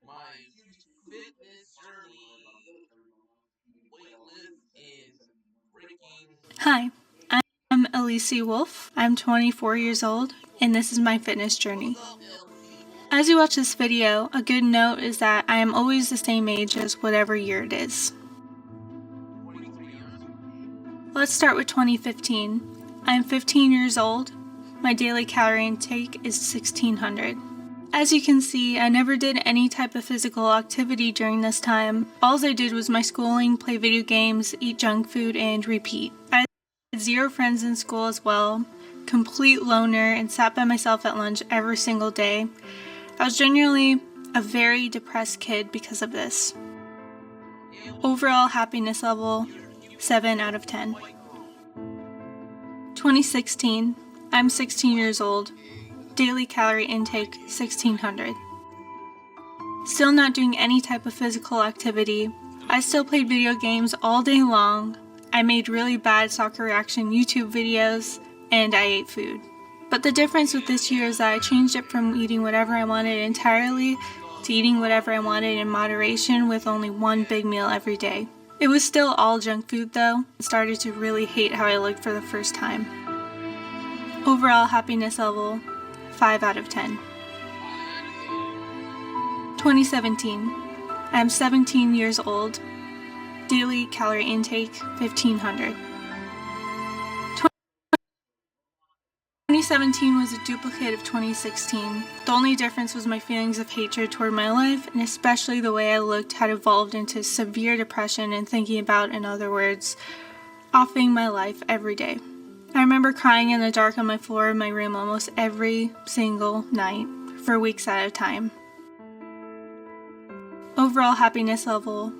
My fitness journey, weightlift, and breaking. Hi, I'm Elisi Wolf. I'm 24 years old, and this is my fitness journey. What's up, Elisi? As you watch this video, a good note is that I am always the same age as whatever year it is. 23, huh? Let's start with 2015. I am 15 years old. My daily calorie intake is 1600. As you can see, I never did any type of physical activity during this time. All I did was my schooling, play video games, eat junk food, and repeat. I had 0 friends in school as well, complete loner, and sat by myself at lunch every single day. I was genuinely a very depressed kid because of this. Overall happiness level, 7 out of 10. 2016, I'm 16 years old. Daily calorie intake, 1600. Still not doing any type of physical activity. I still played video games all day long. I made really bad soccer reaction YouTube videos, and I ate food. But the difference with this year is that I changed it from eating whatever I wanted entirely to eating whatever I wanted in moderation with only one big meal every day. It was still all junk food though. I started to really hate how I looked for the first time. Overall happiness level, 5 out of 10. 2017. I'm 17 years old. Daily calorie intake, 1500. 2017 was a duplicate of 2016. The only difference was my feelings of hatred toward my life, and especially the way I looked had evolved into severe depression and thinking about, in other words, offing my life every day. I remember crying in the dark on my floor of my room almost every single night for weeks at a time. Overall happiness level,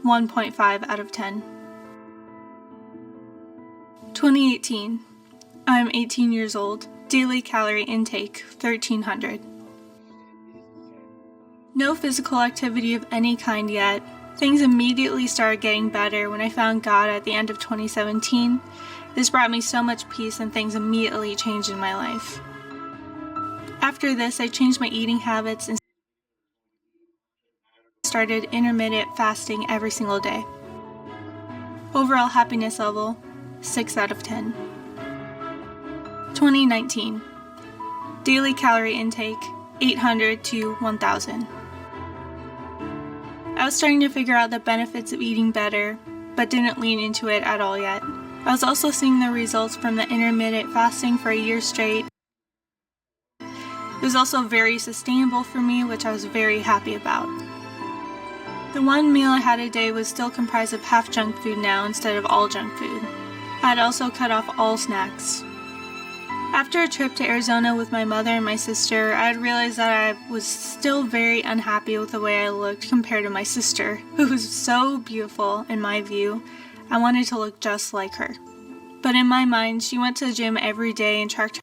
1.5 out of 10. 2018. I'm 18 years old. Daily calorie intake, 1300. No physical activity of any kind yet. Things immediately started getting better when I found God at the end of 2017. This brought me so much peace and things immediately changed in my life. After this, I changed my eating habits and started intermittent fasting every single day. Overall happiness level, 6 out of 10. 2019. Daily calorie intake, 800 to 1000. I was starting to figure out the benefits of eating better, but didn't lean into it at all yet. I was also seeing the results from the intermittent fasting for a year straight. It was also very sustainable for me, which I was very happy about. The one meal I had a day was still comprised of half junk food now instead of all junk food. I had also cut off all snacks. After a trip to Arizona with my mother and my sister, I had realized that I was still very unhappy with the way I looked compared to my sister, who was so beautiful in my view. I wanted to look just like her. But in my mind, she went to the gym every day and tracked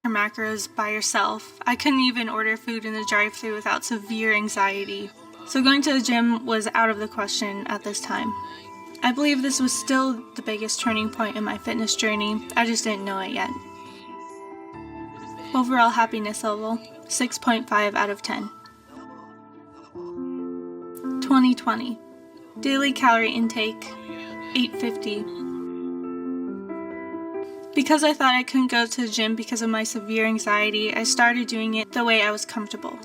her macros by herself. I couldn't even order food in the drive-thru without severe anxiety. So going to the gym was out of the question at this time. I believe this was still the biggest turning point in my fitness journey. I just didn't know it yet. Overall happiness level, 6.5 out of 10. 2020. Daily calorie intake, 850. Because I thought I couldn't go to the gym because of my severe anxiety, I started doing it the way I was comfortable.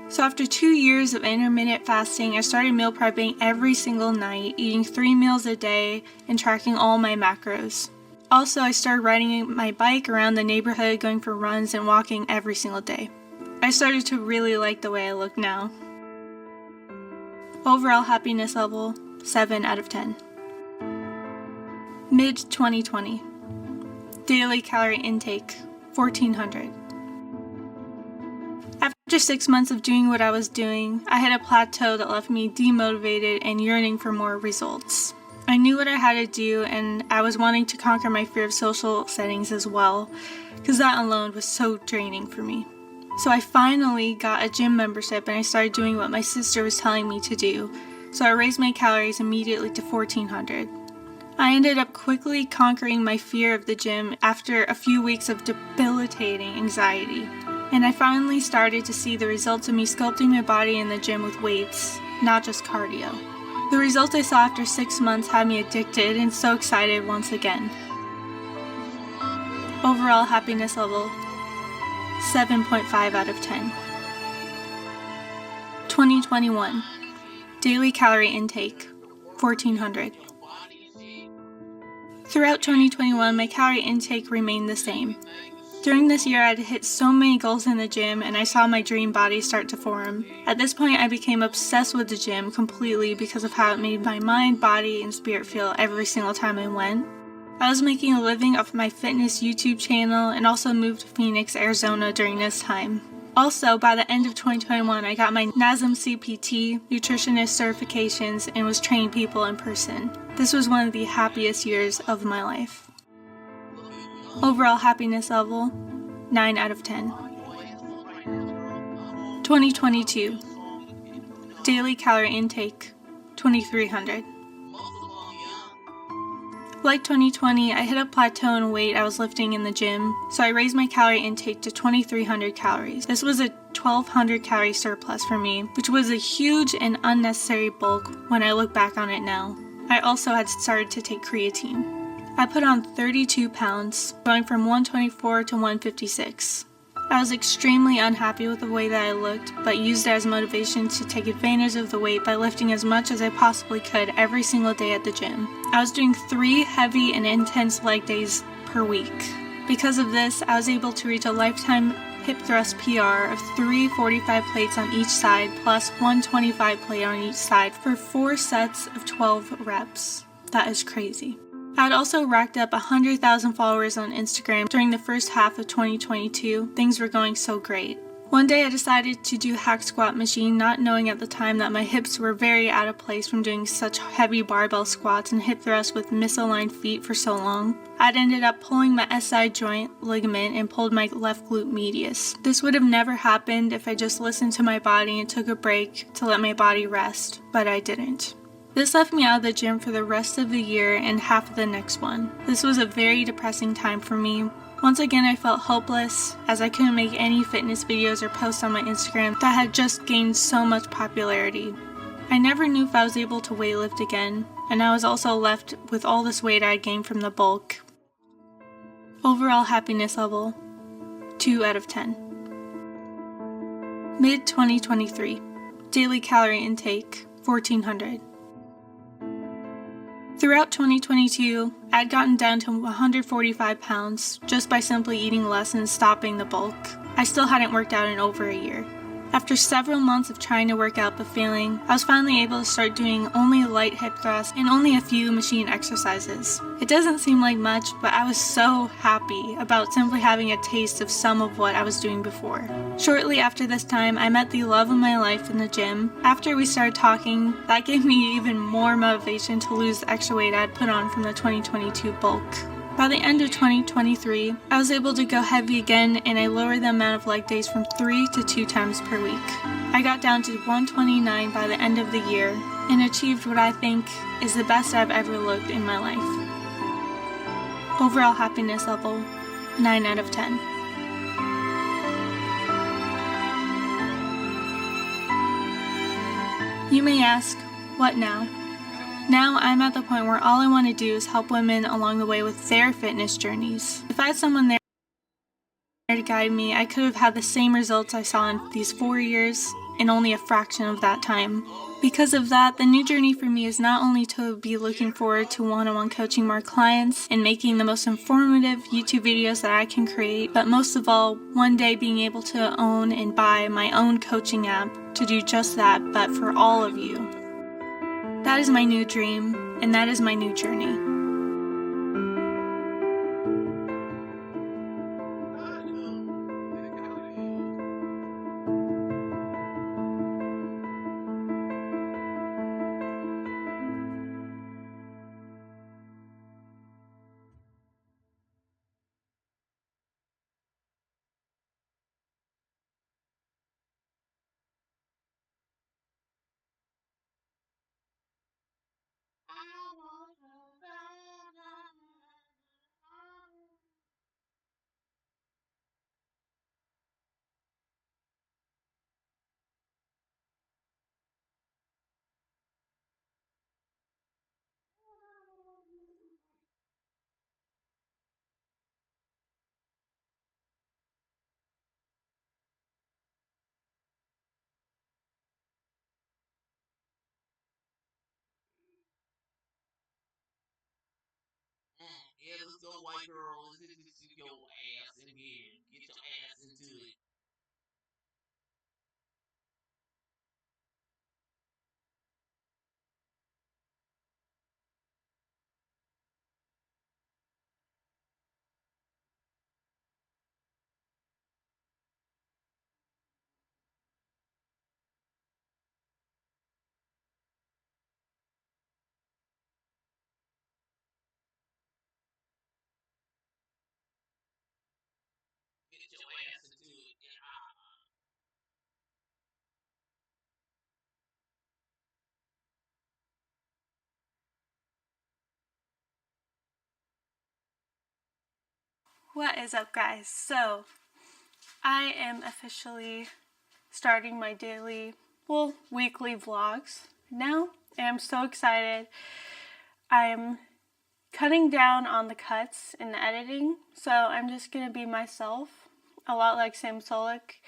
So after 2 years of intermittent fasting, I started meal prepping every single night, eating 3 meals a day, and tracking all my macros. Also, I started riding my bike around the neighborhood, going for runs and walking every single day. I started to really like the way I look now. Overall happiness level, 7 out of 10. Mid-2020. Daily calorie intake, 1400. After 6 months of doing what I was doing, I hit a plateau that left me demotivated and yearning for more results. I knew what I had to do, and I was wanting to conquer my fear of social settings as well, because that alone was so draining for me. So I finally got a gym membership and I started doing what my sister was telling me to do. So I raised my calories immediately to 1400. I ended up quickly conquering my fear of the gym after a few weeks of debilitating anxiety. And I finally started to see the results of me sculpting my body in the gym with weights, not just cardio. The results I saw after 6 months had me addicted and so excited once again. Overall happiness level, 7.5 out of 10. 2021. Daily calorie intake, 1400. Throughout 2021, my calorie intake remained the same. During this year, I had hit so many goals in the gym and I saw my dream body start to form. At this point, I became obsessed with the gym completely because of how it made my mind, body, and spirit feel every single time I went. I was making a living off my fitness YouTube channel and also moved to Phoenix, Arizona during this time. Also, by the end of 2021, I got my NASM CPT, nutritionist certifications, and was training people in person. This was one of the happiest years of my life. Overall happiness level, 9 out of 10. 2022. Daily calorie intake, 2300. Like 2020, I hit a plateau in weight I was lifting in the gym, so I raised my calorie intake to 2300 calories. This was a 1200 calorie surplus for me, which was a huge and unnecessary bulk when I look back on it now. I also had started to take creatine. I put on 32 pounds, going from 124 to 156. I was extremely unhappy with the way that I looked, but used it as motivation to take advantage of the weight by lifting as much as I possibly could every single day at the gym. I was doing 3 heavy and intense leg days per week. Because of this, I was able to reach a lifetime hip thrust PR of 3 45 plates on each side plus 125 plate on each side for 4 sets of 12 reps. That is crazy. I had also racked up 100,000 followers on Instagram during the first half of 2022. Things were going so great. One day I decided to do hack squat machine, not knowing at the time that my hips were very out of place from doing such heavy barbell squats and hip thrusts with misaligned feet for so long. I'd ended up pulling my SI joint ligament and pulled my left glute medius. This would have never happened if I just listened to my body and took a break to let my body rest, but I didn't. This left me out of the gym for the rest of the year and half of the next one. This was a very depressing time for me. Once again, I felt hopeless as I couldn't make any fitness videos or posts on my Instagram that had just gained so much popularity. I never knew if I was able to weightlift again, and I was also left with all this weight I gained from the bulk. Overall happiness level, 2 out of 10. Mid-2023. Daily calorie intake, 1400. Throughout 2022, I'd gotten down to 145 pounds just by simply eating less and stopping the bulk. I still hadn't worked out in over a year. After several months of trying to work out but failing, I was finally able to start doing only light hip thrusts and only a few machine exercises. It doesn't seem like much, but I was so happy about simply having a taste of some of what I was doing before. Shortly after this time, I met the love of my life in the gym. After we started talking, that gave me even more motivation to lose the extra weight I had put on from the 2022 bulk. By the end of 2023, I was able to go heavy again and I lowered the amount of leg days from 3 to 2 times per week. I got down to 129 by the end of the year and achieved what I think is the best I've ever looked in my life. Overall happiness level, 9 out of 10. You may ask, what now? Now I'm at the point where all I want to do is help women along the way with their fitness journeys. If I had someone there to guide me, I could have had the same results I saw in these 4 years in only a fraction of that time. Because of that, the new journey for me is not only to be looking forward to one-on-one coaching more clients and making the most informative YouTube videos that I can create, but most of all, one day being able to own and buy my own coaching app to do just that, but for all of you. That is my new dream, and that is my new journey. Yeah, let's go, white girl. Let's get your ass in here. Get your ass into it. Get your ass into it. Yeah. What is up, guys? So, I am officially starting my weekly vlogs now, and I'm so excited. I'm cutting down on the cuts and the editing, so I'm just gonna be myself, a lot like Sam Solik.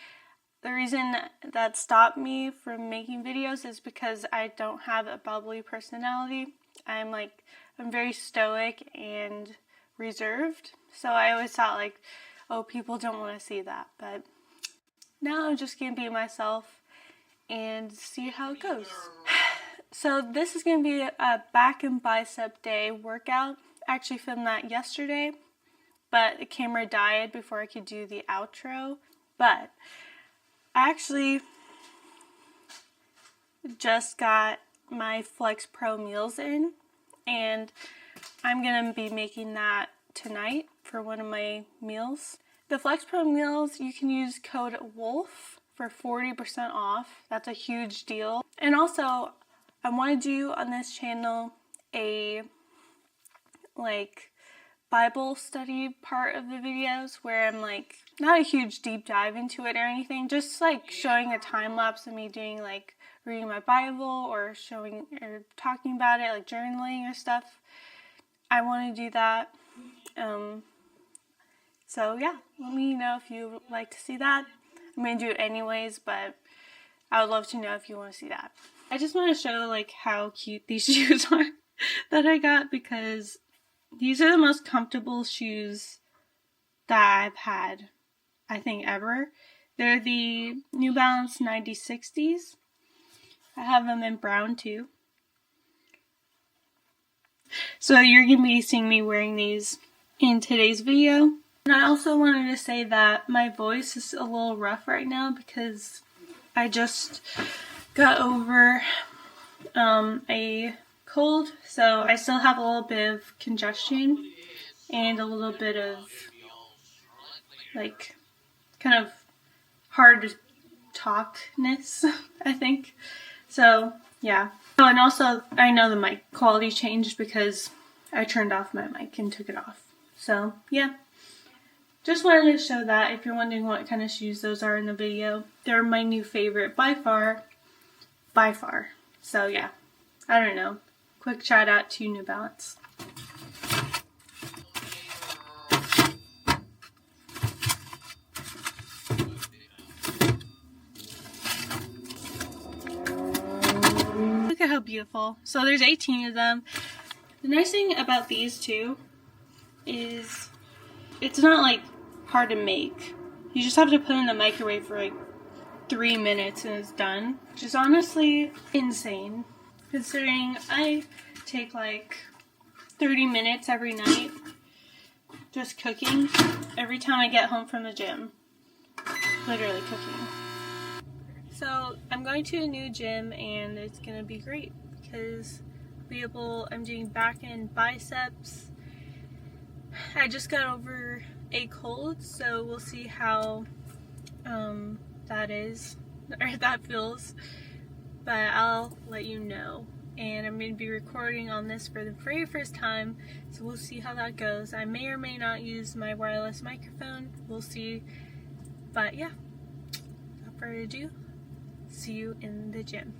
The reason that stopped me from making videos is because I don't have a bubbly personality. I'm very stoic and reserved, so I always thought like, oh, people don't want to see that, but now I'm just gonna be myself and see how it goes. So this is gonna be a back and bicep day workout. I actually filmed that yesterday, but the camera died before I could do the outro. But I actually just got my Flex Pro meals in, and I'm gonna be making that tonight for one of my meals. The Flex Pro meals, you can use code WOLF for 40% off. That's a huge deal. And also, I want to do on this channel a Bible study part of the videos where I'm not a huge deep dive into it or anything, just showing a time lapse of me doing reading my Bible or talking about it, journaling or stuff. I want to do that. So yeah, let me know if you would like to see that. I'm going to do it anyways, but I would love to know if you want to see that. I just want to show how cute these shoes are that I got, because these are the most comfortable shoes that I've had, I think, ever. They're the New Balance 9060s. I have them in brown too. So you're going to be seeing me wearing these in today's video. And I also wanted to say that my voice is a little rough right now because I just got over a cold, so I still have a little bit of congestion and a little bit of kind of hard talkness, I think. So yeah. Oh, and also I know the mic quality changed because I turned off my mic and took it off. So yeah. Just wanted to show that if you're wondering what kind of shoes those are in the video. They're my new favorite by far. By far. So yeah. I don't know. Quick shout out to New Balance. Look at how beautiful. So there's 18 of them. The nice thing about these two is it's not hard to make. You just have to put it in the microwave for 3 minutes and it's done, which is honestly insane. considering I take like 30 minutes every night just cooking every time I get home from the gym. Literally cooking. So I'm going to a new gym and it's gonna be great because I'm doing back and biceps. I just got over a cold, so we'll see how that is, or that feels, but I'll let you know. And I'm going to be recording on this for the very first time, so we'll see how that goes. I may or may not use my wireless microphone, we'll see, but yeah, without further ado, see you in the gym.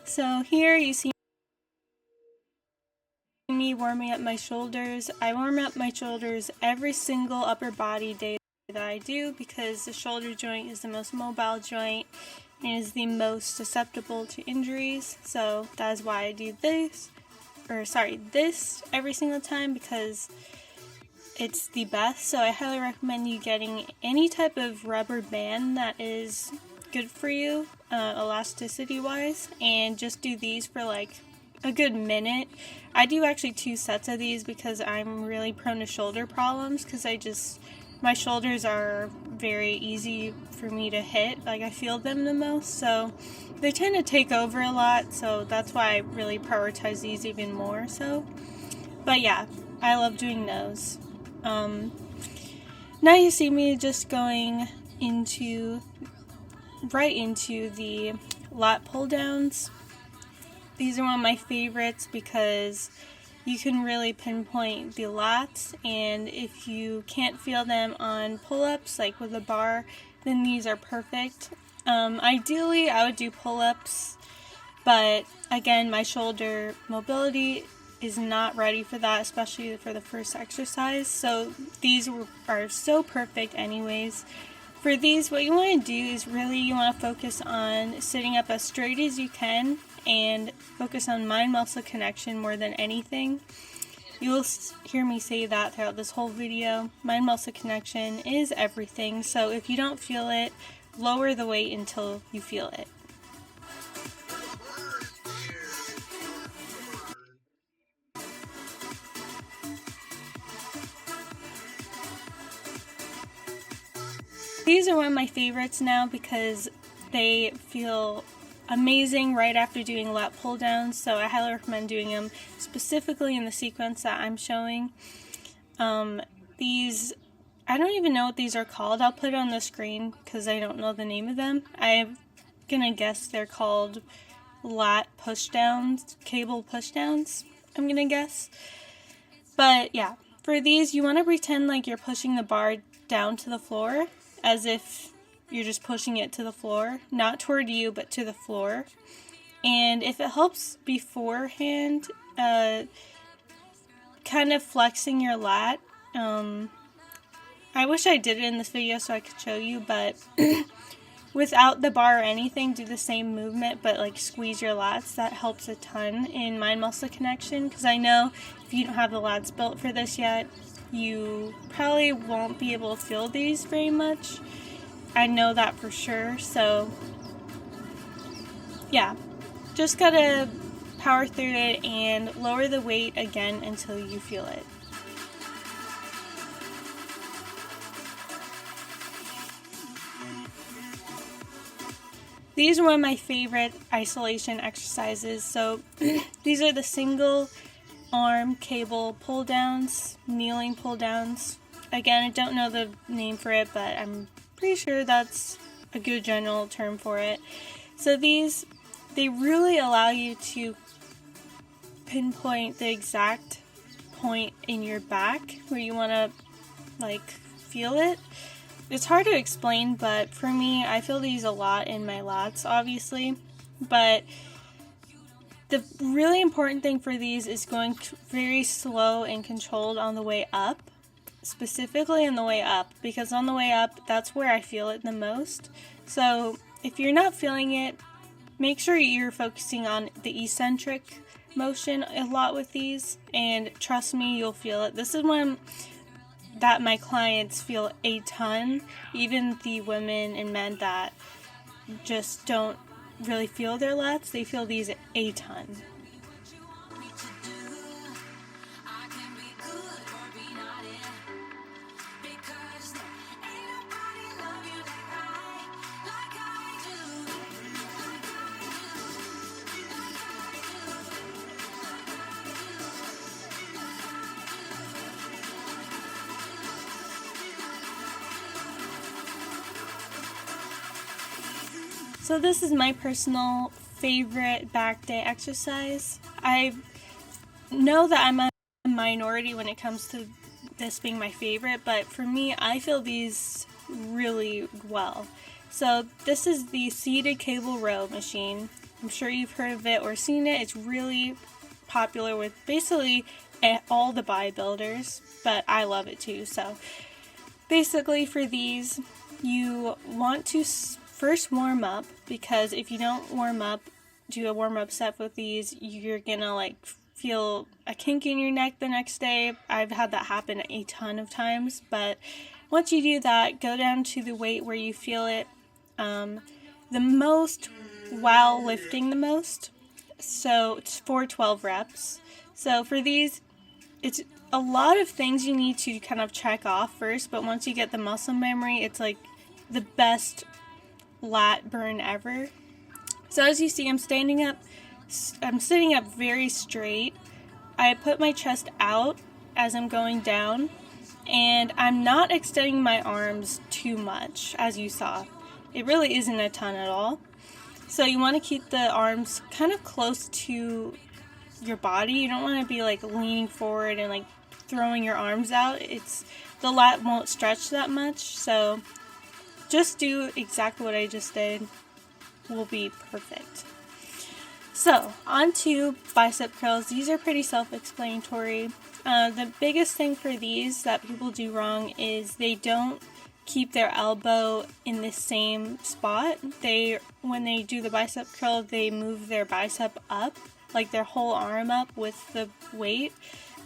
So here you see me warming up my shoulders. I warm up my shoulders every single upper body day that I do because the shoulder joint is the most mobile joint and is the most susceptible to injuries. So that is why I do this every single time, because it's the best. So I highly recommend you getting any type of rubber band that is good for you, elasticity wise, and just do these for like a good minute. I do actually 2 sets of these because I'm really prone to shoulder problems, because my shoulders are very easy for me to hit, like I feel them the most, so they tend to take over a lot, so that's why I really prioritize these even more so. But yeah, I love doing those. Now you see me just going right into the lat pull downs. These are one of my favorites because you can really pinpoint the lats, and if you can't feel them on pull-ups like with a bar, then these are perfect. Ideally I would do pull-ups, but again, my shoulder mobility is not ready for that, especially for the first exercise, so these are so perfect anyways. For these, what you want to do is you want to focus on sitting up as straight as you can and focus on mind-muscle connection more than anything. You will hear me say that throughout this whole video. Mind-muscle connection is everything, so if you don't feel it, lower the weight until you feel it. These are one of my favorites now because they feel amazing right after doing lat pull downs, so I highly recommend doing them specifically in the sequence that I'm showing. These, I don't even know what these are called. I'll put it on the screen because I don't know the name of them. I'm gonna guess they're called lat push downs, cable push downs, I'm gonna guess. But yeah, for these you want to pretend like you're pushing the bar down to the floor, as if you're just pushing it to the floor, not toward you, but to the floor. And if it helps beforehand, kind of flexing your lat. I wish I did it in this video so I could show you, but without the bar or anything, do the same movement, but like squeeze your lats. That helps a ton in mind-muscle connection, because I know if you don't have the lats built for this yet, you probably won't be able to feel these very much. I know that for sure, so yeah, just gotta power through it and lower the weight again until you feel it. These are one of my favorite isolation exercises. So these are the single arm cable pull downs, kneeling pull downs. Again, I don't know the name for it, but I'm pretty sure that's a good general term for it. So these, they really allow you to pinpoint the exact point in your back where you want to like feel it. It's hard to explain, but for me, I feel these a lot in my lats, obviously. But the really important thing for these is going very slow and controlled on the way up, specifically on the way up, because on the way up, that's where I feel it the most. So if you're not feeling it, make sure you're focusing on the eccentric motion a lot with these, and trust me, you'll feel it. This is one that my clients feel a ton, even the women and men that just don't really feel their lats, they feel these a ton. So this is my personal favorite back day exercise. I know that I'm a minority when it comes to this being my favorite, but for me, I feel these really well. So this is the seated cable row machine. I'm sure you've heard of it or seen it. It's really popular with basically all the bodybuilders, but I love it too. So basically for these, you want to first warm up, because if you don't warm up, do a warm-up set with these, you're gonna like feel a kink in your neck the next day. I've had that happen a ton of times, but once you do that, go down to the weight where you feel it the most while lifting the most. So it's for 12 reps. So for these, it's a lot of things you need to kind of check off first, but once you get the muscle memory, it's like the best lat burn ever. So as you see, I'm sitting up very straight. I put my chest out as I'm going down, and I'm not extending my arms too much, as you saw. It really isn't a ton at all. So you want to keep the arms kind of close to your body. You don't want to be like leaning forward and like throwing your arms out. The lat won't stretch that much, so just do exactly what I just did. Will be perfect. So, on to bicep curls. These are pretty self-explanatory. The biggest thing for these that people do wrong is they don't keep their elbow in the same spot. When they do the bicep curl, they move their bicep up, like their whole arm up with the weight.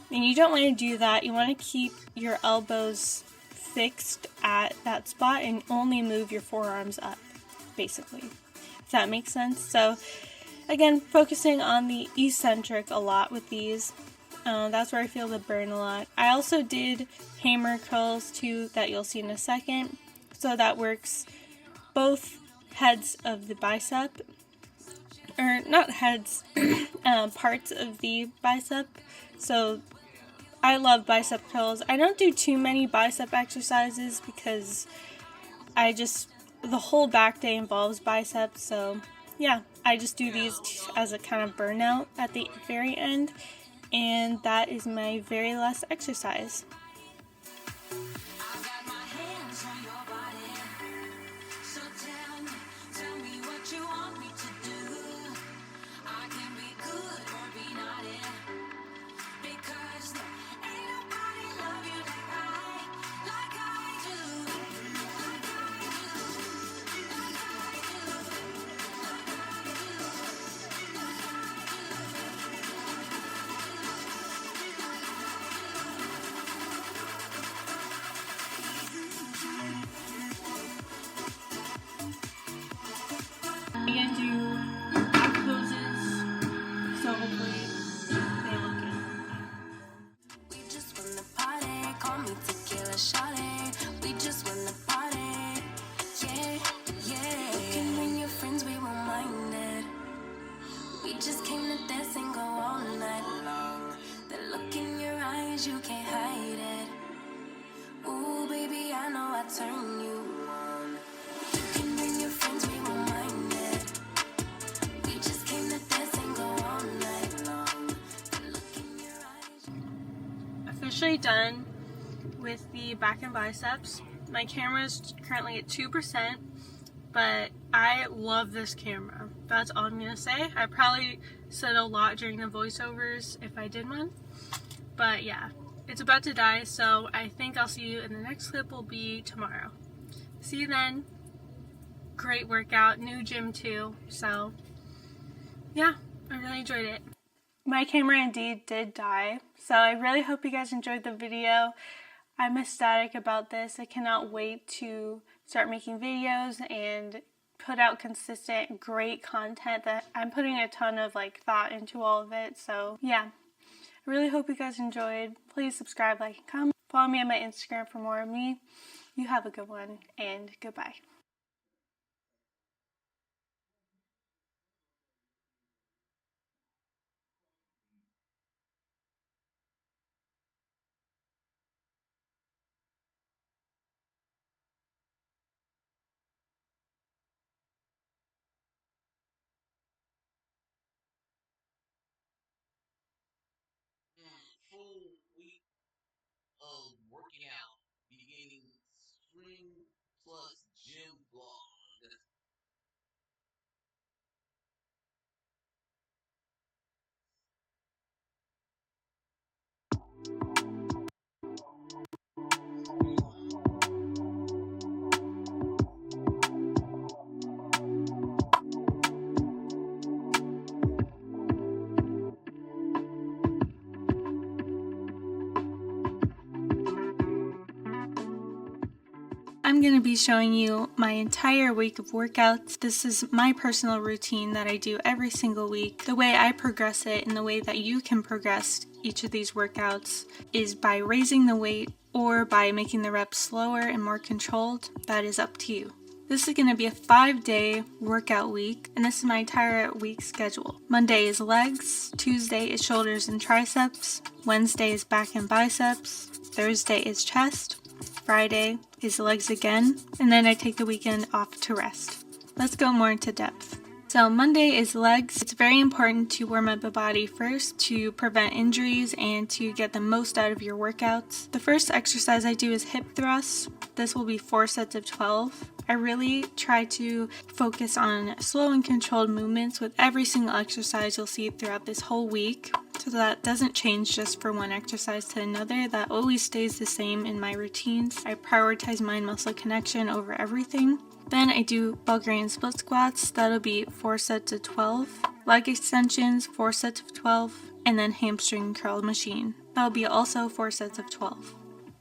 And you don't want to do that. You want to keep your elbows fixed at that spot and only move your forearms up, basically, if that makes sense. So again, focusing on the eccentric a lot with these. That's where I feel the burn a lot. I also did hammer curls too, that you'll see in a second. So that works both heads of the bicep, or not heads, parts of the bicep. So I love bicep curls. I don't do too many bicep exercises because the whole back day involves biceps. So yeah, I just do these as a kind of burnout at the very end. And that is my very last exercise. officially done with the back and biceps. My camera is currently at 2%, but I love this camera. That's all I'm gonna say. I probably said a lot during the voiceovers if I did one, but yeah, it's about to die, so I think I'll see you in the next clip. Will be tomorrow. See you then. Great workout, new gym too, so yeah, I really enjoyed it. My camera indeed did die, so I really hope you guys enjoyed the video. I'm ecstatic about this. I cannot wait to start making videos and put out consistent, great content. That I'm putting a ton of thought into all of it. So yeah, I really hope you guys enjoyed. Please subscribe, like, and comment. Follow me on my Instagram for more of me. You have a good one, and goodbye. Full week of working out, beginning spring plus gym vlog. I'm going to be showing you my entire week of workouts. This is my personal routine that I do every single week. The way I progress it and the way that you can progress each of these workouts is by raising the weight or by making the reps slower and more controlled. That is up to you. This is going to be a 5-day workout week, and this is my entire week schedule. Monday is legs, Tuesday is shoulders and triceps, Wednesday is back and biceps, Thursday is chest, Friday is legs again, and then I take the weekend off to rest. Let's go more into depth. So Monday is legs. It's very important to warm up the body first to prevent injuries and to get the most out of your workouts. The first exercise I do is hip thrusts. This will be 4 sets of 12. I really try to focus on slow and controlled movements with every single exercise you'll see throughout this whole week. So that doesn't change just for one exercise to another. That always stays the same in my routines. I prioritize mind-muscle connection over everything. Then I do Bulgarian split squats. That'll be 4 sets of 12. Leg extensions, 4 sets of 12. And then hamstring curl machine. That'll be also 4 sets of 12.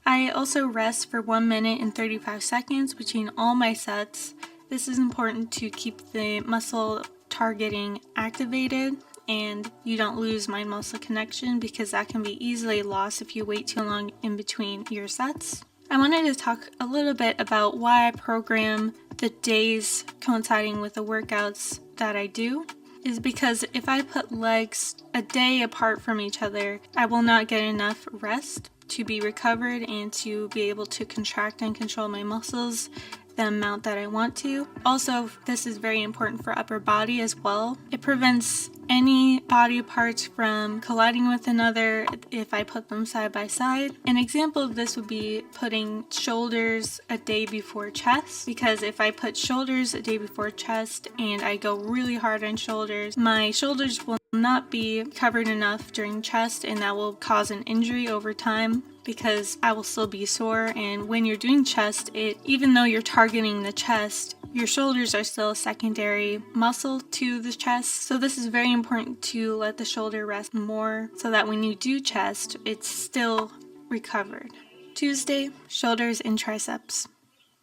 I also rest for 1 minute and 35 seconds between all my sets. This is important to keep the muscle targeting activated and you don't lose mind-muscle connection, because that can be easily lost if you wait too long in between your sets. I wanted to talk a little bit about why I program the days coinciding with the workouts that I do. Is because if I put legs a day apart from each other, I will not get enough rest to be recovered and to be able to contract and control my muscles the amount that I want to. Also, this is very important for upper body as well. It prevents any body parts from colliding with another if I put them side by side. An example of this would be putting shoulders a day before chest, because if I put shoulders a day before chest and I go really hard on shoulders, my shoulders will not be covered enough during chest, and that will cause an injury over time because I will still be sore. And when you're doing chest, even though you're targeting the chest, your shoulders are still a secondary muscle to the chest. So this is very important to let the shoulder rest more so that when you do chest, it's still recovered. Tuesday, shoulders and triceps.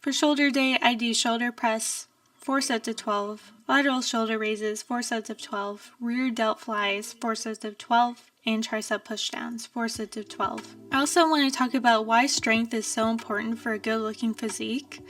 For shoulder day, I do shoulder press, 4 sets of 12, lateral shoulder raises, 4 sets of 12, rear delt flies, 4 sets of 12, and tricep pushdowns, 4 sets of 12. I also want to talk about why strength is so important for a good looking physique.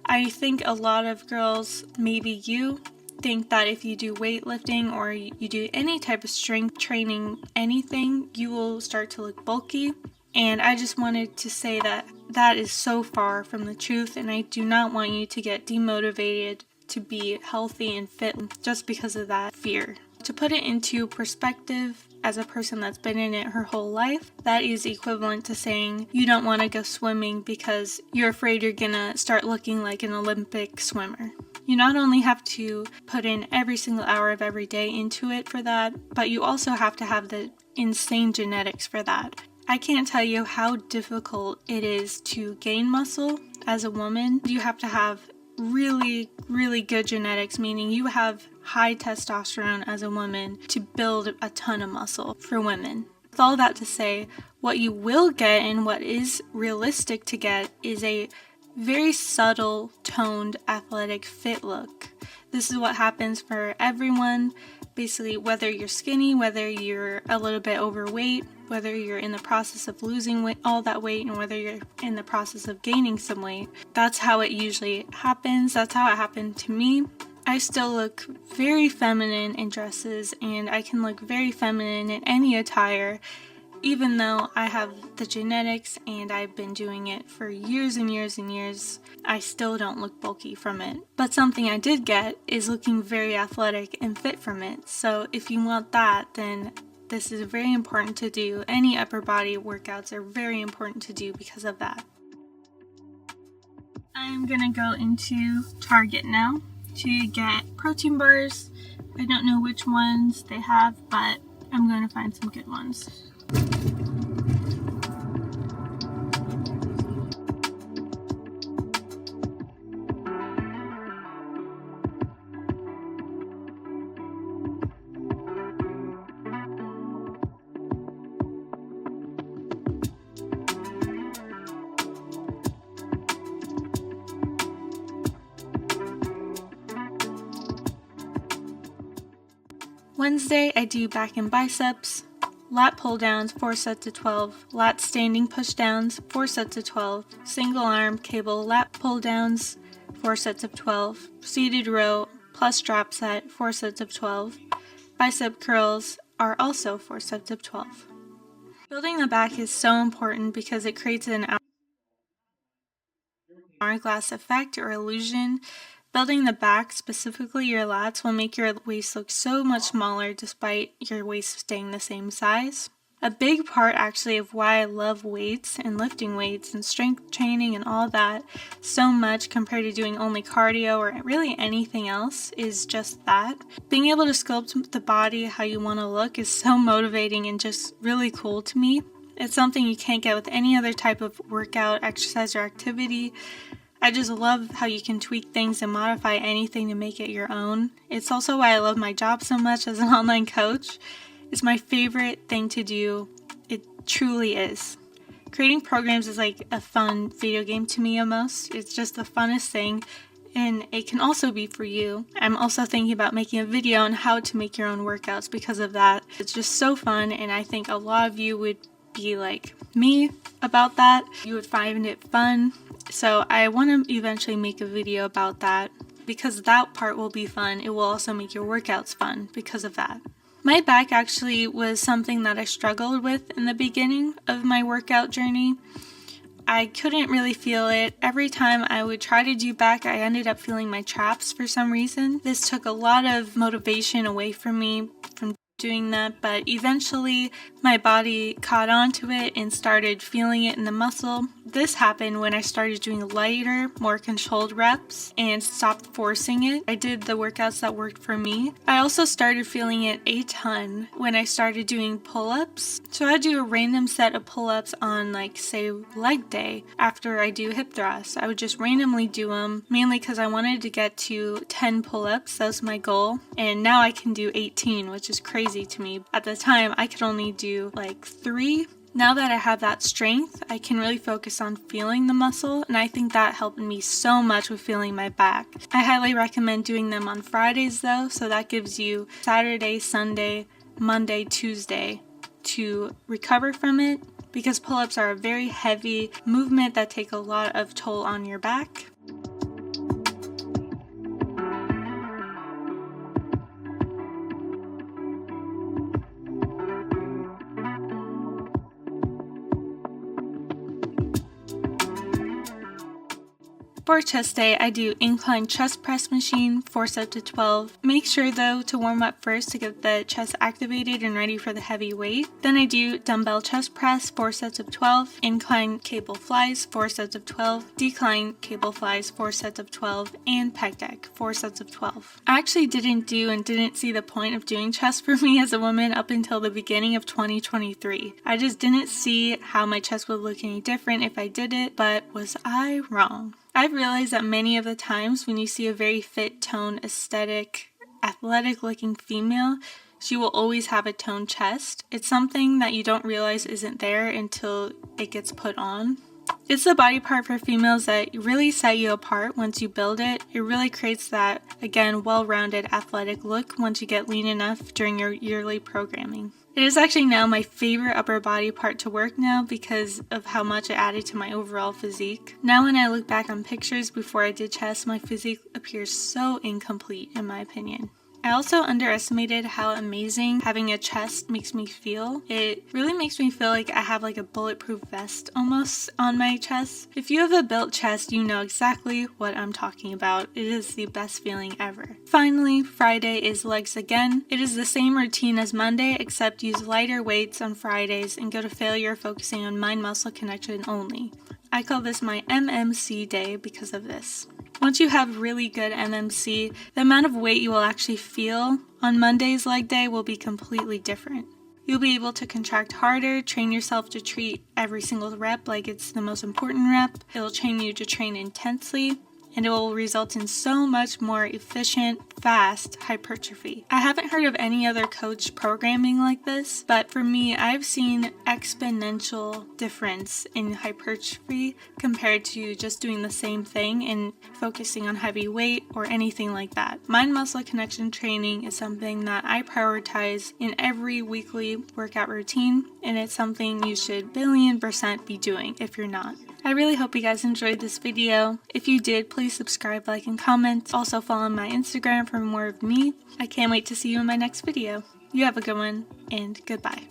I think a lot of girls, maybe you, think that if you do weightlifting or you do any type of strength training, anything, you will start to look bulky. And I just wanted to say that that is so far from the truth, and I do not want you to get demotivated to be healthy and fit just because of that fear. To put it into perspective, as a person that's been in it her whole life, that is equivalent to saying you don't want to go swimming because you're afraid you're gonna start looking like an Olympic swimmer. You not only have to put in every single hour of every day into it for that, but you also have to have the insane genetics for that. I can't tell you how difficult it is to gain muscle as a woman. You have to have really, really good genetics, meaning you have high testosterone as a woman to build a ton of muscle for women. With all that to say, what you will get and what is realistic to get is a very subtle, toned, athletic, fit look. This is what happens for everyone. Basically, whether you're skinny, whether you're a little bit overweight, whether you're in the process of losing weight, all that weight, and whether you're in the process of gaining some weight, that's how it usually happens. That's how it happened to me. I still look very feminine in dresses, and I can look very feminine in any attire, even though I have the genetics and I've been doing it for years and years and years. I still don't look bulky from it. But something I did get is looking very athletic and fit from it. So if you want that, then this is very important to do. Any upper body workouts are very important to do because of that. I'm gonna go into Target now to get protein bars. I don't know which ones they have, but I'm going to find some good ones. Wednesday, I do back and biceps, lat pull downs, 4 sets of 12, lat standing push downs, 4 sets of 12, single arm cable lat pull downs, 4 sets of 12, seated row plus drop set, 4 sets of 12. Bicep curls are also 4 sets of 12. Building the back is so important because it creates an hourglass effect or illusion. Building the back, specifically your lats, will make your waist look so much smaller despite your waist staying the same size. A big part actually of why I love weights and lifting weights and strength training and all that so much compared to doing only cardio or really anything else is just that. Being able to sculpt the body how you want to look is so motivating and just really cool to me. It's something you can't get with any other type of workout, exercise, or activity. I just love how you can tweak things and modify anything to make it your own. It's also why I love my job so much as an online coach. It's my favorite thing to do. It truly is. Creating programs is like a fun video game to me almost. It's just the funnest thing, and it can also be for you. I'm also thinking about making a video on how to make your own workouts because of that. It's just so fun, and I think a lot of you would be like me about that. You would find it fun. So I want to eventually make a video about that because that part will be fun. It will also make your workouts fun because of that. My back actually was something that I struggled with in the beginning of my workout journey. I couldn't really feel it. Every time I would try to do back, I ended up feeling my traps for some reason. This took a lot of motivation away from me from doing that, but eventually my body caught on to it and started feeling it in the muscle. This happened when I started doing lighter, more controlled reps and stopped forcing it. I did the workouts that worked for me. I also started feeling it a ton when I started doing pull-ups. So I do a random set of pull-ups on say leg day after I do hip thrusts. I would just randomly do them, mainly because I wanted to get to 10 pull-ups. That was my goal. And now I can do 18, which is crazy to me. At the time, I could only do 3. Now that I have that strength, I can really focus on feeling the muscle, and I think that helped me so much with feeling my back. I highly recommend doing them on Fridays though, so that gives you Saturday, Sunday, Monday, Tuesday to recover from it, because pull-ups are a very heavy movement that take a lot of toll on your back. For chest day, I do incline chest press machine, 4 sets of 12. Make sure though to warm up first to get the chest activated and ready for the heavy weight. Then I do dumbbell chest press, 4 sets of 12, incline cable flies, 4 sets of 12, decline cable flies, 4 sets of 12, and pec deck, 4 sets of 12. I actually didn't see the point of doing chest for me as a woman up until the beginning of 2023. I just didn't see how my chest would look any different if I did it, but was I wrong? I've realized that many of the times when you see a very fit, toned, aesthetic, athletic looking female, she will always have a toned chest. It's something that you don't realize isn't there until it gets put on. It's the body part for females that really set you apart once you build it. It really creates that, again, well-rounded athletic look once you get lean enough during your yearly programming. It is actually now my favorite upper body part to work now because of how much it added to my overall physique. Now when I look back on pictures before I did chest, my physique appears so incomplete in my opinion. I also underestimated how amazing having a chest makes me feel. It really makes me feel like I have like a bulletproof vest almost on my chest. If you have a built chest, you know exactly what I'm talking about. It is the best feeling ever. Finally, Friday is legs again. It is the same routine as Monday, except use lighter weights on Fridays and go to failure focusing on mind-muscle connection only. I call this my MMC day because of this. Once you have really good MMC, the amount of weight you will actually feel on Monday's leg day will be completely different. You'll be able to contract harder, train yourself to treat every single rep like it's the most important rep. It'll train you to train intensely, and it will result in so much more efficient, fast hypertrophy. I haven't heard of any other coach programming like this, but for me, I've seen exponential difference in hypertrophy compared to just doing the same thing and focusing on heavy weight or anything like that. Mind-muscle connection training is something that I prioritize in every weekly workout routine, and it's something you should 1,000,000% be doing if you're not. I really hope you guys enjoyed this video. If you did, please subscribe, like, and comment. Also follow my Instagram for more of me. I can't wait to see you in my next video. You have a good one, and goodbye.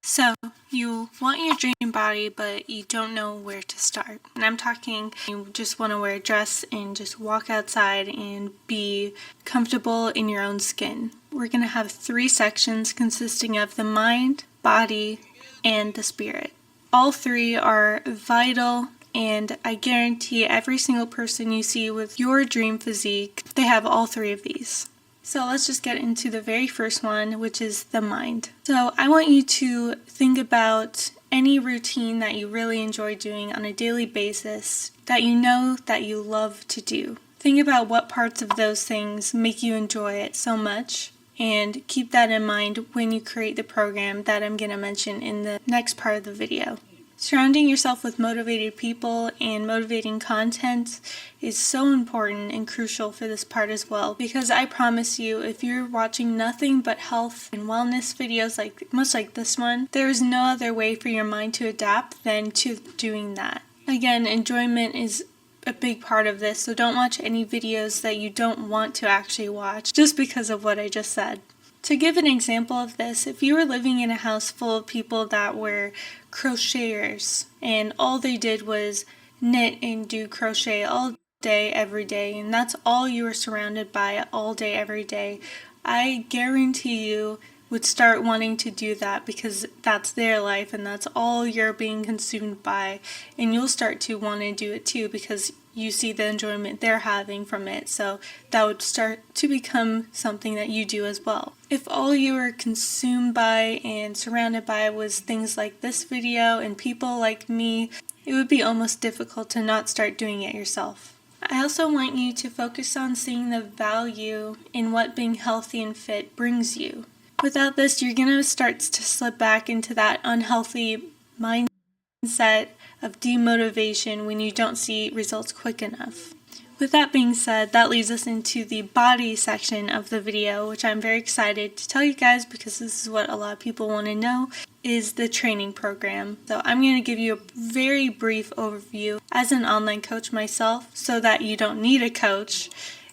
So, you want your dream body, but you don't know where to start. And I'm talking, you just want to wear a dress and just walk outside and be comfortable in your own skin. We're going to have 3 sections consisting of the mind, body, and the spirit. All 3 are vital, and I guarantee every single person you see with your dream physique, they have all 3 of these. So let's just get into the very first one, which is the mind. So I want you to think about any routine that you really enjoy doing on a daily basis that you know that you love to do. Think about what parts of those things make you enjoy it so much, and keep that in mind when you create the program that I'm going to mention in the next part of the video. Surrounding yourself with motivated people and motivating content is so important and crucial for this part as well, because I promise you, if you're watching nothing but health and wellness videos much like this one, there is no other way for your mind to adapt than to doing that. Again, enjoyment is a big part of this, so don't watch any videos that you don't want to actually watch just because of what I just said. To give an example of this, if you were living in a house full of people that were crocheters and all they did was knit and do crochet all day, every day, and that's all you were surrounded by all day, every day, I guarantee you would start wanting to do that because that's their life and that's all you're being consumed by, and you'll start to want to do it too because you see the enjoyment they're having from it, so that would start to become something that you do as well. If all you were consumed by and surrounded by was things like this video and people like me, it would be almost difficult to not start doing it yourself. I also want you to focus on seeing the value in what being healthy and fit brings you. Without this, you're going to start to slip back into that unhealthy mindset of demotivation when you don't see results quick enough. With that being said, that leads us into the body section of the video, which I'm very excited to tell you guys because this is what a lot of people want to know, is the training program. So I'm going to give you a very brief overview as an online coach myself so that you don't need a coach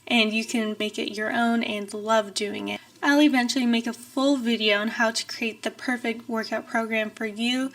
and you can make it your own and love doing it. I'll eventually make a full video on how to create the perfect workout program for you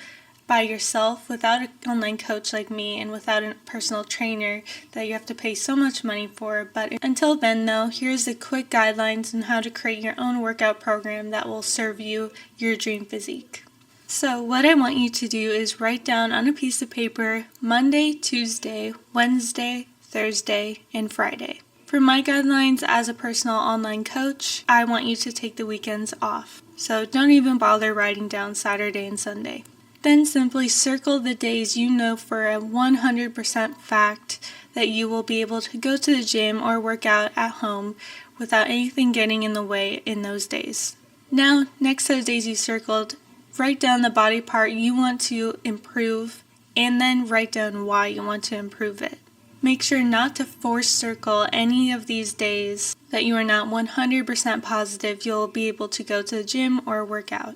by yourself without an online coach like me and without a personal trainer that you have to pay so much money for. But until then though, here's the quick guidelines on how to create your own workout program that will serve you your dream physique. So what I want you to do is write down on a piece of paper Monday, Tuesday, Wednesday, Thursday, and Friday. For my guidelines as a personal online coach, I want you to take the weekends off. So don't even bother writing down Saturday and Sunday. Then simply circle the days you know for a 100% fact that you will be able to go to the gym or work out at home without anything getting in the way in those days. Now, next to the days you circled, write down the body part you want to improve and then write down why you want to improve it. Make sure not to force circle any of these days that you are not 100% positive you'll be able to go to the gym or work out.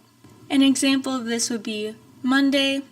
An example of this would be Monday,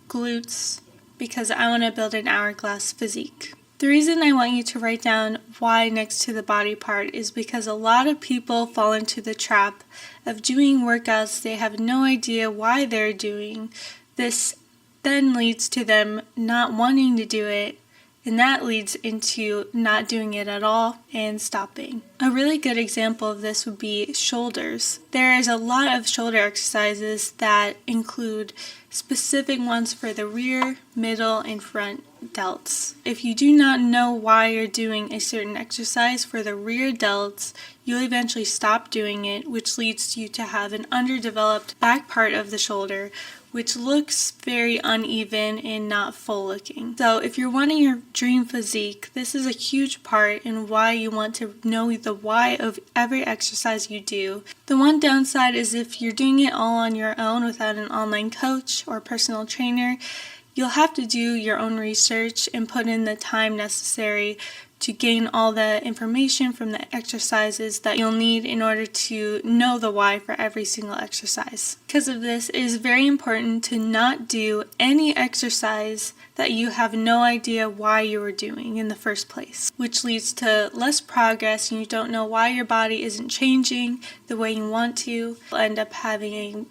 glutes, because I want to build an hourglass physique. The reason I want you to write down why next to the body part is because a lot of people fall into the trap of doing workouts they have no idea why they're doing. This then leads to them not wanting to do it, and that leads into not doing it at all and stopping. A really good example of this would be shoulders. There is a lot of shoulder exercises that include specific ones for the rear, middle, and front delts. If you do not know why you're doing a certain exercise for the rear delts, you'll eventually stop doing it, which leads you to have an underdeveloped back part of the shoulder, which looks very uneven and not full looking. So if you're wanting your dream physique, this is a huge part in why you want to know the why of every exercise you do. The one downside is if you're doing it all on your own without an online coach or personal trainer, you'll have to do your own research and put in the time necessary to gain all the information from the exercises that you'll need in order to know the why for every single exercise. Because of this, it is very important to not do any exercise that you have no idea why you were doing in the first place, which leads to less progress and you don't know why your body isn't changing the way you want to. You'll end up having a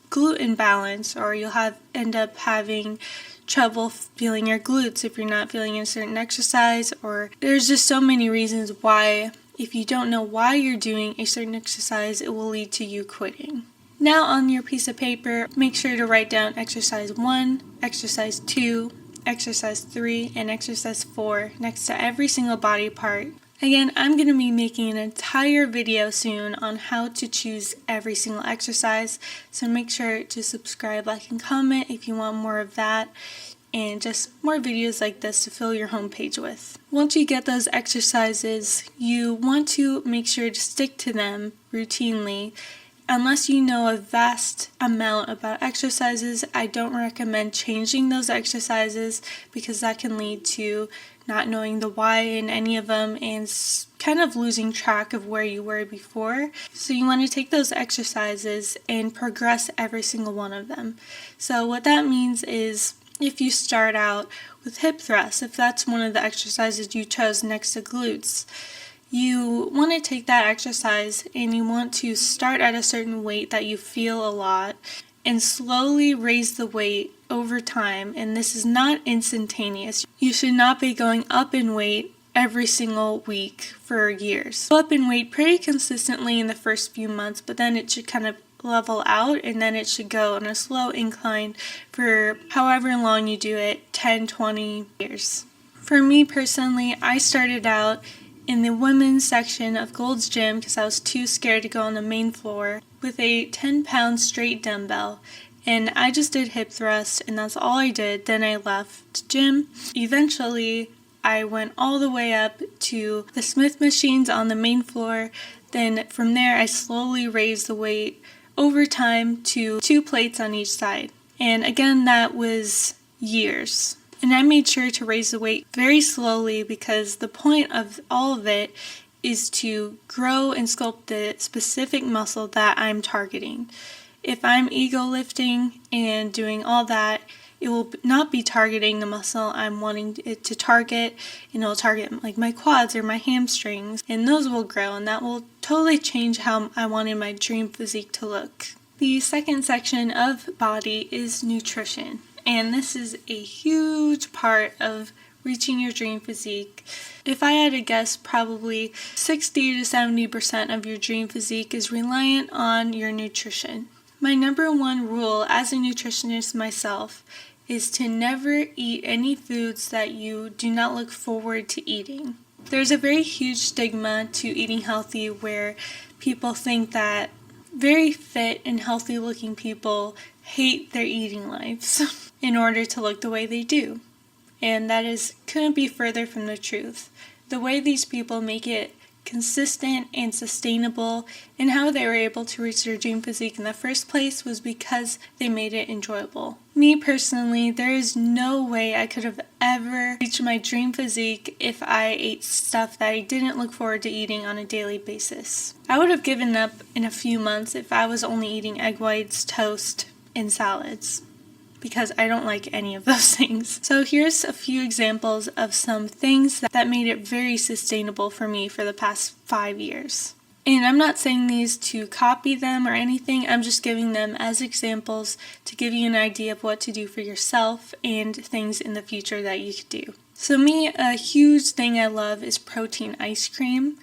glute imbalance, or you'll end up having trouble feeling your glutes if you're not feeling a certain exercise, or there's just so many reasons why if you don't know why you're doing a certain exercise, it will lead to you quitting. Now on your piece of paper, make sure to write down exercise 1, exercise 2, exercise 3, and exercise 4 next to every single body part. Again, I'm going to be making an entire video soon on how to choose every single exercise, so make sure to subscribe, like, and comment if you want more of that, and just more videos like this to fill your homepage with. Once you get those exercises, you want to make sure to stick to them routinely. Unless you know a vast amount about exercises, I don't recommend changing those exercises because that can lead to not knowing the why in any of them and kind of losing track of where you were before. So you want to take those exercises and progress every single one of them. So what that means is if you start out with hip thrusts, if that's one of the exercises you chose next to glutes, you want to take that exercise and you want to start at a certain weight that you feel a lot and slowly raise the weight over time, and this is not instantaneous. You should not be going up in weight every single week for years. Go up in weight pretty consistently in the first few months, but then it should kind of level out and then it should go on a slow incline for however long you do it, 10, 20 years. For me personally, I started out in the women's section of Gold's Gym because I was too scared to go on the main floor with a 10-pound straight dumbbell. and I just did hip thrust, and that's all I did. Then I left gym. Eventually, I went all the way up to the Smith machines on the main floor. Then from there, I slowly raised the weight over time to 2 plates on each side. And again, that was years. And I made sure to raise the weight very slowly because the point of all of it is to grow and sculpt the specific muscle that I'm targeting. If I'm ego lifting and doing all that, it will not be targeting the muscle I'm wanting it to target, and it'll target like my quads or my hamstrings, and those will grow, and that will totally change how I wanted my dream physique to look. The second section of body is nutrition, and this is a huge part of reaching your dream physique. If I had to guess, probably 60 to 70% of your dream physique is reliant on your nutrition. My number one rule as a nutritionist myself is to never eat any foods that you do not look forward to eating. There's a very huge stigma to eating healthy where people think that very fit and healthy looking people hate their eating lives in order to look the way they do. And that couldn't be further from the truth. The way these people make it consistent and sustainable and how they were able to reach their dream physique in the first place was because they made it enjoyable. Me personally, there is no way I could have ever reached my dream physique if I ate stuff that I didn't look forward to eating on a daily basis. I would have given up in a few months if I was only eating egg whites, toast, and salads, because I don't like any of those things. So here's a few examples of some things that made it very sustainable for me for the past 5 years. And I'm not saying these to copy them or anything, I'm just giving them as examples to give you an idea of what to do for yourself and things in the future that you could do. So me, a huge thing I love is protein ice cream.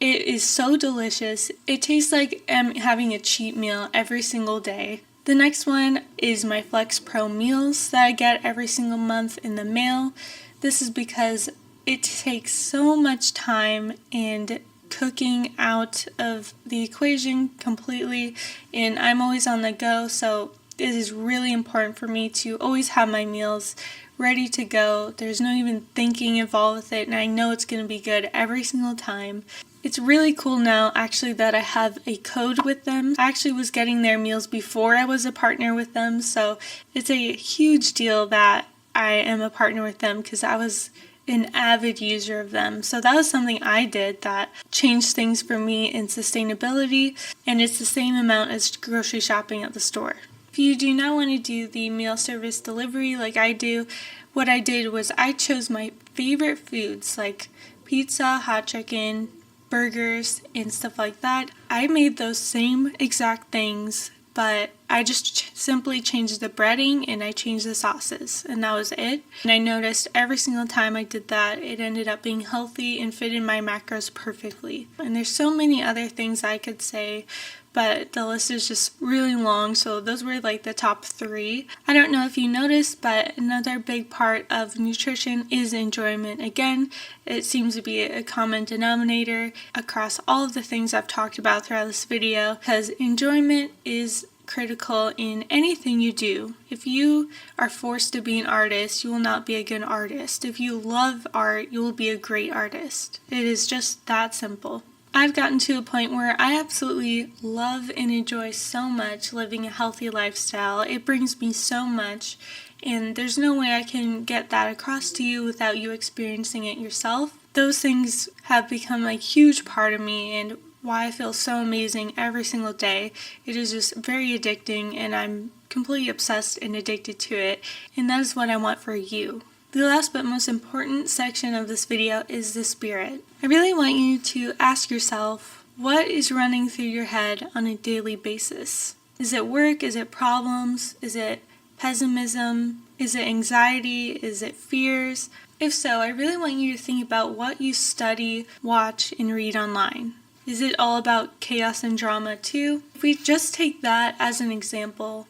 It is so delicious. It tastes like I'm having a cheat meal every single day. The next one is my Flex Pro meals that I get every single month in the mail. This is because it takes so much time and cooking out of the equation completely, and I'm always on the go, so it is really important for me to always have my meals ready to go. There's no even thinking involved with it, and I know it's going to be good every single time. It's really cool now, actually, that I have a code with them. I actually was getting their meals before I was a partner with them, so it's a huge deal that I am a partner with them because I was an avid user of them. So that was something I did that changed things for me in sustainability, and it's the same amount as grocery shopping at the store. If you do not want to do the meal service delivery like I do, what I did was I chose my favorite foods like pizza, hot chicken, burgers, and stuff like that. I made those same exact things, but I just simply changed the breading and I changed the sauces, and that was it. And I noticed every single time I did that, it ended up being healthy and fit in my macros perfectly. And there's so many other things I could say, but the list is just really long, so those were like the top 3. I don't know if you noticed, but another big part of nutrition is enjoyment. Again, it seems to be a common denominator across all of the things I've talked about throughout this video, because enjoyment is critical in anything you do. If you are forced to be an artist, you will not be a good artist. If you love art, you will be a great artist. It is just that simple. I've gotten to a point where I absolutely love and enjoy so much living a healthy lifestyle. It brings me so much, and there's no way I can get that across to you without you experiencing it yourself. Those things have become a huge part of me and why I feel so amazing every single day. It is just very addicting, and I'm completely obsessed and addicted to it, and that is what I want for you. The last but most important section of this video is the spirit. I really want you to ask yourself, what is running through your head on a daily basis? Is it work? Is it problems? Is it pessimism? Is it anxiety? Is it fears? If so, I really want you to think about what you study, watch, and read online. Is it all about chaos and drama too? If we just take that as an example,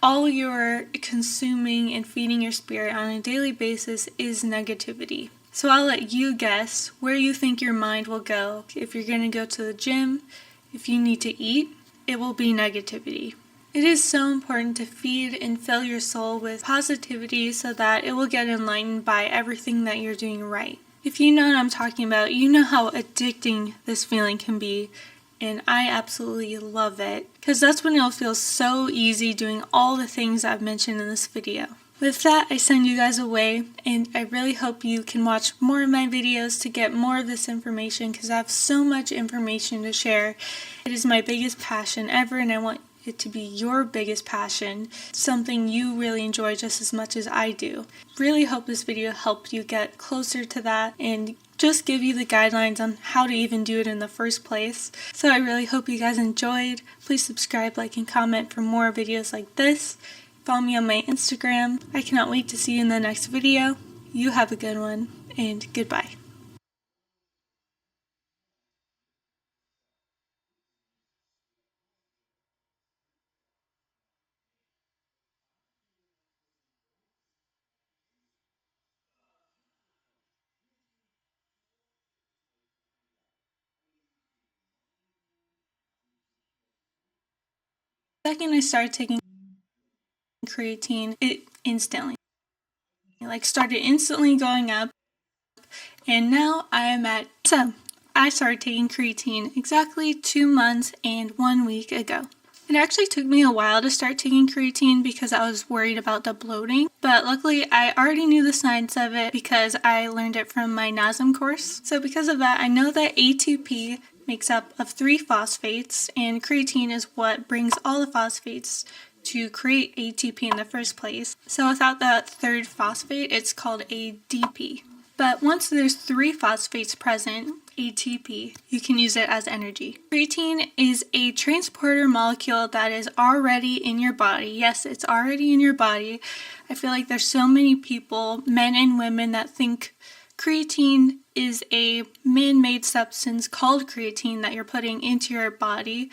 all you're consuming and feeding your spirit on a daily basis is negativity. So I'll let you guess where you think your mind will go. If you're going to go to the gym, if you need to eat, it will be negativity. It is so important to feed and fill your soul with positivity so that it will get enlightened by everything that you're doing right. If you know what I'm talking about, you know how addicting this feeling can be, and I absolutely love it, because that's when it'll feel so easy doing all the things I've mentioned in this video. With that, I send you guys away, and I really hope you can watch more of my videos to get more of this information, because I have so much information to share. It is my biggest passion ever, and I want it to be your biggest passion, something you really enjoy just as much as I do. Really hope this video helped you get closer to that and just give you the guidelines on how to even do it in the first place. So I really hope you guys enjoyed. Please subscribe, like, and comment for more videos like this. Follow me on my Instagram. I cannot wait to see you in the next video. You have a good one, and goodbye. The second I started taking creatine, it instantly, started instantly going up, and now I am at, so I started taking creatine exactly 2 months and 1 week ago. It actually took me a while to start taking creatine because I was worried about the bloating, but luckily I already knew the science of it because I learned it from my NASM course. So because of that, I know that ATP makes up of 3 phosphates, and creatine is what brings all the phosphates to create ATP in the first place. So without that third phosphate, it's called ADP. But once there's 3 phosphates present, ATP, you can use it as energy. Creatine is a transporter molecule that is already in your body. Yes, it's already in your body. I feel like there's so many people, men and women, that think creatine is a man-made substance called creatine that you're putting into your body,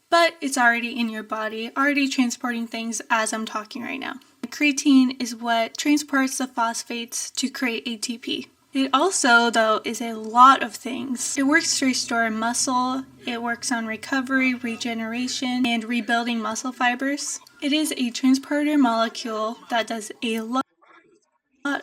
but it's already in your body, already transporting things as I'm talking right now. Creatine is what transports the phosphates to create ATP. It also, though, is a lot of things. It works to restore muscle, it works on recovery, regeneration, and rebuilding muscle fibers. It is a transporter molecule that does a lot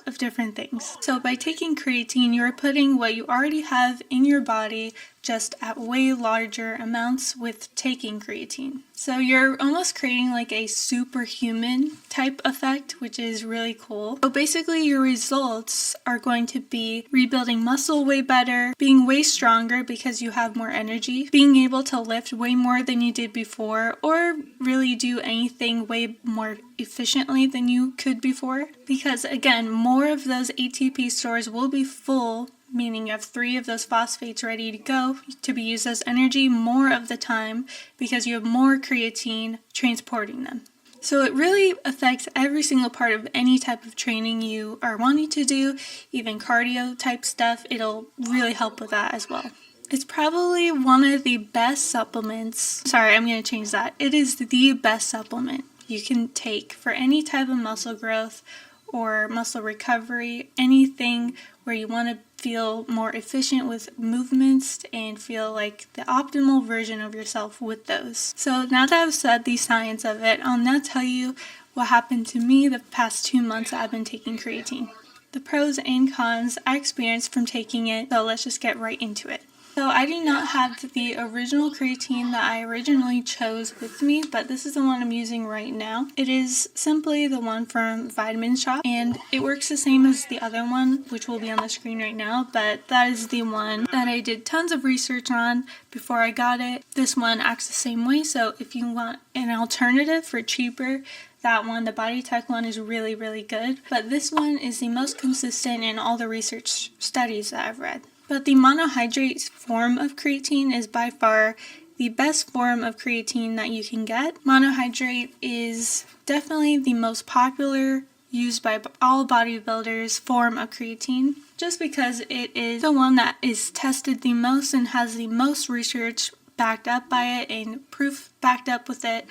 of different things. So by taking creatine, you're putting what you already have in your body just at way larger amounts with taking creatine. So you're almost creating like a superhuman type effect, which is really cool. So basically your results are going to be rebuilding muscle way better, being way stronger because you have more energy, being able to lift way more than you did before, or really do anything way more efficiently than you could before. Because again, more of those ATP stores will be full, meaning you have 3 of those phosphates ready to go to be used as energy more of the time because you have more creatine transporting them. So it really affects every single part of any type of training you are wanting to do, even cardio type stuff. It'll really help with that as well. It's probably one of the best supplements. Sorry, I'm going to change that. It is the best supplement you can take for any type of muscle growth or muscle recovery, anything where you want to feel more efficient with movements and feel like the optimal version of yourself with those. So now that I've said the science of it, I'll now tell you what happened to me the past 2 months I've been taking creatine. The pros and cons I experienced from taking it, so let's just get right into it. So I do not have the original creatine that I originally chose with me, but this is the one I'm using right now. It is simply the one from Vitamin Shop, and it works the same as the other one, which will be on the screen right now, but that is the one that I did tons of research on before I got it. This one acts the same way, so if you want an alternative for cheaper, that one, the Body Tech one, is really, really good. But this one is the most consistent in all the research studies that I've read. But the monohydrate form of creatine is by far the best form of creatine that you can get. Monohydrate is definitely the most popular, used by all bodybuilders form of creatine, just because it is the one that is tested the most and has the most research backed up by it and proof backed up with it.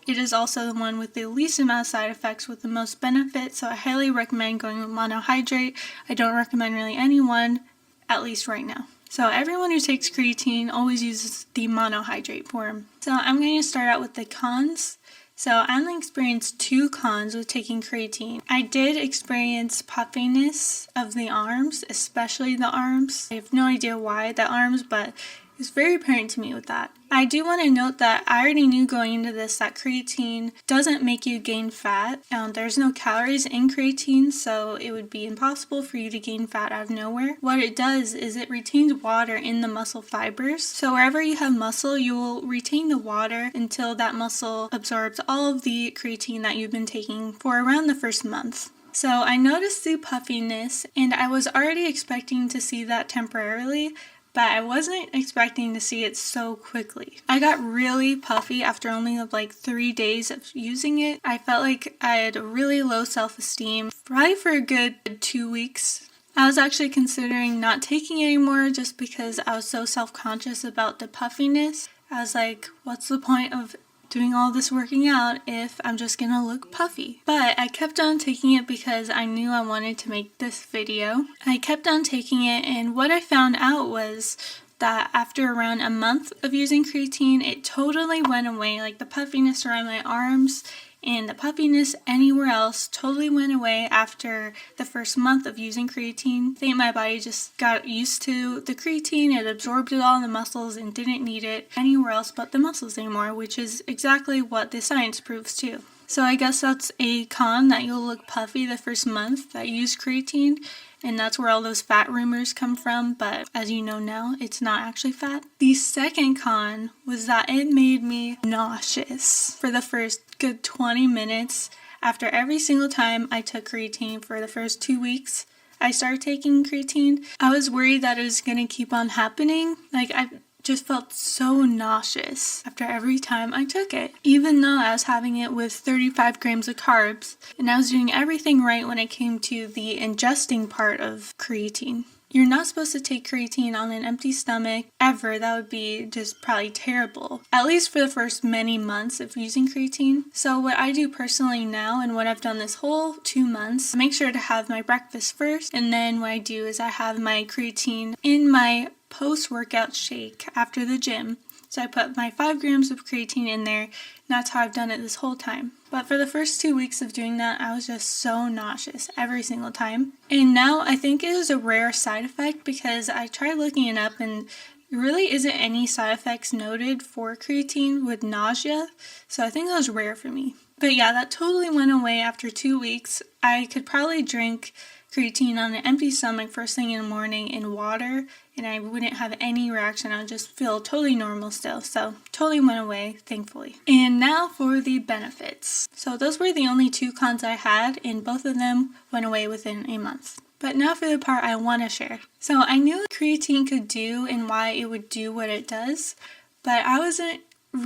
It is also the one with the least amount of side effects with the most benefits, so I highly recommend going with monohydrate. I don't recommend really anyone, at least right now. So everyone who takes creatine always uses the monohydrate form. So I'm going to start out with the cons. So I only experienced 2 cons with taking creatine. I did experience puffiness of the arms, especially the arms. I have no idea why the arms, but it was very apparent to me with that. I do want to note that I already knew going into this that creatine doesn't make you gain fat. There's no calories in creatine, so it would be impossible for you to gain fat out of nowhere. What it does is it retains water in the muscle fibers. So wherever you have muscle, you will retain the water until that muscle absorbs all of the creatine that you've been taking for around the first month. So I noticed the puffiness, and I was already expecting to see that temporarily, but I wasn't expecting to see it so quickly. I got really puffy after only like 3 days of using it. I felt like I had a really low self-esteem, probably for a good 2 weeks. I was actually considering not taking it anymore just because I was so self-conscious about the puffiness. I was like, what's the point of doing all this working out if I'm just gonna look puffy? But I kept on taking it because I knew I wanted to make this video. I kept on taking it, and what I found out was that after around a month of using creatine, it totally went away. Like the puffiness around my arms and the puffiness anywhere else totally went away after the first month of using creatine. I think my body just got used to the creatine, it absorbed it all in the muscles and didn't need it anywhere else but the muscles anymore, which is exactly what the science proves too. So I guess that's a con, that you'll look puffy the first month that you use creatine, and that's where all those fat rumors come from, but as you know now, it's not actually fat. The second con was that it made me nauseous for the first good 20 minutes after every single time I took creatine for the first 2 weeks. I started taking creatine. I was worried that it was going to keep on happening. I just felt so nauseous after every time I took it, even though I was having it with 35 grams of carbs, and I was doing everything right when it came to the ingesting part of creatine. You're not supposed to take creatine on an empty stomach ever. That would be just probably terrible, at least for the first many months of using creatine. So what I do personally now, and what I've done this whole 2 months, I make sure to have my breakfast first, and then what I do is I have my creatine in my post-workout shake after the gym. So I put my 5 grams of creatine in there, and that's how I've done it this whole time. But for the first 2 weeks of doing that, I was just so nauseous every single time. And now I think it was a rare side effect because I tried looking it up, and there really isn't any side effects noted for creatine with nausea. So I think that was rare for me. But yeah, that totally went away after 2 weeks. I could probably drink creatine on an empty stomach first thing in the morning in water, and I wouldn't have any reaction. I would just feel totally normal still. So totally went away, thankfully. And now for the benefits. So those were the only 2 cons I had, and both of them went away within a month. But now for the part I want to share. So I knew what creatine could do and why it would do what it does, but I wasn't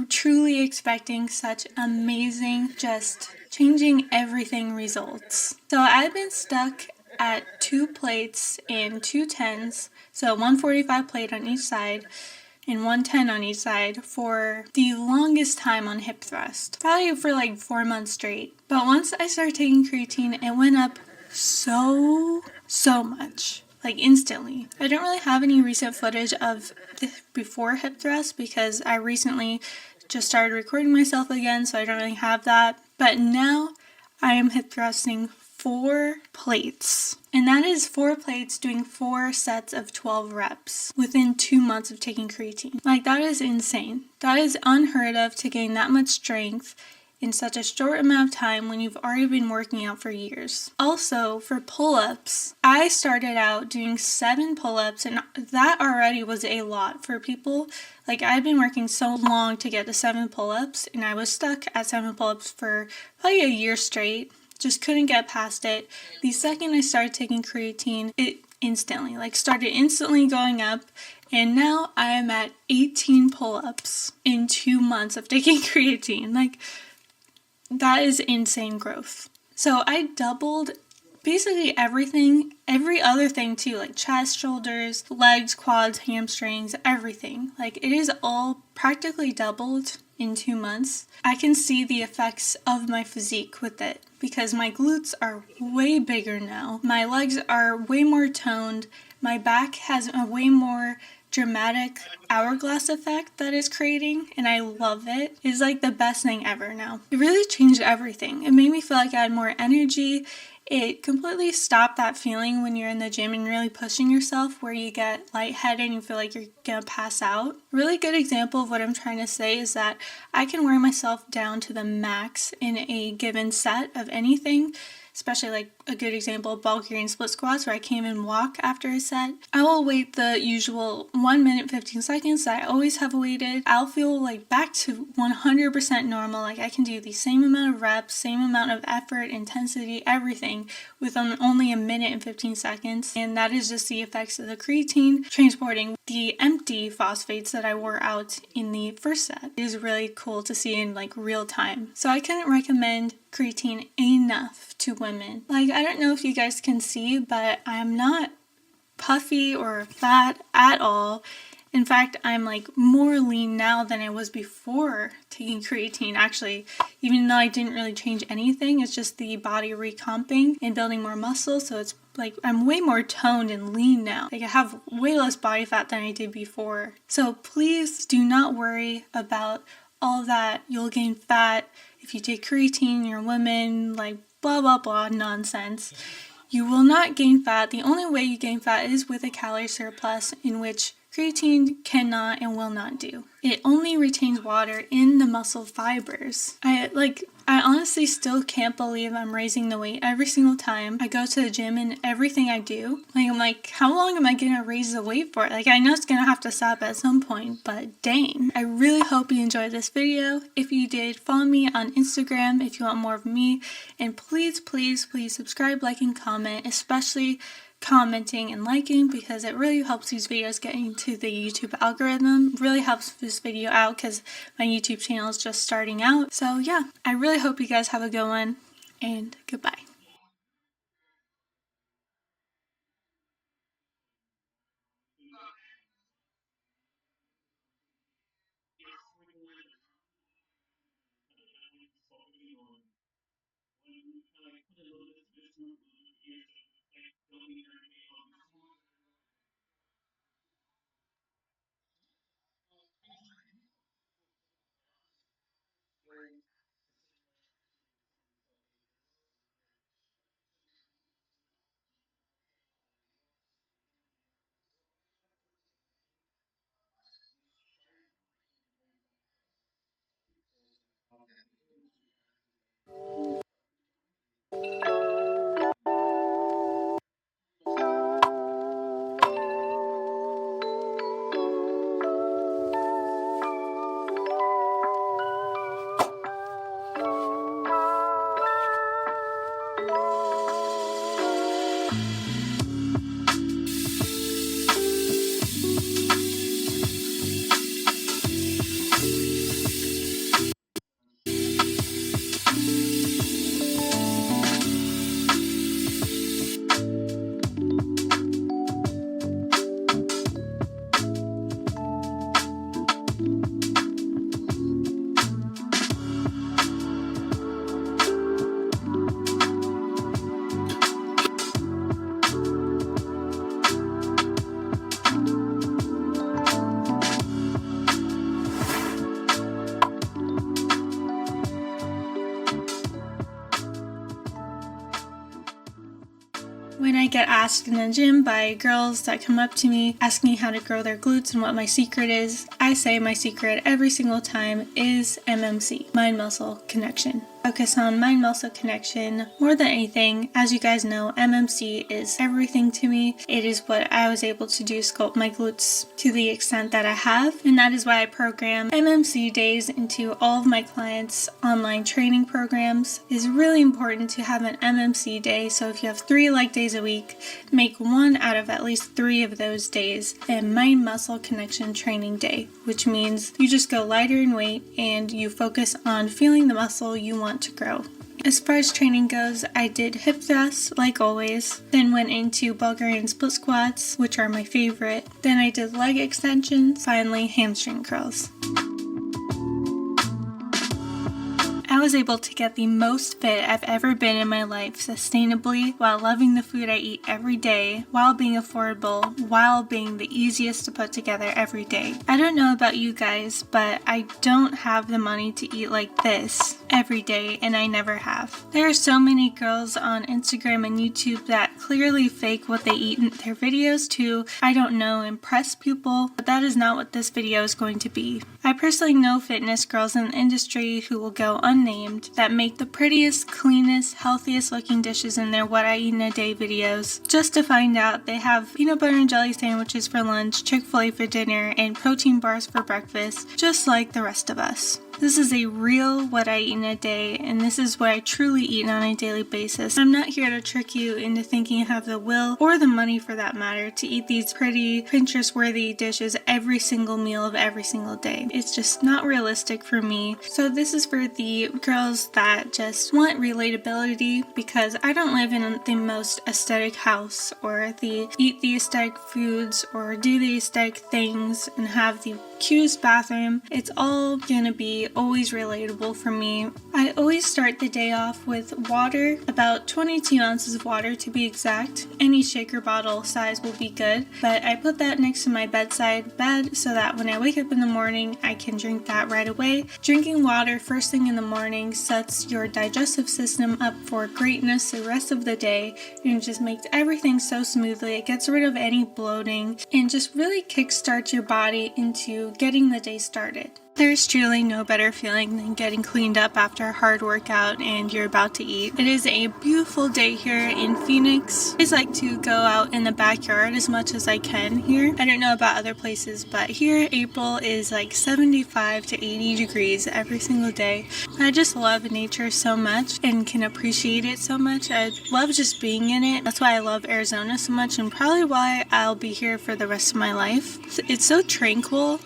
truly expecting such amazing, just changing everything results. So I've been stuck at 2 plates and 2 10s, so 145 plate on each side and 110 on each side for the longest time on hip thrust, probably for like 4 months straight. But once I started taking creatine, it went up so much, like instantly. I don't really have any recent footage of the before hip thrust because I recently just started recording myself again, so I don't really have that. But now I am hip thrusting 4 plates. And that is 4 plates doing 4 sets of 12 reps within 2 months of taking creatine. Like, that is insane. That is unheard of to gain that much strength in such a short amount of time when you've already been working out for years. Also, for pull-ups, I started out doing 7 pull-ups, and that already was a lot for people. Like, I've been working so long to get to 7 pull-ups, and I was stuck at 7 pull-ups for probably a year straight. Just couldn't get past it. The second I started taking creatine, it started instantly going up, and now I am at 18 pull-ups in 2 months of taking creatine. Like, that is insane growth. So I doubled basically everything, every other thing too, like chest, shoulders, legs, quads, hamstrings, everything. Like, it is all practically doubled in 2 months. I can see the effects of my physique with it because my glutes are way bigger now. My legs are way more toned. My back has a way more dramatic hourglass effect that it's creating, and I love it. It's like the best thing ever now. It really changed everything. It made me feel like I had more energy. It completely stopped that feeling when you're in the gym and really pushing yourself where you get lightheaded and you feel like you're gonna pass out. A really good example of what I'm trying to say is that I can wear myself down to the max in a given set of anything, especially like a good example, Bulgarian split squats where I can't even walk after a set. I will wait the usual 1 minute 15 seconds that I always have waited. I'll feel like back to 100% normal, like I can do the same amount of reps, same amount of effort, intensity, everything within only 1 minute and 15 seconds. And that is just the effects of the creatine transporting the empty phosphates that I wore out in the first set. It is really cool to see in like real time. So I couldn't recommend creatine enough to women. Like, I don't know if you guys can see, but I'm not puffy or fat at all. In fact, I'm like more lean now than I was before taking creatine. Actually, even though I didn't really change anything, it's just the body recomping and building more muscle. So it's like I'm way more toned and lean now. Like I have way less body fat than I did before. So please do not worry about all that. You'll gain fat if you take creatine, you're a woman, like blah blah blah nonsense. You will not gain fat. The only way you gain fat is with a calorie surplus, in which creatine cannot and will not do. It only retains water in the muscle fibers. I honestly still can't believe I'm raising the weight every single time I go to the gym and everything I do. Like, I'm like, how long am I gonna raise the weight for? Like, I know it's gonna have to stop at some point, but dang. I really hope you enjoyed this video. If you did, follow me on Instagram if you want more of me. And please, please, please subscribe, like, and comment, especially commenting and liking, because it really helps these videos get into the YouTube algorithm. Really helps this video out because my YouTube channel is just starting out. So yeah, I really hope you guys have a good one, and goodbye. When I get asked in the gym by girls that come up to me asking how to grow their glutes and what my secret is, I say my secret every single time is MMC, mind muscle connection. Focus on mind muscle connection more than anything. As you guys know, MMC is everything to me. It is what I was able to do sculpt my glutes to the extent that I have, and that is why I program MMC days into all of my clients' online training programs. It is really important to have an MMC day, so if you have 3 leg days a week, make 1 out of at least 3 of those days a mind muscle connection training day, which means you just go lighter in weight and you focus on feeling the muscle you want to grow. As far as training goes, I did hip thrusts like always, then went into Bulgarian split squats, which are my favorite, then I did leg extensions, finally hamstring curls. was able to get the most fit I've ever been in my life sustainably while loving the food I eat every day, while being affordable, while being the easiest to put together every day. I don't know about you guys, but I don't have the money to eat like this every day, and I never have. There are so many girls on Instagram and YouTube that clearly fake what they eat in their videos to, I don't know, impress people, but that is not what this video is going to be. I personally know fitness girls in the industry who will go unnamed that make the prettiest, cleanest, healthiest looking dishes in their what I eat in a day videos, just to find out they have peanut butter and jelly sandwiches for lunch, Chick-fil-A for dinner, and protein bars for breakfast, just like the rest of us. This is a real what I eat in a day, and this is what I truly eat on a daily basis. I'm not here to trick you into thinking you have the will, or the money for that matter, to eat these pretty, Pinterest-worthy dishes every single meal of every single day. It's just not realistic for me. So this is for the girls that just want relatability, because I don't live in the most aesthetic house, or eat the aesthetic foods, or do the aesthetic things, and have the cutest bathroom. It's all gonna be always relatable for me. I always start the day off with water, about 22 ounces of water to be exact. Any shaker bottle size will be good, but I put that next to my bedside bed so that when I wake up in the morning, I can drink that right away. Drinking water first thing in the morning sets your digestive system up for greatness the rest of the day, and it just makes everything so smoothly. It gets rid of any bloating and just really kickstarts your body into getting the day started. There's truly no better feeling than getting cleaned up after a hard workout and you're about to eat. It is a beautiful day here in Phoenix. I always like to go out in the backyard as much as I can here. I don't know about other places, but here April is like 75 to 80 degrees every single day. I just love nature so much and can appreciate it so much. I love just being in it. That's why I love Arizona so much, and probably why I'll be here for the rest of my life. It's so tranquil.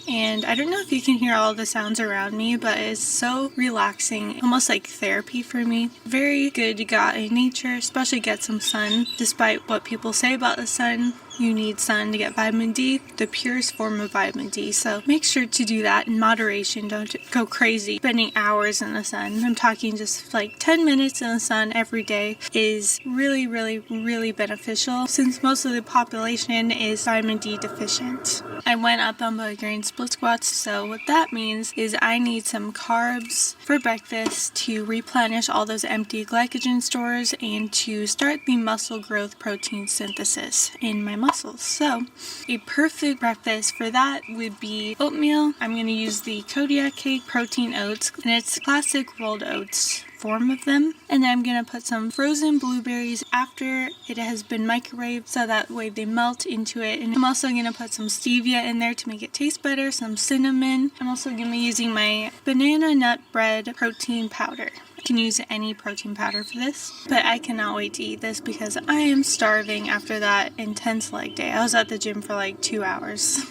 And I don't know if you can hear all the sounds around me, but it's so relaxing, almost like therapy for me. Very good to go out in nature, especially get some sun. Despite what people say about the sun, you need sun to get vitamin D, the purest form of vitamin D. So make sure to do that in moderation. Don't go crazy spending hours in the sun. I'm talking just like 10 minutes in the sun every day is really, really, really beneficial, since most of the population is vitamin D deficient. I went up on the grain split squats, so what that means is I need some carbs for breakfast to replenish all those empty glycogen stores and to start the muscle growth protein synthesis in my muscles. So a perfect breakfast for that would be oatmeal. I'm going to use the Kodiak Cake protein oats, and it's classic rolled oats form of them. And then I'm going to put some frozen blueberries after it has been microwaved, so that way they melt into it. And I'm also going to put some stevia in there to make it taste better, some cinnamon. I'm also going to be using my banana nut bread protein powder. You can use any protein powder for this, but I cannot wait to eat this because I am starving after that intense leg day. I was at the gym for like 2 hours.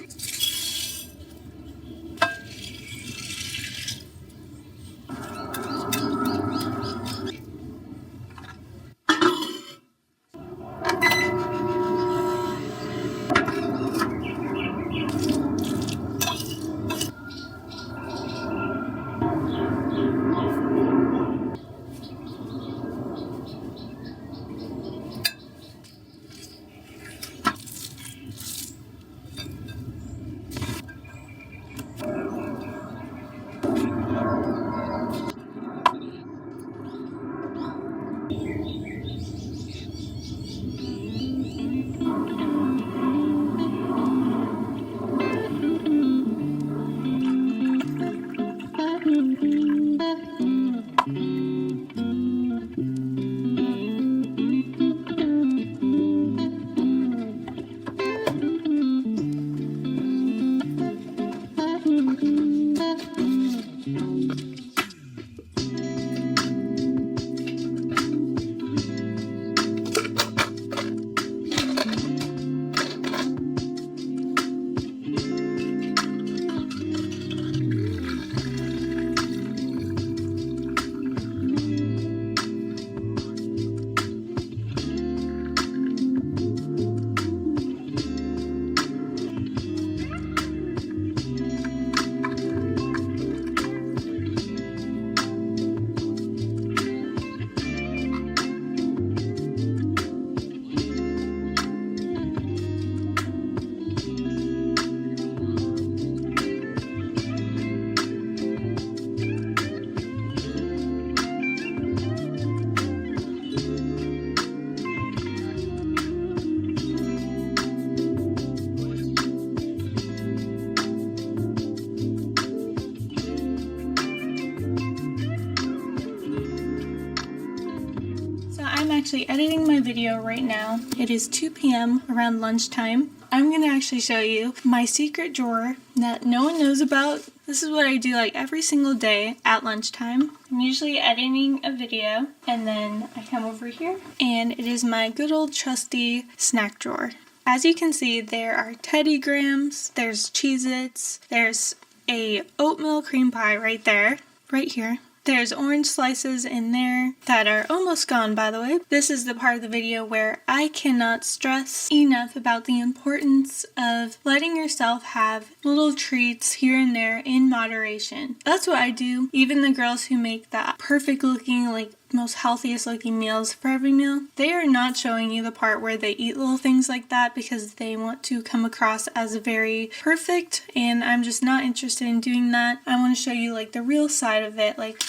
actually editing my video right now. It is 2 p.m. around lunchtime. I'm gonna actually show you my secret drawer that no one knows about. This is what I do like every single day at lunchtime. I'm usually editing a video and then I come over here and it is my good old trusty snack drawer. As you can see, there are Teddy Grahams, there's Cheez-Its, there's a oatmeal cream pie right there, right here. There's orange slices in there that are almost gone, by the way. This is the part of the video where I cannot stress enough about the importance of letting yourself have little treats here and there in moderation. That's what I do. Even the girls who make the perfect looking, like most healthiest looking meals for every meal, they are not showing you the part where they eat little things like that because they want to come across as very perfect, and I'm just not interested in doing that. I want to show you like the real side of it. Like,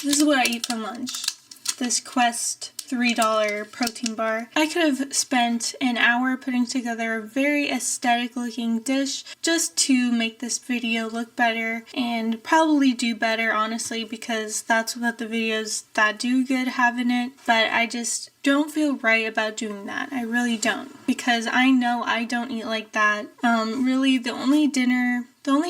this is what I eat for lunch. This Quest $3 protein bar. I could have spent an hour putting together a very aesthetic looking dish just to make this video look better and probably do better, honestly, because that's what the videos that do good have in it. But I just don't feel right about doing that. I really don't, because I know I don't eat like that. Really the only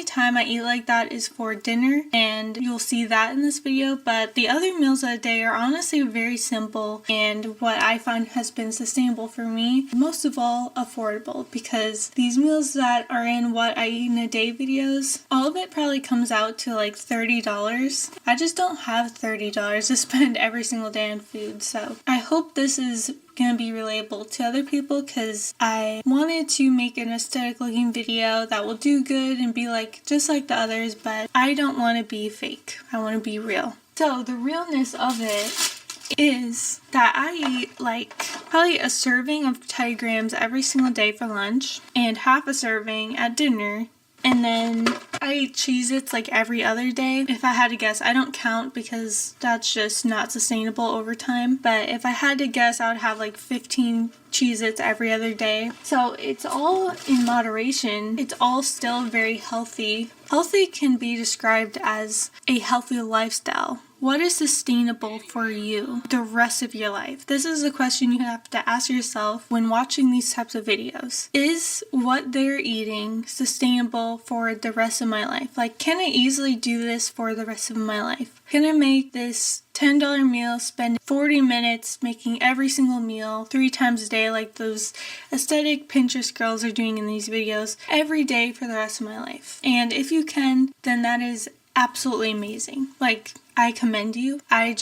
time I eat like that is for dinner, and you'll see that in this video, but the other meals of the day are honestly very simple, and what I find has been sustainable for me, most of all affordable, because these meals that are in what I eat in a day videos, all of it probably comes out to like $30. I just don't have $30 to spend every single day on food, so I hope this is gonna be relatable to other people, because I wanted to make an aesthetic looking video that will do good and be like just like the others, but I don't want to be fake. I want to be real. So the realness of it is that I eat like probably a serving of Teddy Grahams every single day for lunch and half a serving at dinner. And then I eat Cheez-Its like every other day. If I had to guess, I don't count because that's just not sustainable over time. But if I had to guess, I would have like 15 Cheez-Its every other day. So it's all in moderation. It's all still very healthy. Healthy can be described as a healthy lifestyle. What is sustainable for you the rest of your life? This is a question you have to ask yourself when watching these types of videos. Is what they're eating sustainable for the rest of my life? Like, can I easily do this for the rest of my life? Can I make this $10 meal, spend 40 minutes making every single meal 3 times a day like those aesthetic Pinterest girls are doing in these videos every day for the rest of my life? And if you can, then that is absolutely amazing. Like, I commend you. I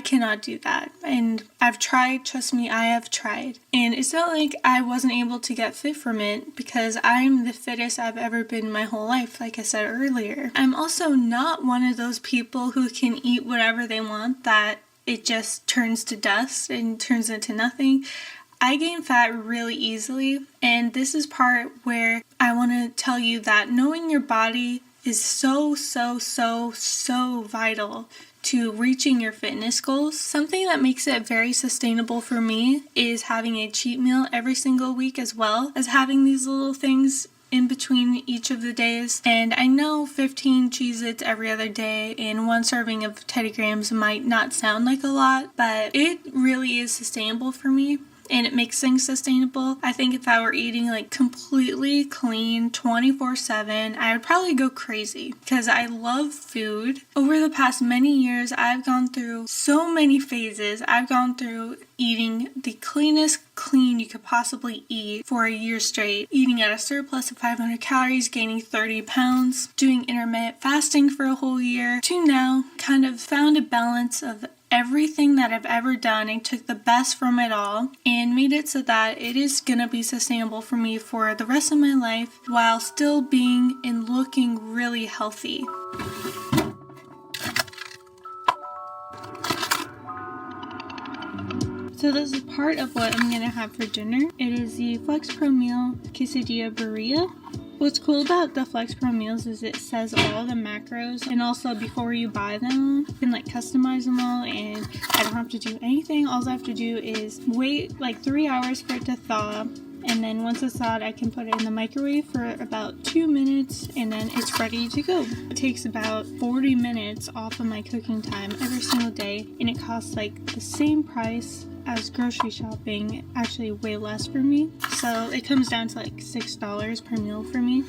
cannot do that. And I've tried, trust me, I have tried. And it's not like I wasn't able to get fit from it, because I'm the fittest I've ever been my whole life, like I said earlier. I'm also not one of those people who can eat whatever they want, that it just turns to dust and turns into nothing. I gain fat really easily, and this is part where I want to tell you that knowing your body is so vital to reaching your fitness goals. Something that makes it very sustainable for me is having a cheat meal every single week, as well as having these little things in between each of the days. And I know 15 Cheez-Its every other day and 1 serving of Teddy Grahams might not sound like a lot, but it really is sustainable for me. And it makes things sustainable. I think if I were eating like completely clean 24/7, I would probably go crazy, because I love food. Over the past many years, I've gone through so many phases. I've gone through eating the cleanest clean you could possibly eat for a year straight, eating at a surplus of 500 calories, gaining 30 pounds, doing intermittent fasting for a whole year, to now kind of found a balance of everything that I've ever done and took the best from it all and made it so that it is gonna be sustainable for me for the rest of my life while still being and looking really healthy. So this is part of what I'm gonna have for dinner. It is the Flex Pro Meal Quesadilla Burrito. What's cool about the Flex Pro meals is it says all the macros, and also before you buy them, you can like customize them all, and I don't have to do anything. All I have to do is wait like 3 hours for it to thaw, And then once it's thawed, I can put it in the microwave for about 2 minutes, and then it's ready to go. It takes about 40 minutes off of my cooking time every single day, and it costs like the same price as grocery shopping, actually way less for me. So it comes down to like $6 per meal for me.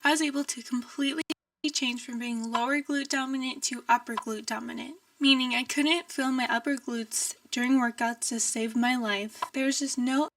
I was able to completely change from being lower glute dominant to upper glute dominant, meaning I couldn't feel my upper glutes during workouts to save my life. There was just no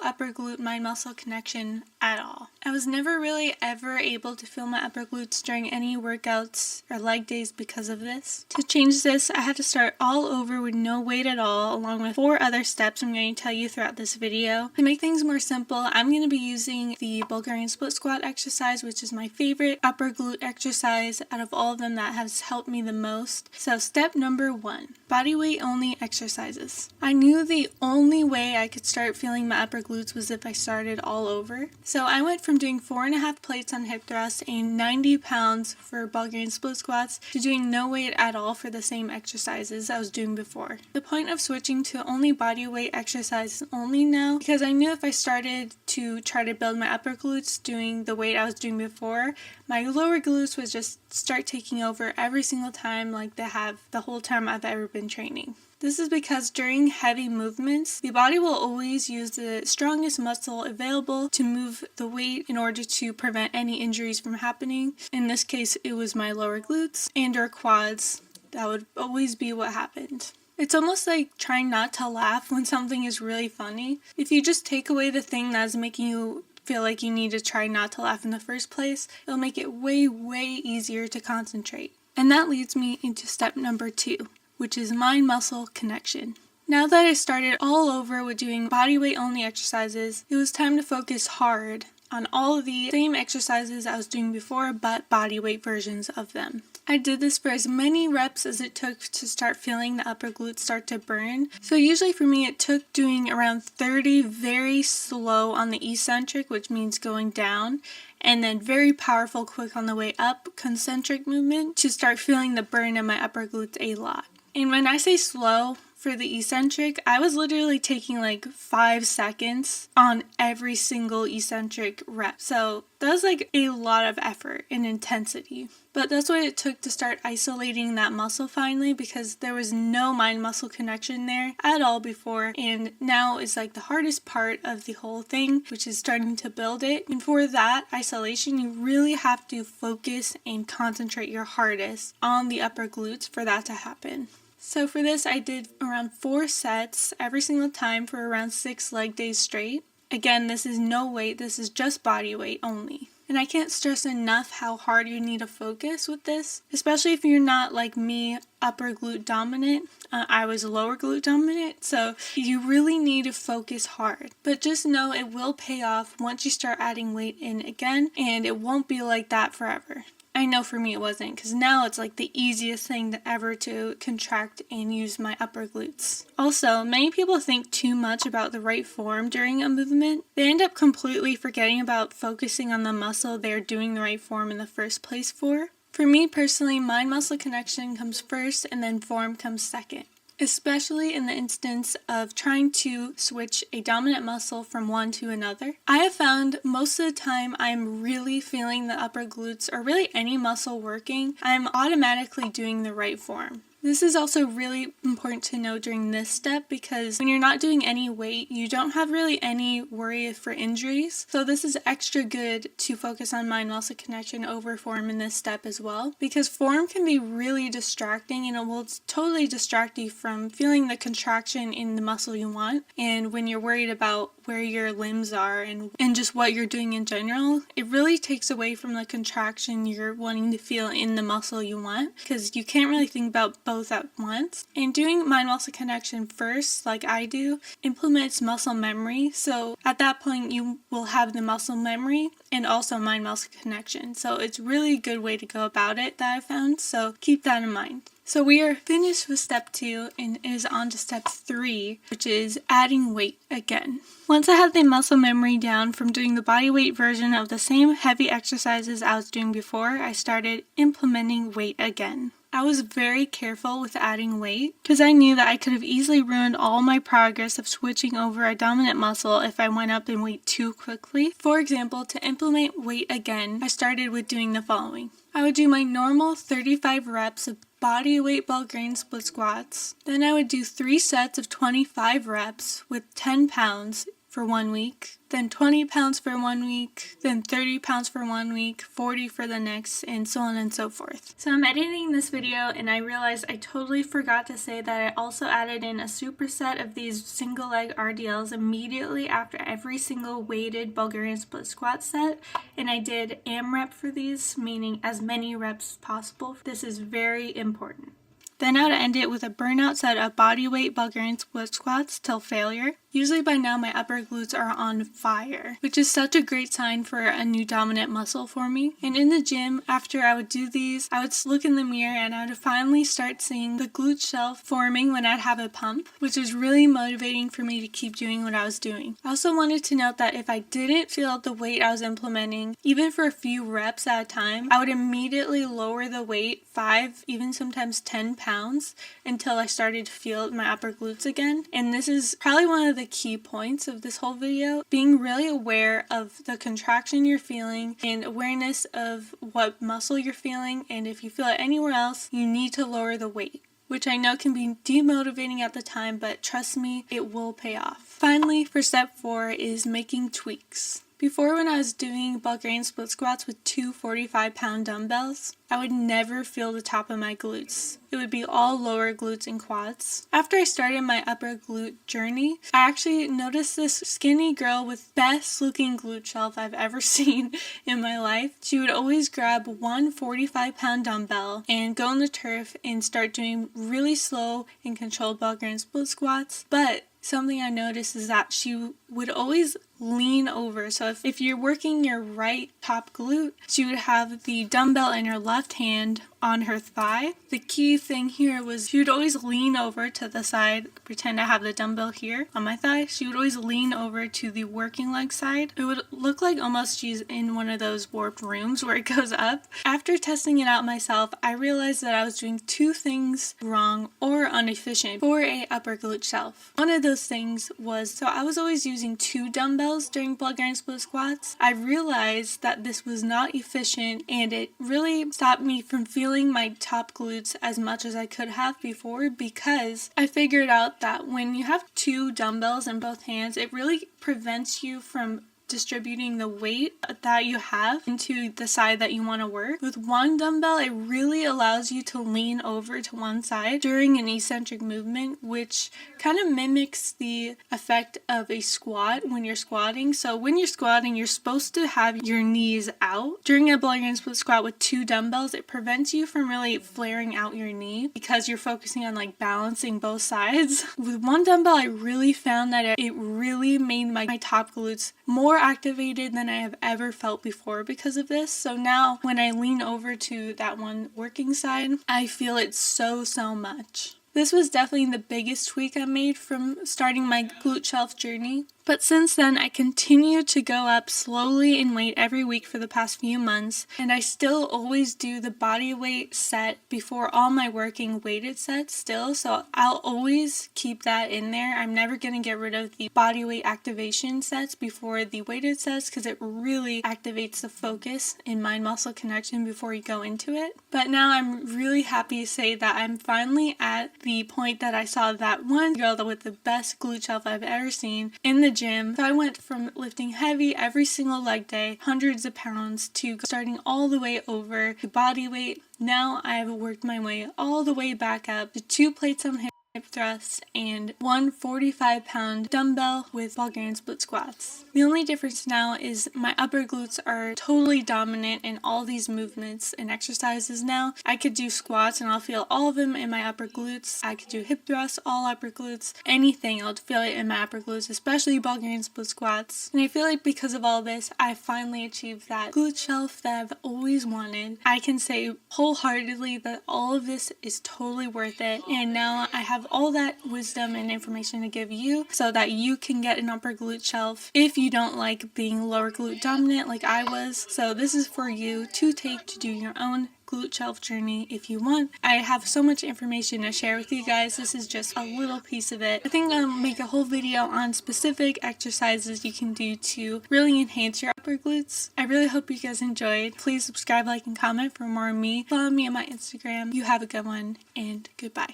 upper glute mind muscle connection at all. I was never really ever able to feel my upper glutes during any workouts or leg days because of this. To change this, I had to start all over with no weight at all, along with 4 other steps I'm going to tell you throughout this video. To make things more simple, I'm going to be using the Bulgarian split squat exercise, which is my favorite upper glute exercise out of all of them that has helped me the most. So step number 1, body weight only exercises. I knew the only way I could start feeling my upper glutes was if I started all over. So So I went from doing 4.5 plates on hip thrust and 90 pounds for Bulgarian split squats to doing no weight at all for the same exercises I was doing before. The point of switching to only body weight exercises only now, because I knew if I started to try to build my upper glutes doing the weight I was doing before, my lower glutes would just start taking over every single time like they have the whole time I've ever been training. This is because during heavy movements, the body will always use the strongest muscle available to move the weight in order to prevent any injuries from happening. In this case, it was my lower glutes and or quads. That would always be what happened. It's almost like trying not to laugh when something is really funny. If you just take away the thing that's making you feel like you need to try not to laugh in the first place, it'll make it way, way easier to concentrate. And that leads me into step number 2, which is mind-muscle connection. Now that I started all over with doing bodyweight only exercises, it was time to focus hard on all of the same exercises I was doing before, but bodyweight versions of them. I did this for as many reps as it took to start feeling the upper glutes start to burn. So usually for me it took doing around 30 very slow on the eccentric, which means going down, and then very powerful quick on the way up concentric movement to start feeling the burn in my upper glutes a lot. And when I say slow for the eccentric, I was literally taking like 5 seconds on every single eccentric rep. So that was like a lot of effort and intensity. But that's what it took to start isolating that muscle finally, because there was no mind-muscle connection there at all before, and now is like the hardest part of the whole thing, which is starting to build it. And for that isolation, you really have to focus and concentrate your hardest on the upper glutes for that to happen. So for this, I did around 4 sets every single time for around 6 leg days straight. Again, this is no weight, this is just body weight only. And I can't stress enough how hard you need to focus with this, especially if you're not like me, upper glute dominant. I was lower glute dominant, so you really need to focus hard. But just know it will pay off once you start adding weight in again, and it won't be like that forever. I know for me it wasn't, because now it's like the easiest thing ever to contract and use my upper glutes. Also, many people think too much about the right form during a movement. They end up completely forgetting about focusing on the muscle they're doing the right form in the first place for. For me personally, mind-muscle connection comes first and then form comes second, especially in the instance of trying to switch a dominant muscle from one to another. I have found most of the time I'm really feeling the upper glutes, or really any muscle working, I'm automatically doing the right form. This is also really important to know during this step, because when you're not doing any weight, you don't have really any worry for injuries. So this is extra good to focus on mind-muscle connection over form in this step as well, because form can be really distracting and it will totally distract you from feeling the contraction in the muscle you want. And when you're worried about where your limbs are and just what you're doing in general, it really takes away from the contraction you're wanting to feel in the muscle you want, because you can't really think about both at once. And doing mind-muscle connection first, like I do, implements muscle memory. So at that point you will have the muscle memory and also mind-muscle connection. So it's really a good way to go about it that I found, so keep that in mind. So we are finished with step 2 and it is on to step 3, which is adding weight again. Once I had the muscle memory down from doing the body weight version of the same heavy exercises I was doing before, I started implementing weight again. I was very careful with adding weight because I knew that I could have easily ruined all my progress of switching over a dominant muscle if I went up in weight too quickly. For example, to implement weight again, I started with doing the following. I would do my normal 35 reps of body weight Bulgarian split squats. Then I would do 3 sets of 25 reps with 10 pounds for 1 week, then 20 pounds for 1 week, then 30 pounds for 1 week, 40 for the next, and so on and so forth. So I'm editing this video and I realized I totally forgot to say that I also added in a superset of these single leg RDLs immediately after every single weighted Bulgarian split squat set, and I did AMREP for these, meaning as many reps as possible. This is very important. Then I would end it with a burnout set of bodyweight Bulgarian split squats till failure. Usually by now my upper glutes are on fire, which is such a great sign for a new dominant muscle for me. And in the gym, after I would do these, I would look in the mirror and I would finally start seeing the glute shelf forming when I'd have a pump, which was really motivating for me to keep doing what I was doing. I also wanted to note that if I didn't feel the weight I was implementing, even for a few reps at a time, I would immediately lower the weight 5, even sometimes 10 pounds until I started to feel my upper glutes again. And this is probably one of the key points of this whole video, being really aware of the contraction you're feeling and awareness of what muscle you're feeling, and if you feel it anywhere else, you need to lower the weight, which I know can be demotivating at the time, but trust me, it will pay off. Finally, for step 4 is making tweaks. Before, when I was doing Bulgarian split squats with two 45-pound dumbbells, I would never feel the top of my glutes. It would be all lower glutes and quads. After I started my upper glute journey, I actually noticed this skinny girl with best looking glute shelf I've ever seen in my life. She would always grab one 45-pound dumbbell and go on the turf and start doing really slow and controlled Bulgarian split squats, but something I noticed is that she would always lean over. So if you're working your right top glute, she would have the dumbbell in her left hand on her thigh. The key thing here was she would always lean over to the side, pretend I have the dumbbell here on my thigh. She would always lean over to the working leg side. It would look like almost she's in one of those warped rooms where it goes up. After testing it out myself, I realized that I was doing two things wrong or inefficient for a upper glute shelf. One of those things was, so I was always using two dumbbells during Bulgarian split squats. I realized that this was not efficient and it really stopped me from feeling my top glutes as much as I could have before, because I figured out that when you have two dumbbells in both hands, it really prevents you from distributing the weight that you have into the side that you want to work. With one dumbbell, it really allows you to lean over to one side during an eccentric movement, which kind of mimics the effect of a squat when you're squatting. So when you're squatting, you're supposed to have your knees out. During a Bulgarian split squat with two dumbbells, it prevents you from really flaring out your knee because you're focusing on like balancing both sides. With one dumbbell, I really found that it really made my top glutes more activated than I have ever felt before because of this. So now when I lean over to that one working side, I feel it so much. This was definitely the biggest tweak I made from starting my glute shelf journey. But since then, I continue to go up slowly in weight every week for the past few months, and I still always do the body weight set before all my working weighted sets still, so I'll always keep that in there. I'm never going to get rid of the body weight activation sets before the weighted sets because it really activates the focus and mind-muscle connection before you go into it. But now I'm really happy to say that I'm finally at the point that I saw that one girl with the best glute shelf I've ever seen in the gym. So I went from lifting heavy every single leg day, hundreds of pounds, to starting all the way over to body weight. Now I have worked my way all the way back up to 2 plates on hip thrusts and one 45-pound dumbbell with Bulgarian split squats. The only difference now is my upper glutes are totally dominant in all these movements and exercises now. I could do squats and I'll feel all of them in my upper glutes. I could do hip thrusts, all upper glutes, anything, I'll feel it in my upper glutes, especially Bulgarian split squats. And I feel like because of all this, I finally achieved that glute shelf that I've always wanted. I can say wholeheartedly that all of this is totally worth it, and now I have all that wisdom and information to give you so that you can get an upper glute shelf if you don't like being lower glute dominant like I was. So this is for you to take to do your own glute shelf journey if you want. I have so much information to share with you guys. This is just a little piece of it. I think I'll make a whole video on specific exercises you can do to really enhance your upper glutes. I really hope you guys enjoyed. Please subscribe, like, and comment for more of me. Follow me on my Instagram. You have a good one, and goodbye.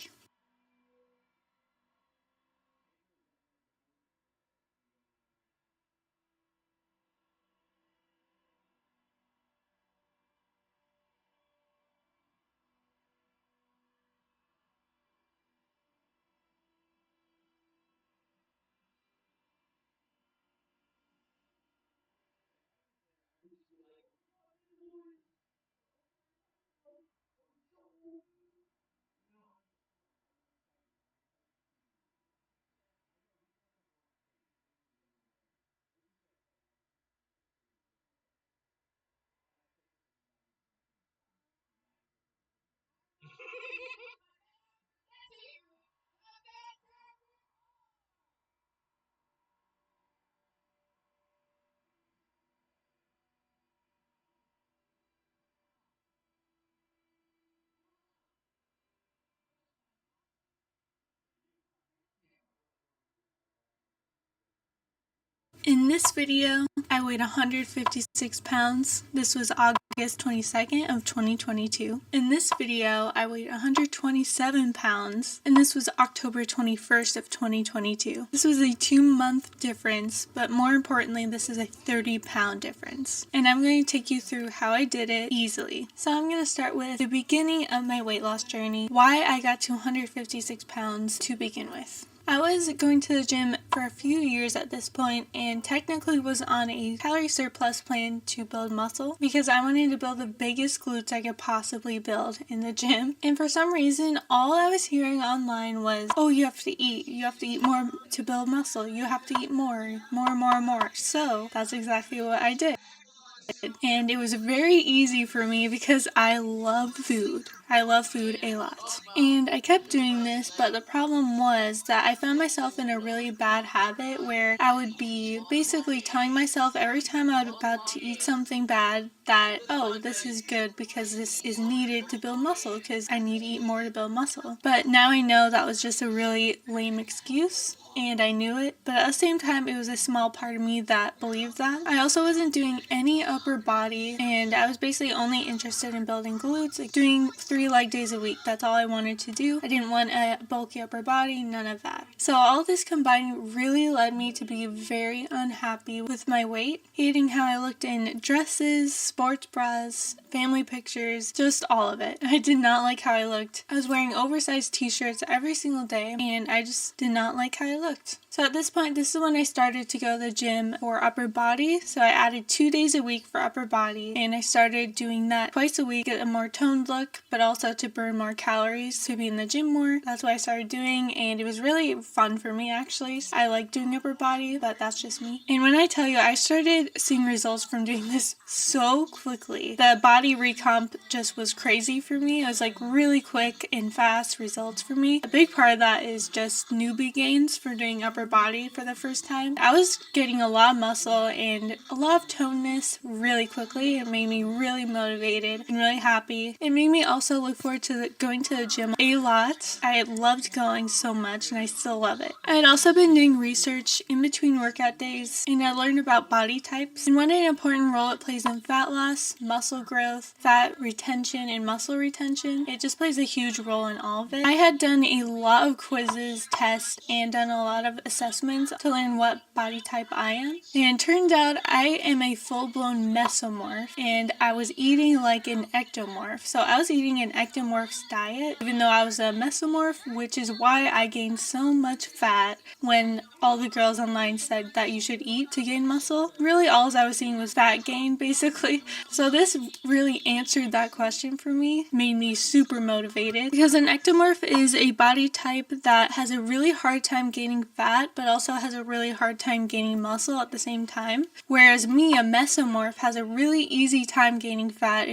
In this video, I weighed 156 pounds. This was August 22nd of 2022. In this video, I weighed 127 pounds, and this was October 21st of 2022. This was a 2-month difference, but more importantly, this is a 30-pound difference. And I'm going to take you through how I did it easily. So I'm going to start with the beginning of my weight loss journey, why I got to 156 pounds to begin with. I was going to the gym for a few years at this point and technically was on a calorie surplus plan to build muscle because I wanted to build the biggest glutes I could possibly build in the gym. And for some reason, all I was hearing online was, oh, you have to eat. You have to eat more to build muscle. You have to eat more. So that's exactly what I did. And it was very easy for me because I love food. I love food a lot. And I kept doing this, but the problem was that I found myself in a really bad habit where I would be basically telling myself every time I was about to eat something bad that, oh, this is good because this is needed to build muscle because I need to eat more to build muscle. But now I know that was just a really lame excuse. And I knew it, but at the same time, it was a small part of me that believed that. I also wasn't doing any upper body, and I was basically only interested in building glutes, like doing 3 leg days a week. That's all I wanted to do. I didn't want a bulky upper body, none of that. So all this combined really led me to be very unhappy with my weight, hating how I looked in dresses, sports bras, family pictures, just all of it. I did not like how I looked. I was wearing oversized t-shirts every single day, and I just did not like how I looked. So at this point, this is when I started to go to the gym for upper body. So I added 2 days a week for upper body, and I started doing that twice a week, get a more toned look, but also to burn more calories, to be in the gym more. That's what I started doing, and it was really fun for me actually. I like doing upper body, but that's just me. And when I tell you, I started seeing results from doing this so quickly. The body recomp just was crazy for me. It was like really quick and fast results for me. A big part of that is just newbie gains for doing upper body for the first time. I was getting a lot of muscle and a lot of toneness really quickly. It made me really motivated and really happy. It made me also look forward to going to the gym a lot. I loved going so much and I still love it. I had also been doing research in between workout days and I learned about body types and what an important role it plays in fat loss, muscle growth, fat retention, and muscle retention. It just plays a huge role in all of it. I had done a lot of quizzes, tests, and done a lot of assessments to learn what body type I am. And it turned out I am a full-blown mesomorph and I was eating like an ectomorph. So I was eating an ectomorph's diet even though I was a mesomorph, which is why I gained so much fat when all the girls online said that you should eat to gain muscle. Really all I was seeing was fat gain basically. So this really answered that question for me, made me super motivated because an ectomorph is a body type that has a really hard time gaining fat but also has a really hard time gaining muscle at the same time. Whereas me, a mesomorph, has a really easy time gaining fat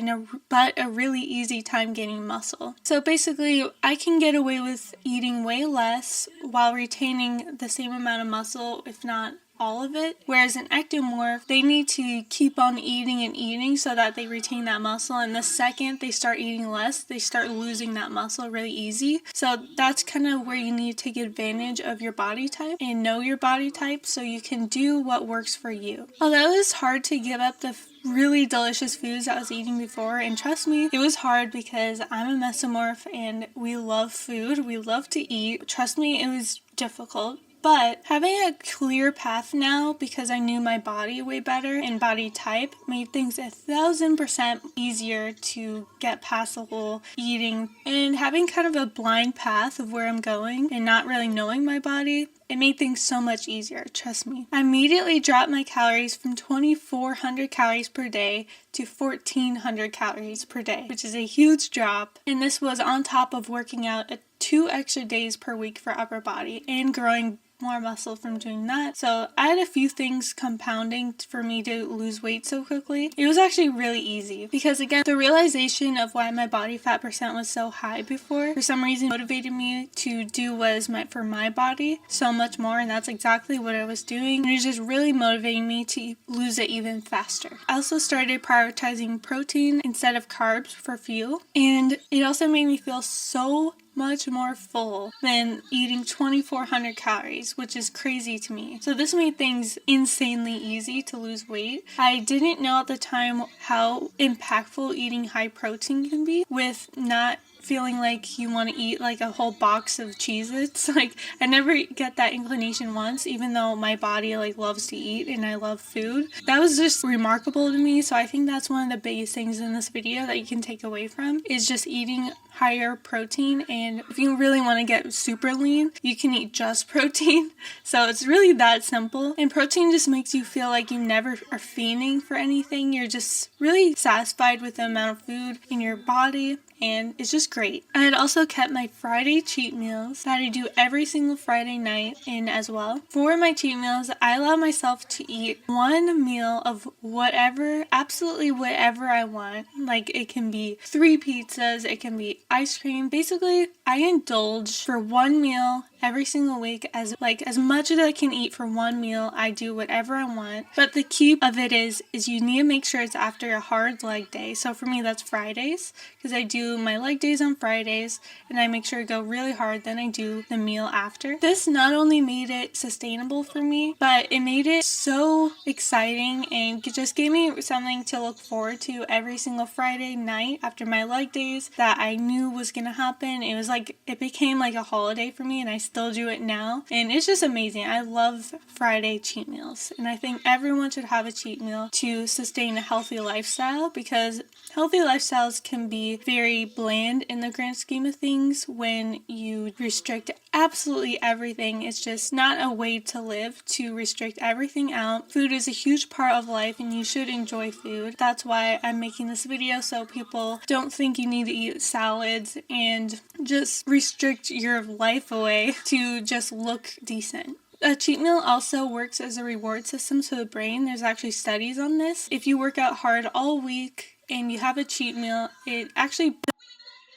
but a really easy time gaining muscle. So basically I can get away with eating way less while retaining the same amount of muscle, if not all of it. Whereas an ectomorph, they need to keep on eating and eating so that they retain that muscle, and the second they start eating less, they start losing that muscle really easy. So that's kind of where you need to take advantage of your body type and know your body type so you can do what works for you. Although it was hard to give up the really delicious foods I was eating before, and trust me, it was hard because I'm a mesomorph and we love food, we love to eat. Trust me, it was difficult. But having a clear path now, because I knew my body way better and body type, made things 1,000% easier to get past the whole eating. And having kind of a blind path of where I'm going and not really knowing my body, it made things so much easier, trust me. I immediately dropped my calories from 2,400 calories per day to 1,400 calories per day, which is a huge drop. And this was on top of working out 2 extra days per week for upper body and growing more muscle from doing that. So I had a few things compounding for me to lose weight so quickly. It was actually really easy because, again, the realization of why my body fat percent was so high before, for some reason, motivated me to do what is meant for my body so much more, and that's exactly what I was doing. And it was just really motivating me to lose it even faster. I also started prioritizing protein instead of carbs for fuel, and it also made me feel so much more full than eating 2,400 calories, which is crazy to me. So this made things insanely easy to lose weight. I didn't know at the time how impactful eating high protein can be with not feeling like you want to eat like a whole box of Cheez-Its. Like, I never get that inclination once, even though my body like loves to eat and I love food. That was just remarkable to me. So I think that's one of the biggest things in this video that you can take away from is just eating higher protein. And if you really want to get super lean, you can eat just protein. So it's really that simple. And protein just makes you feel like you never are fiending for anything. You're just really satisfied with the amount of food in your body, and it's just great. I had also kept my Friday cheat meals that I do every single Friday night in as well. For my cheat meals, I allow myself to eat one meal of whatever, absolutely whatever I want. Like, it can be 3 pizzas, it can be ice cream. Basically, I indulge for one meal every single week, as much as I can eat for one meal. I do whatever I want. But the key of it is you need to make sure it's after a hard leg day. So for me, that's Fridays, because I do my leg days on Fridays and I make sure to go really hard, then I do the meal after. This not only made it sustainable for me, but it made it so exciting and just gave me something to look forward to every single Friday night after my leg days that I knew was gonna happen. It was like, it became like a holiday for me, and I still do it now, and it's just amazing. I love Friday cheat meals, and I think everyone should have a cheat meal to sustain a healthy lifestyle, because healthy lifestyles can be very bland in the grand scheme of things when you restrict absolutely everything. It's just not a way to live, to restrict everything out. Food is a huge part of life and you should enjoy food. That's why I'm making this video, so people don't think you need to eat salads and just restrict your life away to just look decent. A cheat meal also works as a reward system to the brain. There's actually studies on this. If you work out hard all week and you have a cheat meal, it actually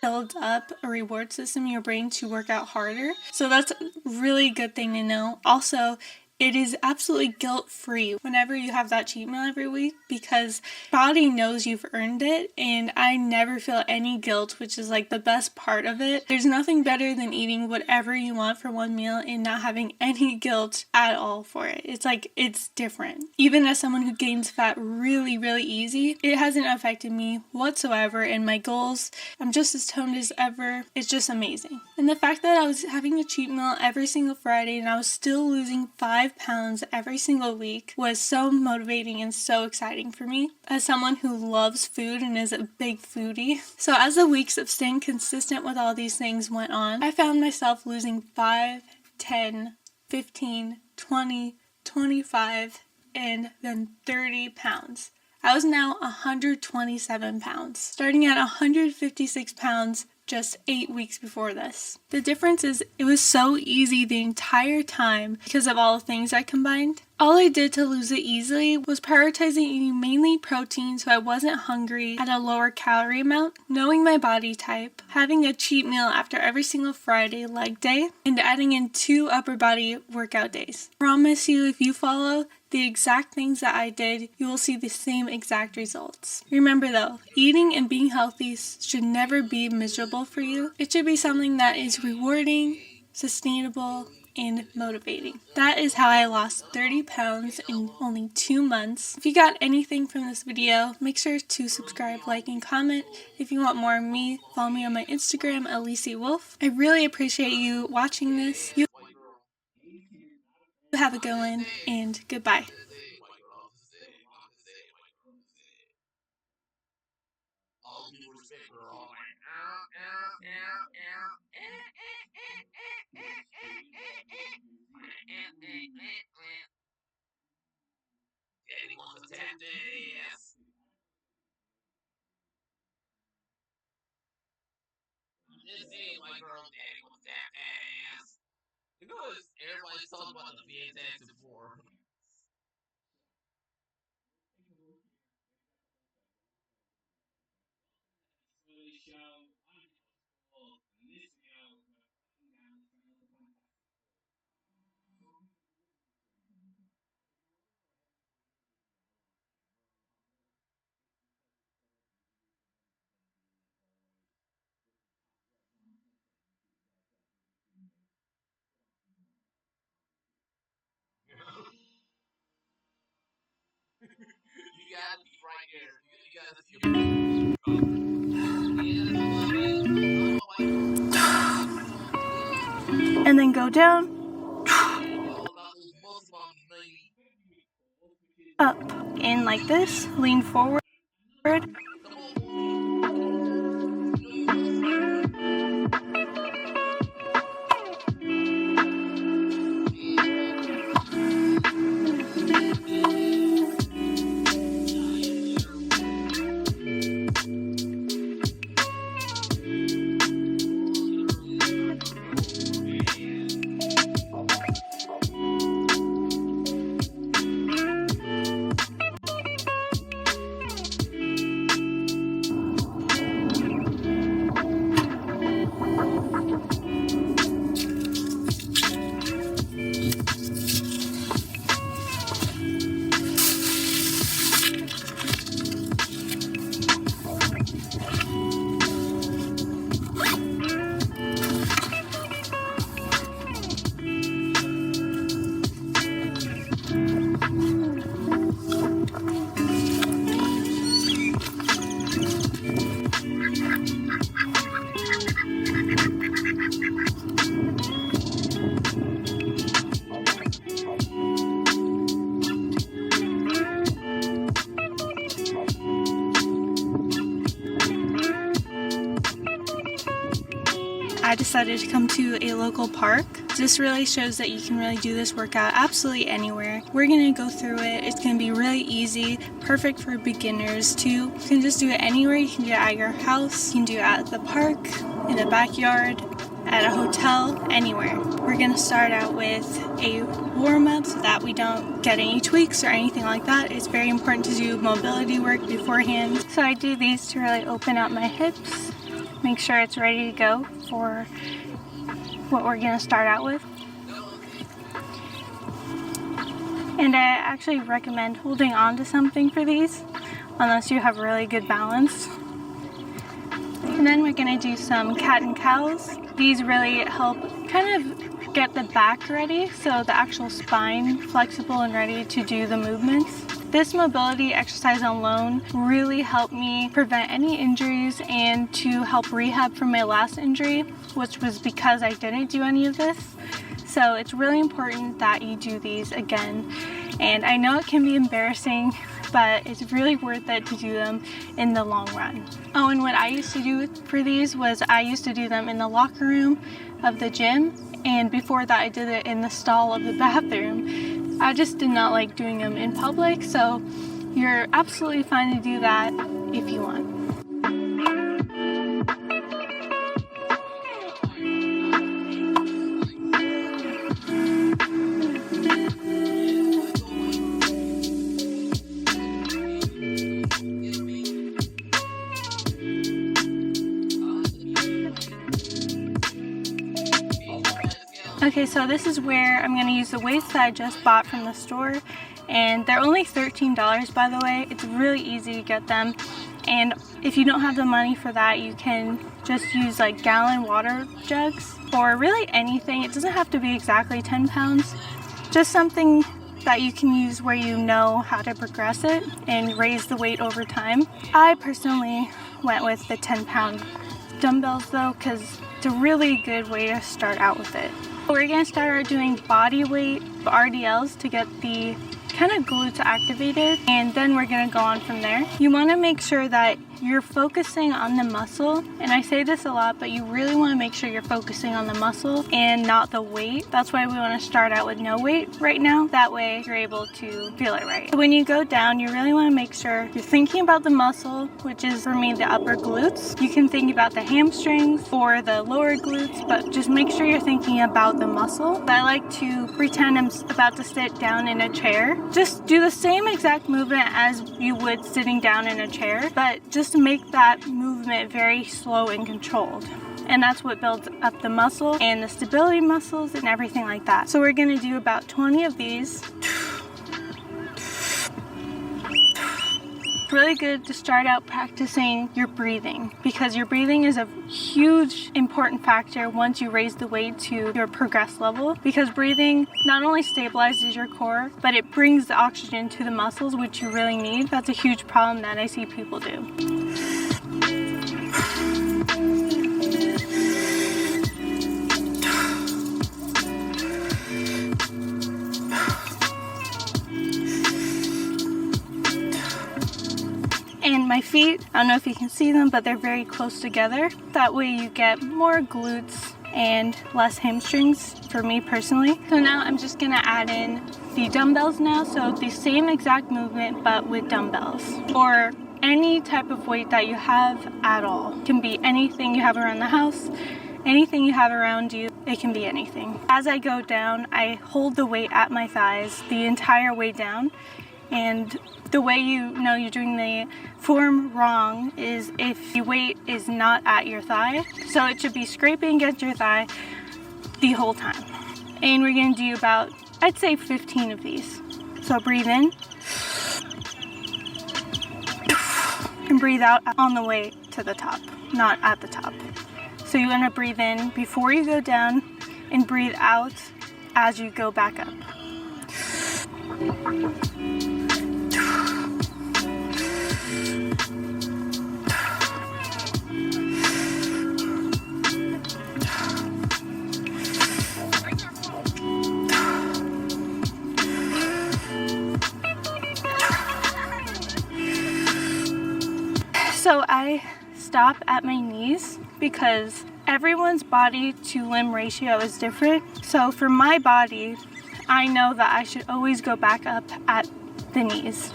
builds up a reward system in your brain to work out harder. So that's a really good thing to know. Also, it is absolutely guilt-free whenever you have that cheat meal every week, because body knows you've earned it, and I never feel any guilt, which is like the best part of it. There's nothing better than eating whatever you want for one meal and not having any guilt at all for it. It's like, it's different. Even as someone who gains fat really, really easy, it hasn't affected me whatsoever, and my goals, I'm just as toned as ever. It's just amazing. And the fact that I was having a cheat meal every single Friday and I was still losing 5 pounds every single week was so motivating and so exciting for me as someone who loves food and is a big foodie. So as the weeks of staying consistent with all these things went on, I found myself losing 5, 10, 15, 20, 25, and then 30 pounds. I was now 127 pounds, starting at 156 pounds just 8 weeks before this. The difference is it was so easy the entire time because of all the things I combined. All I did to lose it easily was prioritizing eating mainly protein so I wasn't hungry at a lower calorie amount, knowing my body type, having a cheat meal after every single Friday leg day, and adding in 2 upper body workout days. I promise you, if you follow the exact things that I did, you will see the same exact results. Remember though, eating and being healthy should never be miserable for you. It should be something that is rewarding, sustainable, and motivating. That is how I lost 30 pounds in only 2 months. If you got anything from this video, make sure to subscribe, like, and comment. If you want more of me, follow me on my Instagram, Elisi Wolf. I really appreciate you watching this. You have a good one, and goodbye. All due respect, girl. Daddy wants to tap that ass. Just saying, white girl. Daddy wants to tap that ass. You know, everybody's talking about the Fantastic Four. that's right here. You guys see your picture. Yes, I love it. Oh my god, it's so good. And then go down, There you go. That was most of my lady. up, in like this, lean forward. Come on. You know you love soccer. I decided to come to a local park. This really shows that you can really do this workout absolutely anywhere. We're going to go through it. It's going to be really easy, perfect for beginners too. You can just do it anywhere. You can do it at your house, you can do it at the park, in the backyard, at a hotel, anywhere. We're going to start out with a warm-up so that we don't get any tweaks or anything like that. It's very important to do mobility work beforehand. So I do these to really open up my hips, make sure it's ready to go for what we're going to start out with. And I actually recommend holding on to something for these unless you have really good balance. And then we're going to do some cat and cows. These really help kind of get the back ready, so the actual spine flexible and ready to do the movements. This mobility exercise alone really helped me prevent any injuries and to help rehab from my last injury, which was because I didn't do any of this. So it's really important that you do these again. And I know it can be embarrassing, but it's really worth it to do them in the long run. Oh, and what I used to do for these was I used to do them in the locker room of the gym, and before that I did it in the stall of the bathroom. I just did not like doing them in public, so you're absolutely fine to do that if you want. Okay, so this is where I'm going to use the weights that I just bought from the store, and they're only $13 by the way. It's really easy to get them, and if you don't have the money for that, you can just use like gallon water jugs or really anything. It doesn't have to be exactly 10 pounds, just something that you can use where you know how to progress it and raise the weight over time. I personally went with the 10-pound dumbbells though, because it's a really good way to start out with it. We're going to start out doing body weight RDLs to get the kind of glutes activated, and then we're going to go on from there. You want to make sure that you're focusing on the muscle, and I say this a lot, but you really want to make sure you're focusing on the muscle and not the weight. That's why we want to start out with no weight right now. That way you're able to feel it right. So when you go down, you really want to make sure you're thinking about the muscle, which is for me the upper glutes. You can think about the hamstrings or the lower glutes, but just make sure you're thinking about the muscle. I like to pretend I'm about to sit down in a chair. Just do the same exact movement as you would sitting down in a chair, but just to make that movement very slow and controlled. And that's what builds up the muscle and the stability muscles and everything like that. So we're going to do about 20 of these. really good to start out practicing your breathing, because your breathing is a huge important factor once you raise the weight to your progress level, because breathing not only stabilizes your core, but it brings the oxygen to the muscles, which you really need. That's a huge problem that I see people do. And my feet, I don't know if you can see them, but they're very close together. That way you get more glutes and less hamstrings for me personally. So now I'm just gonna add in the dumbbells now. So the same exact movement, but with dumbbells, or any type of weight that you have at all. It can be anything you have around the house, anything you have around you. It can be anything. As I go down, I hold the weight at my thighs the entire way down. And the way you know you're doing the form wrong is if the weight is not at your thigh. So it should be scraping against your thigh the whole time. And we're gonna do about, I'd say 15 of these. So breathe in and breathe out on the way to the top, not at the top. So you wanna breathe in before you go down and breathe out as you go back up. So I stop at my knees because everyone's body to limb ratio is different. So for my body, I know that I should always go back up at the knees.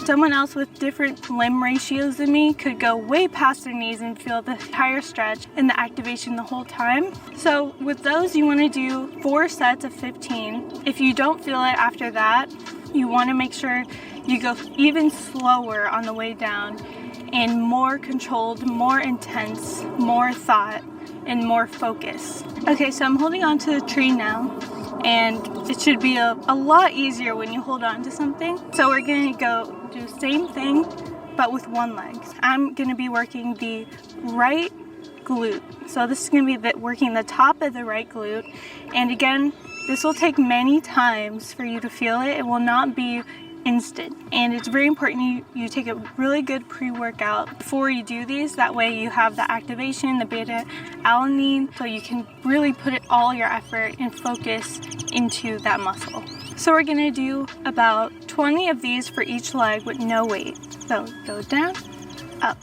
Someone else with different limb ratios than me could go way past their knees and feel the entire stretch and the activation the whole time. So with those, you want to do 4 sets of 15. If you don't feel it after that, you want to make sure you go even slower on the way down and more controlled, more intense, more thought, and more focus. Okay, so I'm holding on to the tree now, and it should be a lot easier when you hold on to something. So we're gonna go do the same thing, but with one leg. I'm gonna be working the right glute. So this is gonna be working the top of the right glute. And again, this will take many times for you to feel it. It will not be instant. And it's very important you take a really good pre-workout before you do these. That way you have the activation, the beta alanine, so you can really put all your effort and focus into that muscle. So we're gonna do about 20 of these for each leg with no weight. So go down, up,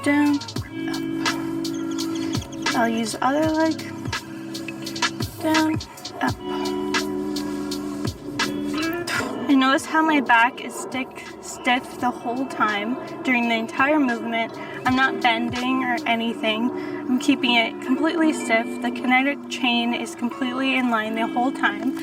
down, up. I'll use the other leg, down, up. And notice how my back is stiff the whole time during the entire movement. I'm not bending or anything. I'm keeping it completely stiff. The kinetic chain is completely in line the whole time.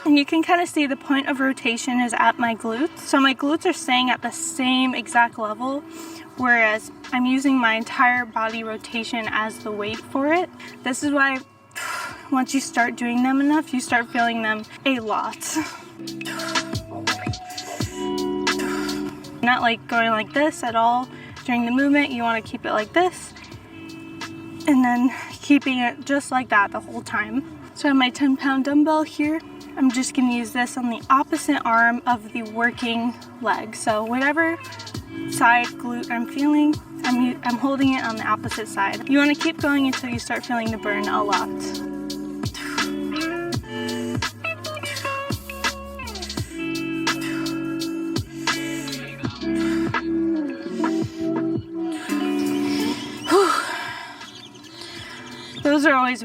And you can kind of see the point of rotation is at my glutes. So my glutes are staying at the same exact level, whereas I'm using my entire body rotation as the weight for it. This is why once you start doing them enough, you start feeling them a lot. Not like going like this at all during the movement. You want to keep it like this, and then keeping it just like that the whole time. So I have my 10-pound dumbbell here. I'm just going to use this on the opposite arm of the working leg. So whatever side glute I'm feeling, I'm holding it on the opposite side. You want to keep going until you start feeling the burn a lot. Those are always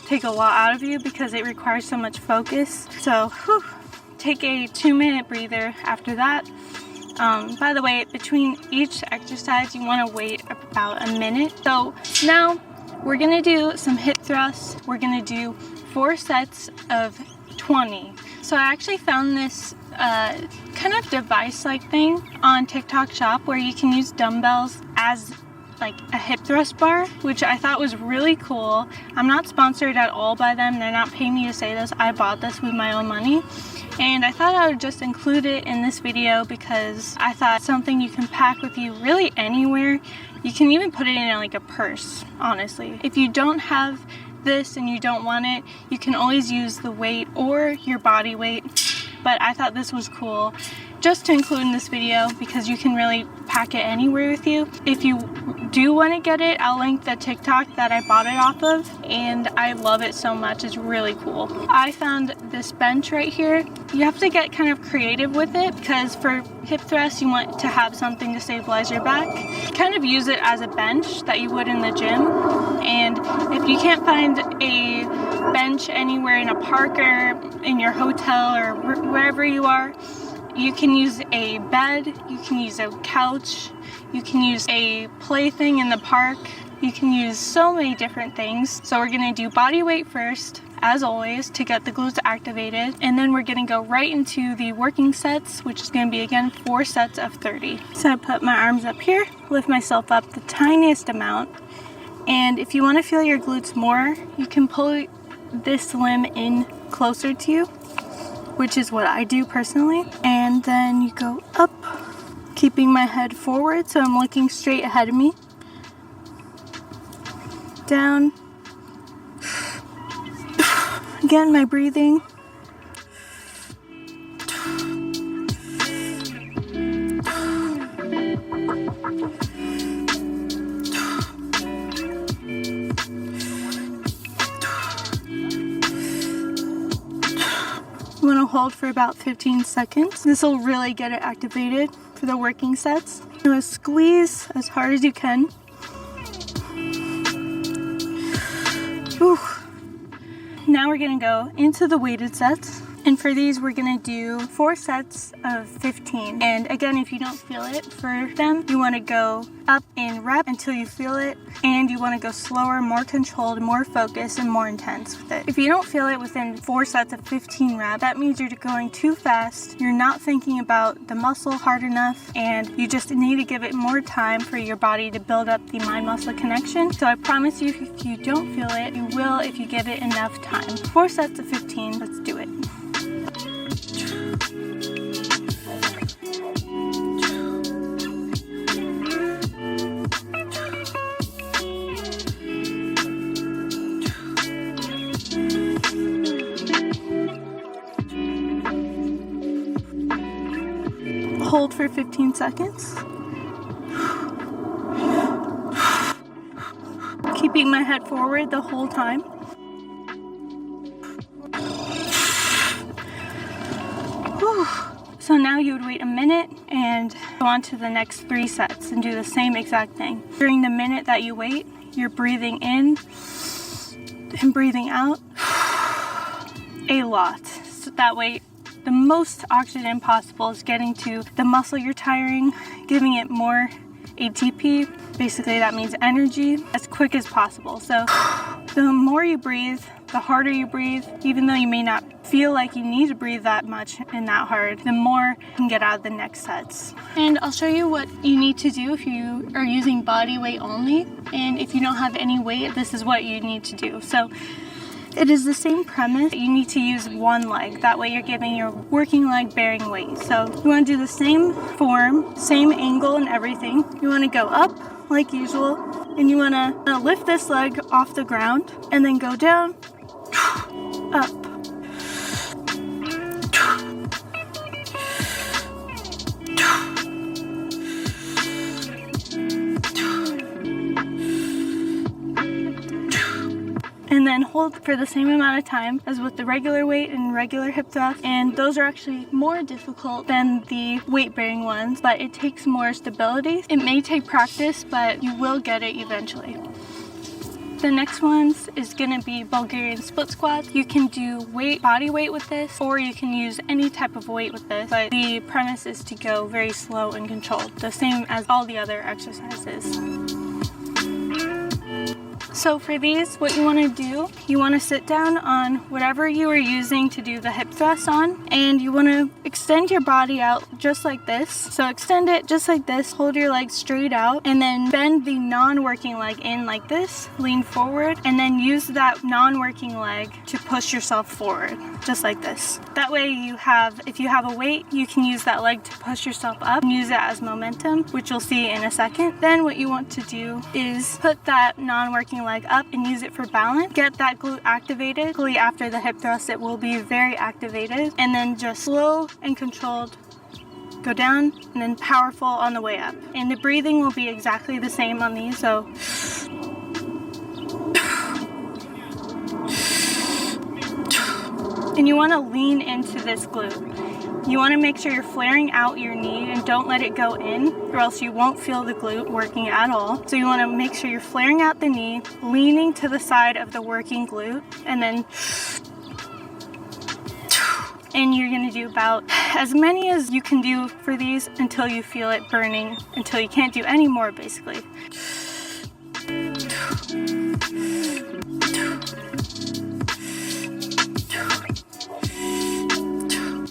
take a lot out of you because it requires so much focus. So take a 2-minute breather after that. By the way, between each exercise, you want to wait about a minute. So now we're going to do some hip thrusts. We're going to do 4 sets of 20. So I actually found this kind of device-like thing on TikTok Shop where you can use dumbbells as like a hip thrust bar, which I thought was really cool. I'm not sponsored at all by them. They're not paying me to say this. I bought this with my own money. And I thought I would just include it in this video because I thought something you can pack with you really anywhere. You can even put it in like a purse, honestly. If you don't have this and you don't want it, you can always use the weight or your body weight. But I thought this was cool just to include in this video because you can really pack it anywhere with you. If you do want to get it, I'll link the TikTok that I bought it off of, and I love it so much. It's really cool. I found this bench right here. You have to get kind of creative with it because for hip thrusts you want to have something to stabilize your back. Kind of use it as a bench that you would in the gym, and if you can't find a bench anywhere in a park or in your hotel or wherever you are, you can use a bed, you can use a couch, you can use a plaything in the park, you can use so many different things. So we're gonna do body weight first, as always, to get the glutes activated, and then we're gonna go right into the working sets, which is gonna be again 4 sets of 30. So I put my arms up here, lift myself up the tiniest amount, and if you wanna feel your glutes more, you can pull this limb in closer to you, which is what I do personally. And then you go up, keeping my head forward so I'm looking straight ahead of me. Down. Again, my breathing. You want to hold for about 15 seconds. This will really get it activated for the working sets. You want to squeeze as hard as you can. Whew. Now we're going to go into the weighted sets. And for these, we're gonna do 4 sets of 15. And again, if you don't feel it for them, you wanna go up in rep until you feel it. And you wanna go slower, more controlled, more focused, and more intense with it. If you don't feel it within 4 sets of 15 reps, that means you're going too fast. You're not thinking about the muscle hard enough, and you just need to give it more time for your body to build up the mind-muscle connection. So I promise you, if you don't feel it, you will if you give it enough time. 4 sets of 15, let's do it. Hold for 15 seconds. Keeping my head forward the whole time. Whew. So now you would wait a minute and go on to the next 3 sets and do the same exact thing. During the minute that you wait, you're breathing in and breathing out a lot. So that way, the most oxygen possible is getting to the muscle you're tiring, giving it more ATP. Basically, that means energy as quick as possible. So the more you breathe, the harder you breathe, even though you may not feel like you need to breathe that much and that hard, the more you can get out of the next sets. And I'll show you what you need to do if you are using body weight only. And if you don't have any weight, this is what you need to do. So it is the same premise. You need to use one leg. That way you're giving your working leg bearing weight. So you want to do the same form, same angle and everything. You want to go up like usual, and you want to lift this leg off the ground and then go down, up. And then hold for the same amount of time as with the regular weight and regular hip thrust. And those are actually more difficult than the weight bearing ones, but it takes more stability. It may take practice, but you will get it eventually. The next ones is gonna be Bulgarian split squats. You can do body weight with this, or you can use any type of weight with this, but the premise is to go very slow and controlled, the same as all the other exercises. So for these, what you want to do, you want to sit down on whatever you are using to do the hip thrust on, and you want to extend your body out just like this. So extend it just like this, hold your legs straight out, and then bend the non-working leg in like this, lean forward, and then use that non-working leg to push yourself forward, just like this. That way you have, if you have a weight, you can use that leg to push yourself up and use it as momentum, which you'll see in a second. Then what you want to do is put that non-working leg up and use it for balance. Get that glute activated. Quickly after the hip thrust, it will be very activated, and then just slow and controlled go down, and then powerful on the way up. And the breathing will be exactly the same on these, so and you want to lean into this glute. You want to make sure you're flaring out your knee and don't let it go in, or else you won't feel the glute working at all. So you want to make sure you're flaring out the knee, leaning to the side of the working glute, and then you're going to do about as many as you can do for these until you feel it burning, until you can't do any more, basically.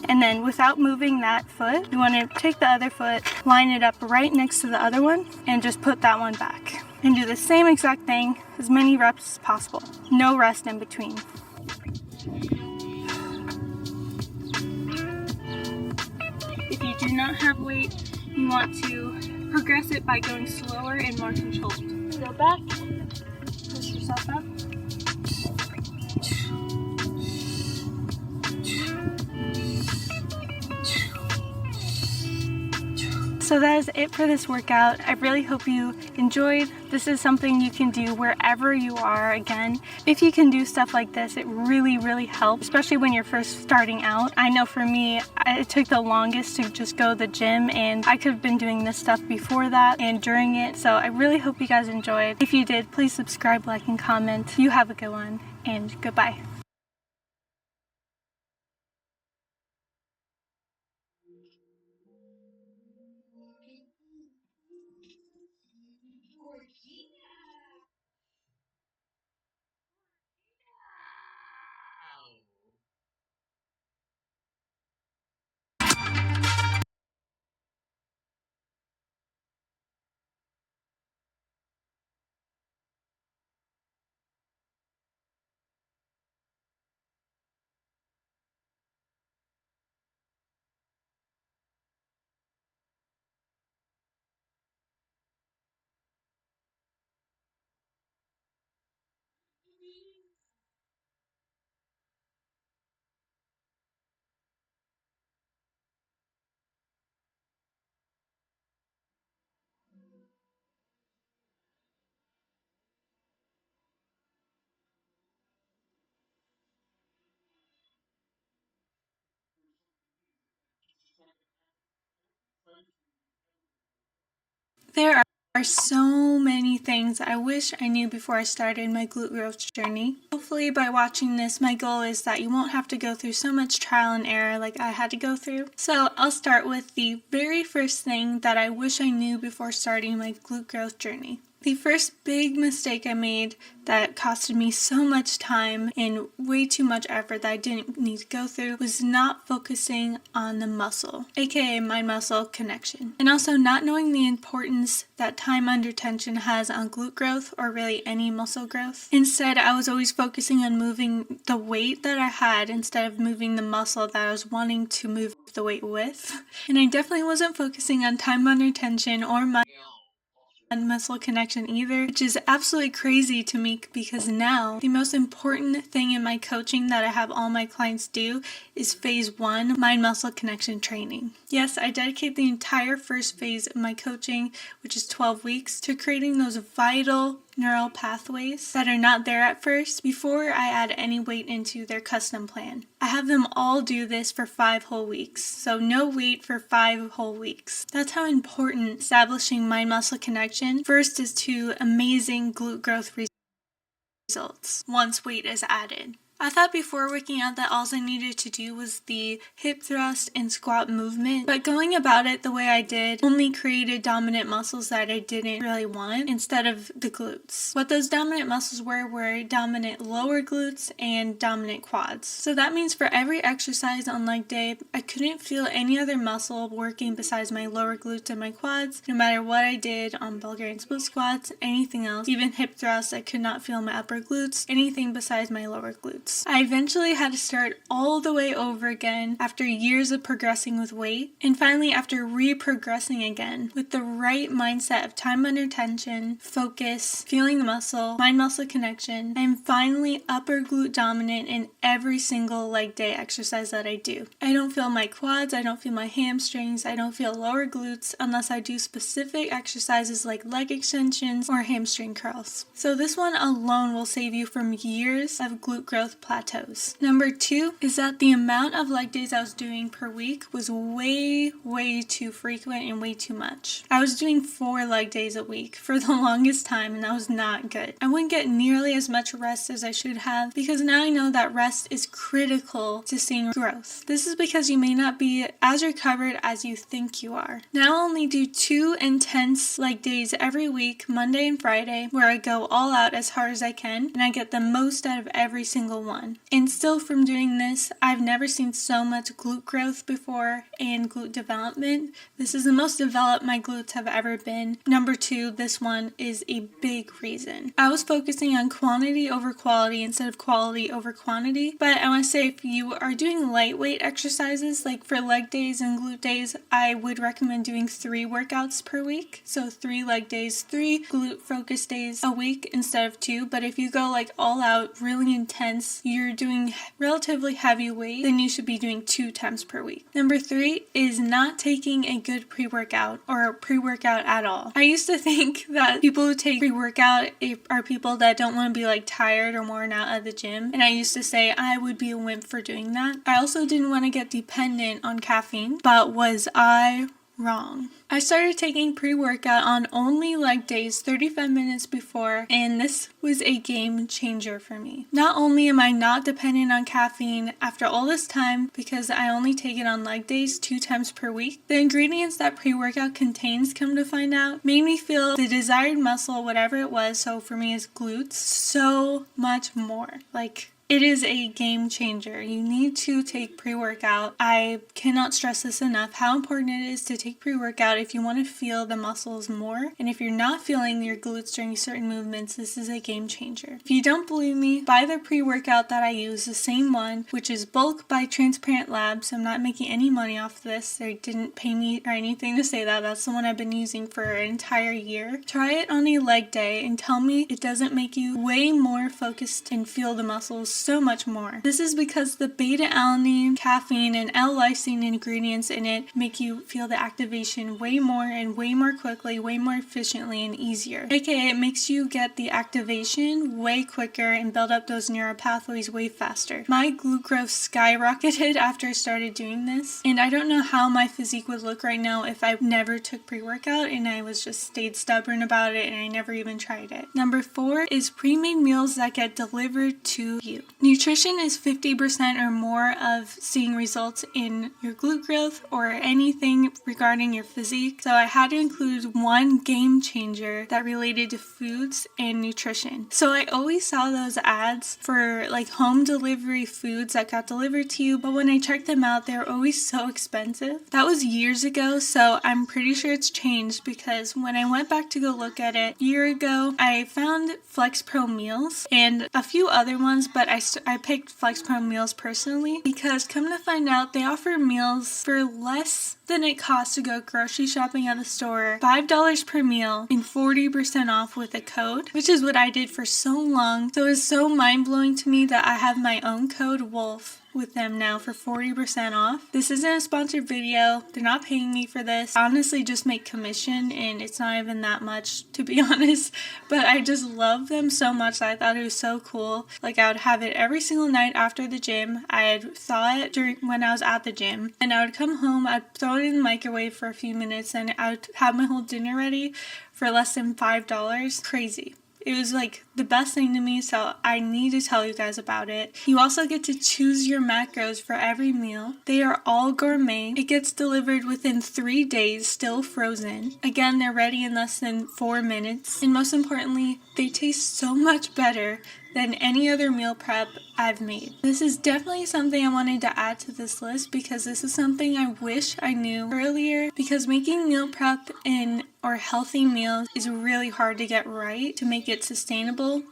And then without moving that foot, you want to take the other foot, line it up right next to the other one, and just put that one back. And do the same exact thing, as many reps as possible. No rest in between. If you do not have weight, you want to progress it by going slower and more controlled. Go back, push yourself up. So that is it for this workout. I really hope you enjoyed. This is something you can do wherever you are. Again, if you can do stuff like this, it really, really helps, especially when you're first starting out. I know for me, it took the longest to just go to the gym, and I could have been doing this stuff before that and during it. So I really hope you guys enjoyed. If you did, please subscribe, like, and comment. You have a good one, and goodbye. There are so many things I wish I knew before I started my glute growth journey. Hopefully by watching this, my goal is that you won't have to go through so much trial and error like I had to go through. So I'll start with the very first thing that I wish I knew before starting my glute growth journey. The first big mistake I made that costed me so much time and way too much effort that I didn't need to go through was not focusing on the muscle, aka mind-muscle connection, and also not knowing the importance that time under tension has on glute growth or really any muscle growth. Instead, I was always focusing on moving the weight that I had instead of moving the muscle that I was wanting to move the weight with. And I definitely wasn't focusing on time under tension or muscle connection either, which is absolutely crazy to me because now the most important thing in my coaching that I have all my clients do is phase 1, mind muscle connection training. Yes, I dedicate the entire first phase of my coaching, which is 12 weeks, to creating those vital neural pathways that are not there at first before I add any weight into their custom plan. I have them all do this for 5 whole weeks, so no weight for 5 whole weeks. That's how important establishing mind-muscle connection first is to amazing glute growth results once weight is added. I thought before working out that all I needed to do was the hip thrust and squat movement, but going about it the way I did only created dominant muscles that I didn't really want instead of the glutes. What those dominant muscles were dominant lower glutes and dominant quads. So that means for every exercise on leg day, I couldn't feel any other muscle working besides my lower glutes and my quads, no matter what I did on Bulgarian split squats, anything else, even hip thrusts, I could not feel my upper glutes, anything besides my lower glutes. I eventually had to start all the way over again after years of progressing with weight, and finally after re-progressing again with the right mindset of time under tension, focus, feeling the muscle, mind-muscle connection. I am finally upper glute dominant in every single leg day exercise that I do. I don't feel my quads, I don't feel my hamstrings, I don't feel lower glutes unless I do specific exercises like leg extensions or hamstring curls. So this one alone will save you from years of glute growth plateaus. Number 2 is that the amount of leg days I was doing per week was way too frequent and way too much. I was doing 4 leg days a week for the longest time, and that was not good. I wouldn't get nearly as much rest as I should have because now I know that rest is critical to seeing growth. This is because you may not be as recovered as you think you are. Now I only do 2 intense leg days every week, Monday and Friday, where I go all out as hard as I can, and I get the most out of every single one. And still from doing this, I've never seen so much glute growth before and glute development. This is the most developed my glutes have ever been. Number 2, this one is a big reason. I was focusing on quantity over quality instead of quality over quantity, but I want to say if you are doing lightweight exercises like for leg days and glute days, I would recommend doing 3 workouts per week. So 3 leg days, 3 glute focus days a week instead of 2. But if you go like all out, really intense, you're doing relatively heavy weight, then you should be doing 2 times per week. Number 3 is not taking a good pre-workout or pre-workout at all. I used to think that people who take pre-workout are people that don't want to be like tired or worn out at the gym, and I used to say I would be a wimp for doing that. I also didn't want to get dependent on caffeine, but was I wrong? I started taking pre-workout on only leg days 35 minutes before, and this was a game changer for me. Not only am I not dependent on caffeine after all this time because I only take it on leg days 2 times per week, the ingredients that pre-workout contains, come to find out, made me feel the desired muscle, whatever it was, so for me it's glutes, so much more. Like, it is a game changer. You need to take pre-workout. I cannot stress this enough, how important it is to take pre-workout if you want to feel the muscles more. And if you're not feeling your glutes during certain movements, this is a game changer. If you don't believe me, buy the pre-workout that I use, the same one, which is Bulk by Transparent Labs. I'm not making any money off of this. They didn't pay me or anything to say that. That's the one I've been using for an entire year. Try it on a leg day and tell me it doesn't make you way more focused and feel the muscles so much more. This is because the beta-alanine, caffeine, and L-lysine ingredients in it make you feel the activation way more and way more quickly, way more efficiently and easier. AKA, it makes you get the activation way quicker and build up those neural pathways way faster. My glute growth skyrocketed after I started doing this, and I don't know how my physique would look right now if I never took pre-workout and I was just stayed stubborn about it and I never even tried it. Number 4 is pre-made meals that get delivered to you. Nutrition is 50% or more of seeing results in your glute growth or anything regarding your physique. So I had to include one game changer that related to foods and nutrition. So I always saw those ads for like home delivery foods that got delivered to you, but when I checked them out, they were always so expensive. That was years ago, so I'm pretty sure it's changed because when I went back to go look at it a year ago, I found Flex Pro meals and a few other ones, but I picked Flex Pro meals personally because come to find out they offer meals for less than it costs to go grocery shopping at the store, $5 per meal and 40% off with a code, which is what I did for so long. So it's so mind-blowing to me that I have my own code, WOLF, with them now for 40% off. This isn't a sponsored video. They're not paying me for this. I honestly just make commission and it's not even that much, to be honest, but I just love them so much that I thought it was so cool. Like, I would have it every single night after the gym. I'd thaw it when I was at the gym, and I would come home, I'd throw it in the microwave for a few minutes, and I would have my whole dinner ready for less than $5. Crazy. It was like the best thing to me, so I need to tell you guys about it. You also get to choose your macros for every meal. They are all gourmet. It gets delivered within 3 days, still frozen. Again, they're ready in less than 4 minutes. And most importantly, they taste so much better than any other meal prep I've made. This is definitely something I wanted to add to this list because this is something I wish I knew earlier, because making meal prep or healthy meals is really hard to get right to make it sustainable.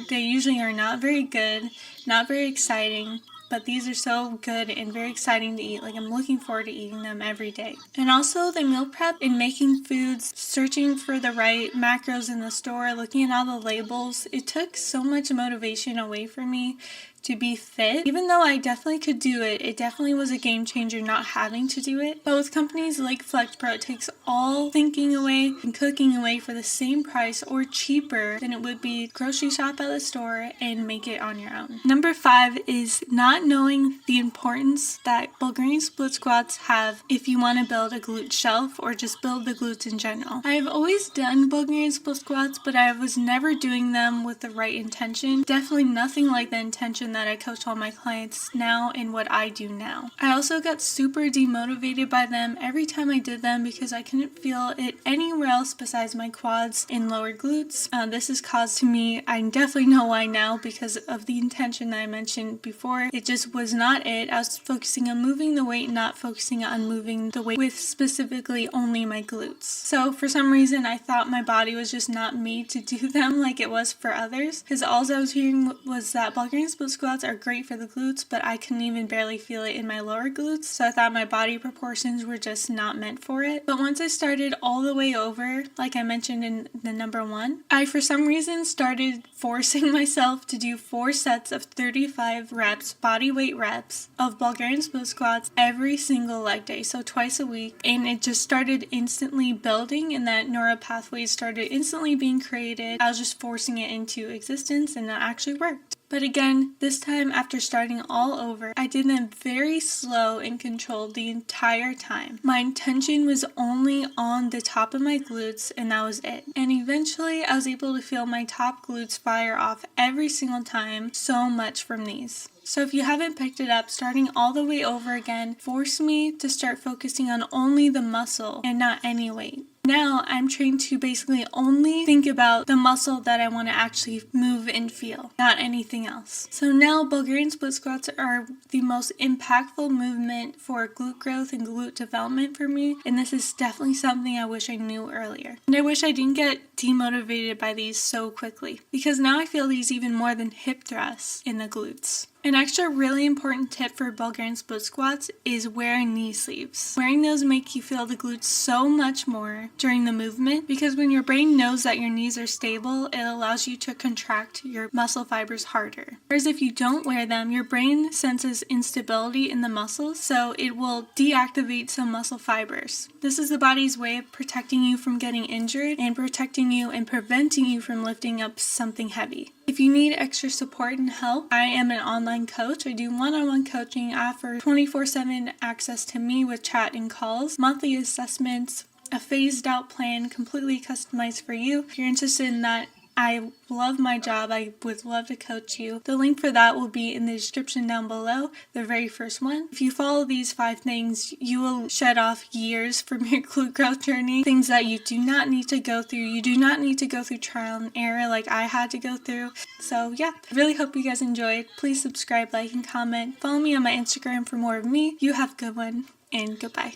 They usually are not very good, not very exciting, but these are so good and very exciting to eat. Like, I'm looking forward to eating them every day. And also the meal prep in making foods, searching for the right macros in the store, looking at all the labels, it took so much motivation away from me to be fit. Even though I definitely could do it, it definitely was a game changer not having to do it. But with companies like FlexPro, it takes all thinking away and cooking away for the same price or cheaper than it would be grocery shop at the store and make it on your own. Number 5 is not knowing the importance that Bulgarian split squats have if you want to build a glute shelf or just build the glutes in general. I've always done Bulgarian split squats, but I was never doing them with the right intention. Definitely nothing like the intention that I coach all my clients now and what I do now. I also got super demotivated by them every time I did them because I couldn't feel it anywhere else besides my quads and lower glutes. This has caused to me, I definitely know why now, because of the intention that I mentioned before. It just was not it. I was focusing on moving the weight, not focusing on moving the weight with specifically only my glutes. So for some reason I thought my body was just not made to do them like it was for others, because all I was hearing was that Bulgarian split squats are great for the glutes, but I couldn't even barely feel it in my lower glutes, so I thought my body proportions were just not meant for it. But once I started all the way over, like I mentioned in the number 1, I for some reason started forcing myself to do 4 sets of 35 reps, body weight reps, of Bulgarian split squats every single leg day, so twice a week, and it just started instantly building, and that neural pathways started instantly being created. I was just forcing it into existence, and that actually worked. But again, this time after starting all over, I did them very slow and controlled the entire time. My intention was only on the top of my glutes, and that was it. And eventually I was able to feel my top glutes fire off every single time so much from these. So if you haven't picked it up, starting all the way over again forced me to start focusing on only the muscle and not any weight. Now I'm trained to basically only think about the muscle that I want to actually move and feel, not anything else. So now Bulgarian split squats are the most impactful movement for glute growth and glute development for me, and this is definitely something I wish I knew earlier. And I wish I didn't get demotivated by these so quickly, because now I feel these even more than hip thrusts in the glutes. An extra really important tip for Bulgarian split squats is wearing knee sleeves. Wearing those make you feel the glutes so much more during the movement, because when your brain knows that your knees are stable, it allows you to contract your muscle fibers harder. Whereas if you don't wear them, your brain senses instability in the muscles, so it will deactivate some muscle fibers. This is the body's way of protecting you from getting injured and protecting you and preventing you from lifting up something heavy. If you need extra support and help, I am an online coach. I do one-on-one coaching. I offer 24/7 access to me with chat and calls, monthly assessments, a phased out plan completely customized for you. If you're interested in that, I love my job. I would love to coach you. The link for that will be in the description down below, the very first one. If you follow these 5 things, you will shed off years from your glute growth journey, things that you do not need to go through. You do not need to go through trial and error like I had to go through. So yeah, I really hope you guys enjoyed. Please subscribe, like, and comment. Follow me on my Instagram for more of me. You have a good one, and goodbye.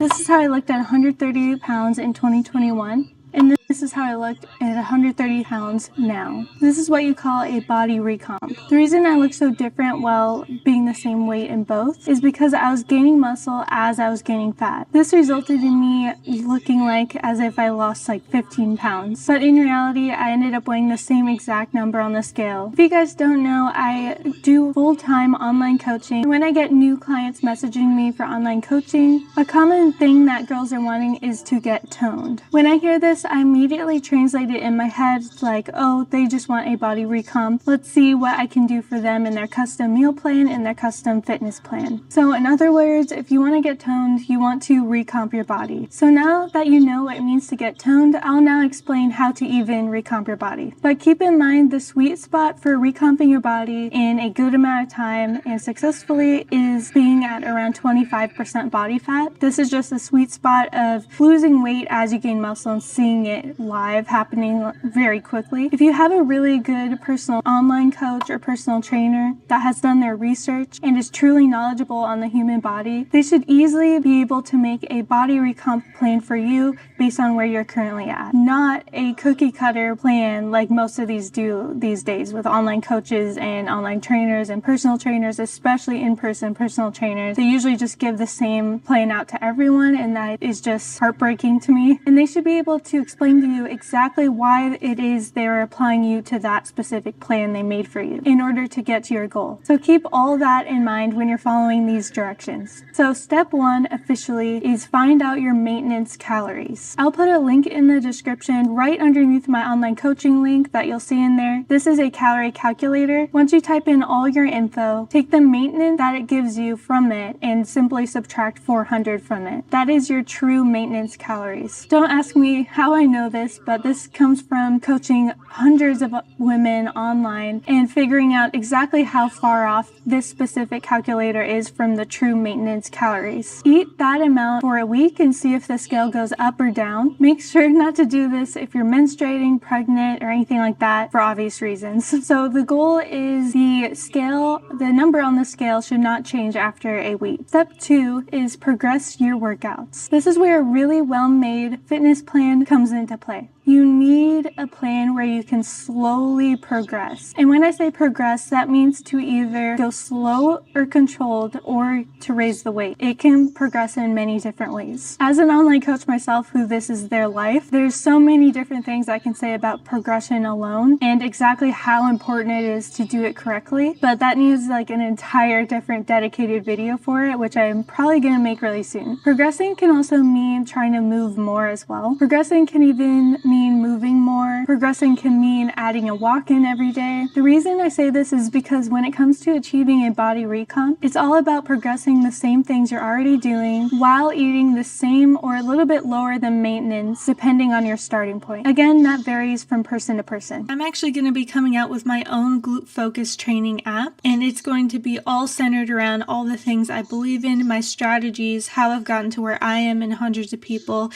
This is how I looked at 130 pounds in 2021. And this is how I looked at 130 pounds now. This is what you call a body recomp. The reason I look so different while being the same weight in both is because I was gaining muscle as I was gaining fat. This resulted in me looking like as if I lost like 15 pounds. But in reality, I ended up weighing the same exact number on the scale. If you guys don't know, I do full-time online coaching. When I get new clients messaging me for online coaching, a common thing that girls are wanting is to get toned. When I hear this, I immediately translate it in my head like, oh, they just want a body recomp. Let's see what I can do for them in their custom meal plan and their custom fitness plan. So in other words, if you want to get toned, you want to recomp your body. So now that you know what it means to get toned, I'll now explain how to even recomp your body. But keep in mind the sweet spot for recomping your body in a good amount of time and successfully is being at around 25% body fat. This is just a sweet spot of losing weight as you gain muscle and seeing it live happening very quickly. If you have a really good personal online coach or personal trainer that has done their research and is truly knowledgeable on the human body, they should easily be able to make a body recomp plan for you based on where you're currently at. Not a cookie cutter plan like most of these do these days with online coaches and online trainers and personal trainers, especially in-person personal trainers. They usually just give the same plan out to everyone, and that is just heartbreaking to me. And they should be able to explain to you exactly why it is they're applying you to that specific plan they made for you in order to get to your goal. So keep all that in mind when you're following these directions. So step 1 officially is find out your maintenance calories. I'll put a link in the description right underneath my online coaching link that you'll see in there. This is a calorie calculator. Once you type in all your info, take the maintenance that it gives you from it and simply subtract 400 from it. That is your true maintenance calories. Don't ask me how I know this, but this comes from coaching hundreds of women online and figuring out exactly how far off this specific calculator is from the true maintenance calories. Eat that amount for a week and see if the scale goes up or down. Make sure not to do this if you're menstruating, pregnant, or anything like that for obvious reasons. So the goal is the number on the scale should not change after a week. Step 2 is progress your workouts. This is where a really well-made fitness plan comes into play. You need a plan where you can slowly progress. And when I say progress, that means to either go slow or controlled or to raise the weight. It can progress in many different ways. As an online coach myself, who this is their life, there's so many different things I can say about progression alone and exactly how important it is to do it correctly. But that needs like an entire different dedicated video for it, which I'm probably going to make really soon. Progressing can also mean trying to move more as well. Progressing can even mean moving more. Progressing can mean adding a walk-in every day. The reason I say this is because when it comes to achieving a body recomp, it's all about progressing the same things you're already doing while eating the same or a little bit lower than maintenance depending on your starting point. Again, that varies from person to person. I'm actually going to be coming out with my own glute focus training app, and it's going to be all centered around all the things I believe in, my strategies, how I've gotten to where I am and hundreds of people,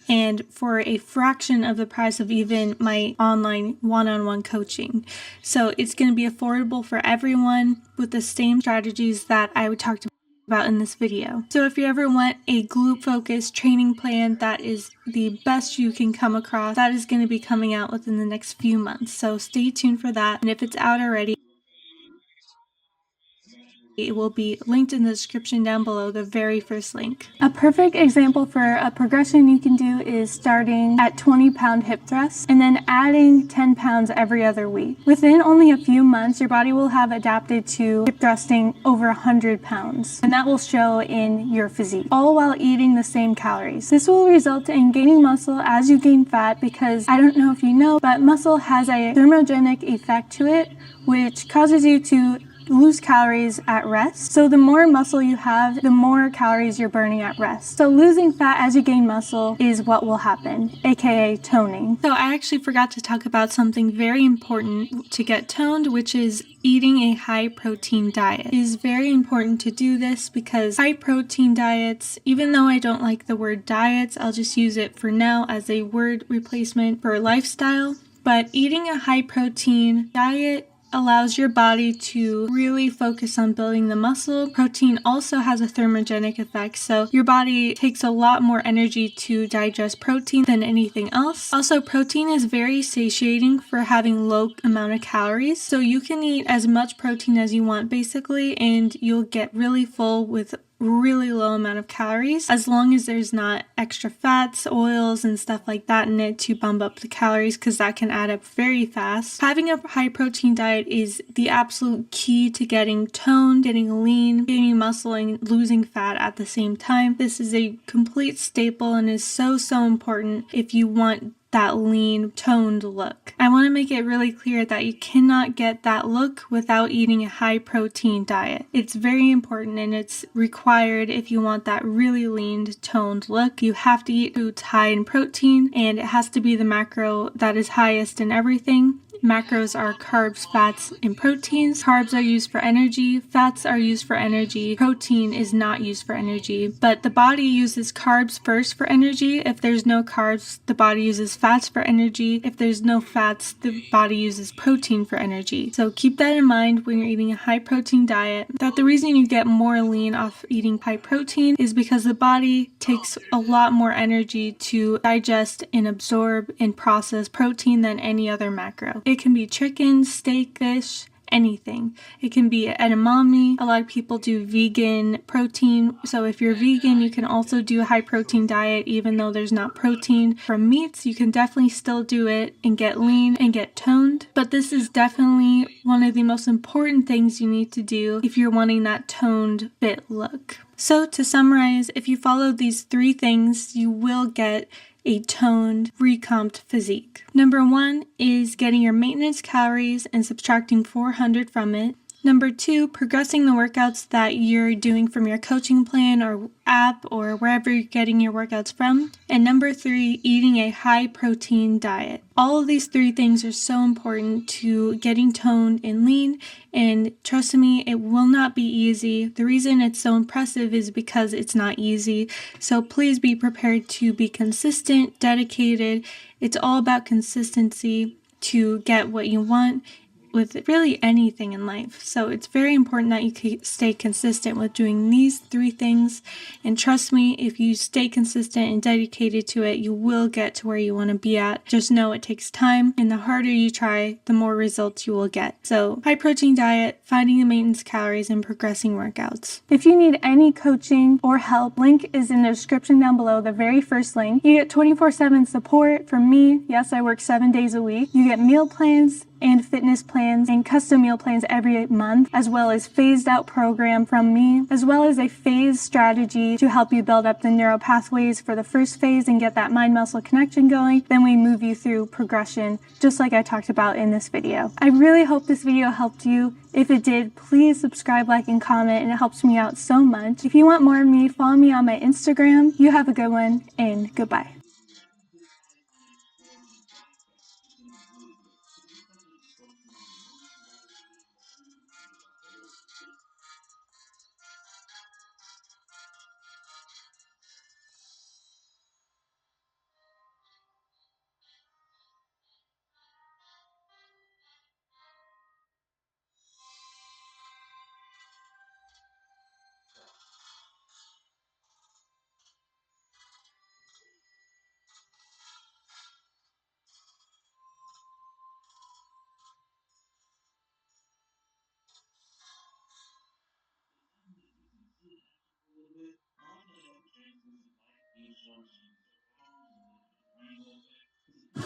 and for a fraction of the price of even my online one-on-one coaching. So it's going to be affordable for everyone with the same strategies that I talked about in this video. So if you ever want a glute focused training plan that is the best you can come across, that is going to be coming out within the next few months. So stay tuned for that. And if it's out already, it will be linked in the description down below, the very first link. A perfect example for a progression you can do is starting at 20-pound hip thrusts and then adding 10 pounds every other week. Within only a few months, your body will have adapted to hip thrusting over 100 pounds, and that will show in your physique, all while eating the same calories. This will result in gaining muscle as you gain fat because, I don't know if you know, but muscle has a thermogenic effect to it, which causes you to lose calories at rest. So the more muscle you have, the more calories you're burning at rest. So losing fat as you gain muscle is what will happen, aka toning. So I actually forgot to talk about something very important to get toned, which is eating a high protein diet. It is very important to do this because high protein diets, even though I don't like the word diets, I'll just use it for now as a word replacement for lifestyle. But eating a high protein diet allows your body to really focus on building the muscle. Protein also has a thermogenic effect, so your body takes a lot more energy to digest protein than anything else. Also, protein is very satiating for having low amount of calories, so you can eat as much protein as you want basically, and you'll get really full with really low amount of calories, as long as there's not extra fats, oils, and stuff like that in it to bump up the calories, because that can add up very fast. Having a high protein diet is the absolute key to getting toned, getting lean, gaining muscle, and losing fat at the same time. This is a complete staple and is so important if you want that lean, toned look. I want to make it really clear that you cannot get that look without eating a high protein diet. It's very important and it's required if you want that really lean, toned look. You have to eat foods high in protein, and it has to be the macro that is highest in everything. Macros are carbs, fats, and proteins. Carbs are used for energy. Fats are used for energy. Protein is not used for energy. But the body uses carbs first for energy. If there's no carbs, the body uses fats for energy. If there's no fats, the body uses protein for energy. So keep that in mind when you're eating a high protein diet, that the reason you get more lean off eating high protein is because the body takes a lot more energy to digest and absorb and process protein than any other macro. It can be chicken, steak, fish, anything. It can be edamame. A lot of people do vegan protein. So if you're vegan, you can also do a high protein diet even though there's not protein. From meats, you can definitely still do it and get lean and get toned. But this is definitely one of the most important things you need to do if you're wanting that toned, fit look. So to summarize, if you follow these 3 things, you will get a toned, recomped physique. Number 1 is getting your maintenance calories and subtracting 400 from it. Number 2, progressing the workouts that you're doing from your coaching plan or app or wherever you're getting your workouts from. And number 3, eating a high protein diet. All of these 3 things are so important to getting toned and lean, and trust me, it will not be easy. The reason it's so impressive is because it's not easy. So please be prepared to be consistent, dedicated. It's all about consistency to get what you want with really anything in life. So it's very important that you stay consistent with doing these 3 things. And trust me, if you stay consistent and dedicated to it, you will get to where you want to be at. Just know it takes time, and the harder you try, the more results you will get. So high protein diet, finding the maintenance calories, and progressing workouts. If you need any coaching or help, link is in the description down below, the very first link. You get 24/7 support from me. Yes, I work 7 days a week. You get meal plans and fitness plans and custom meal plans every month, as well as phased out program from me, as well as a phase strategy to help you build up the neural pathways for the first phase and get that mind muscle connection going. Then we move you through progression, just like I talked about in this video. I really hope this video helped you. If it did, please subscribe, like, and comment, and it helps me out so much. If you want more of me, follow me on my Instagram. You have a good one, and goodbye.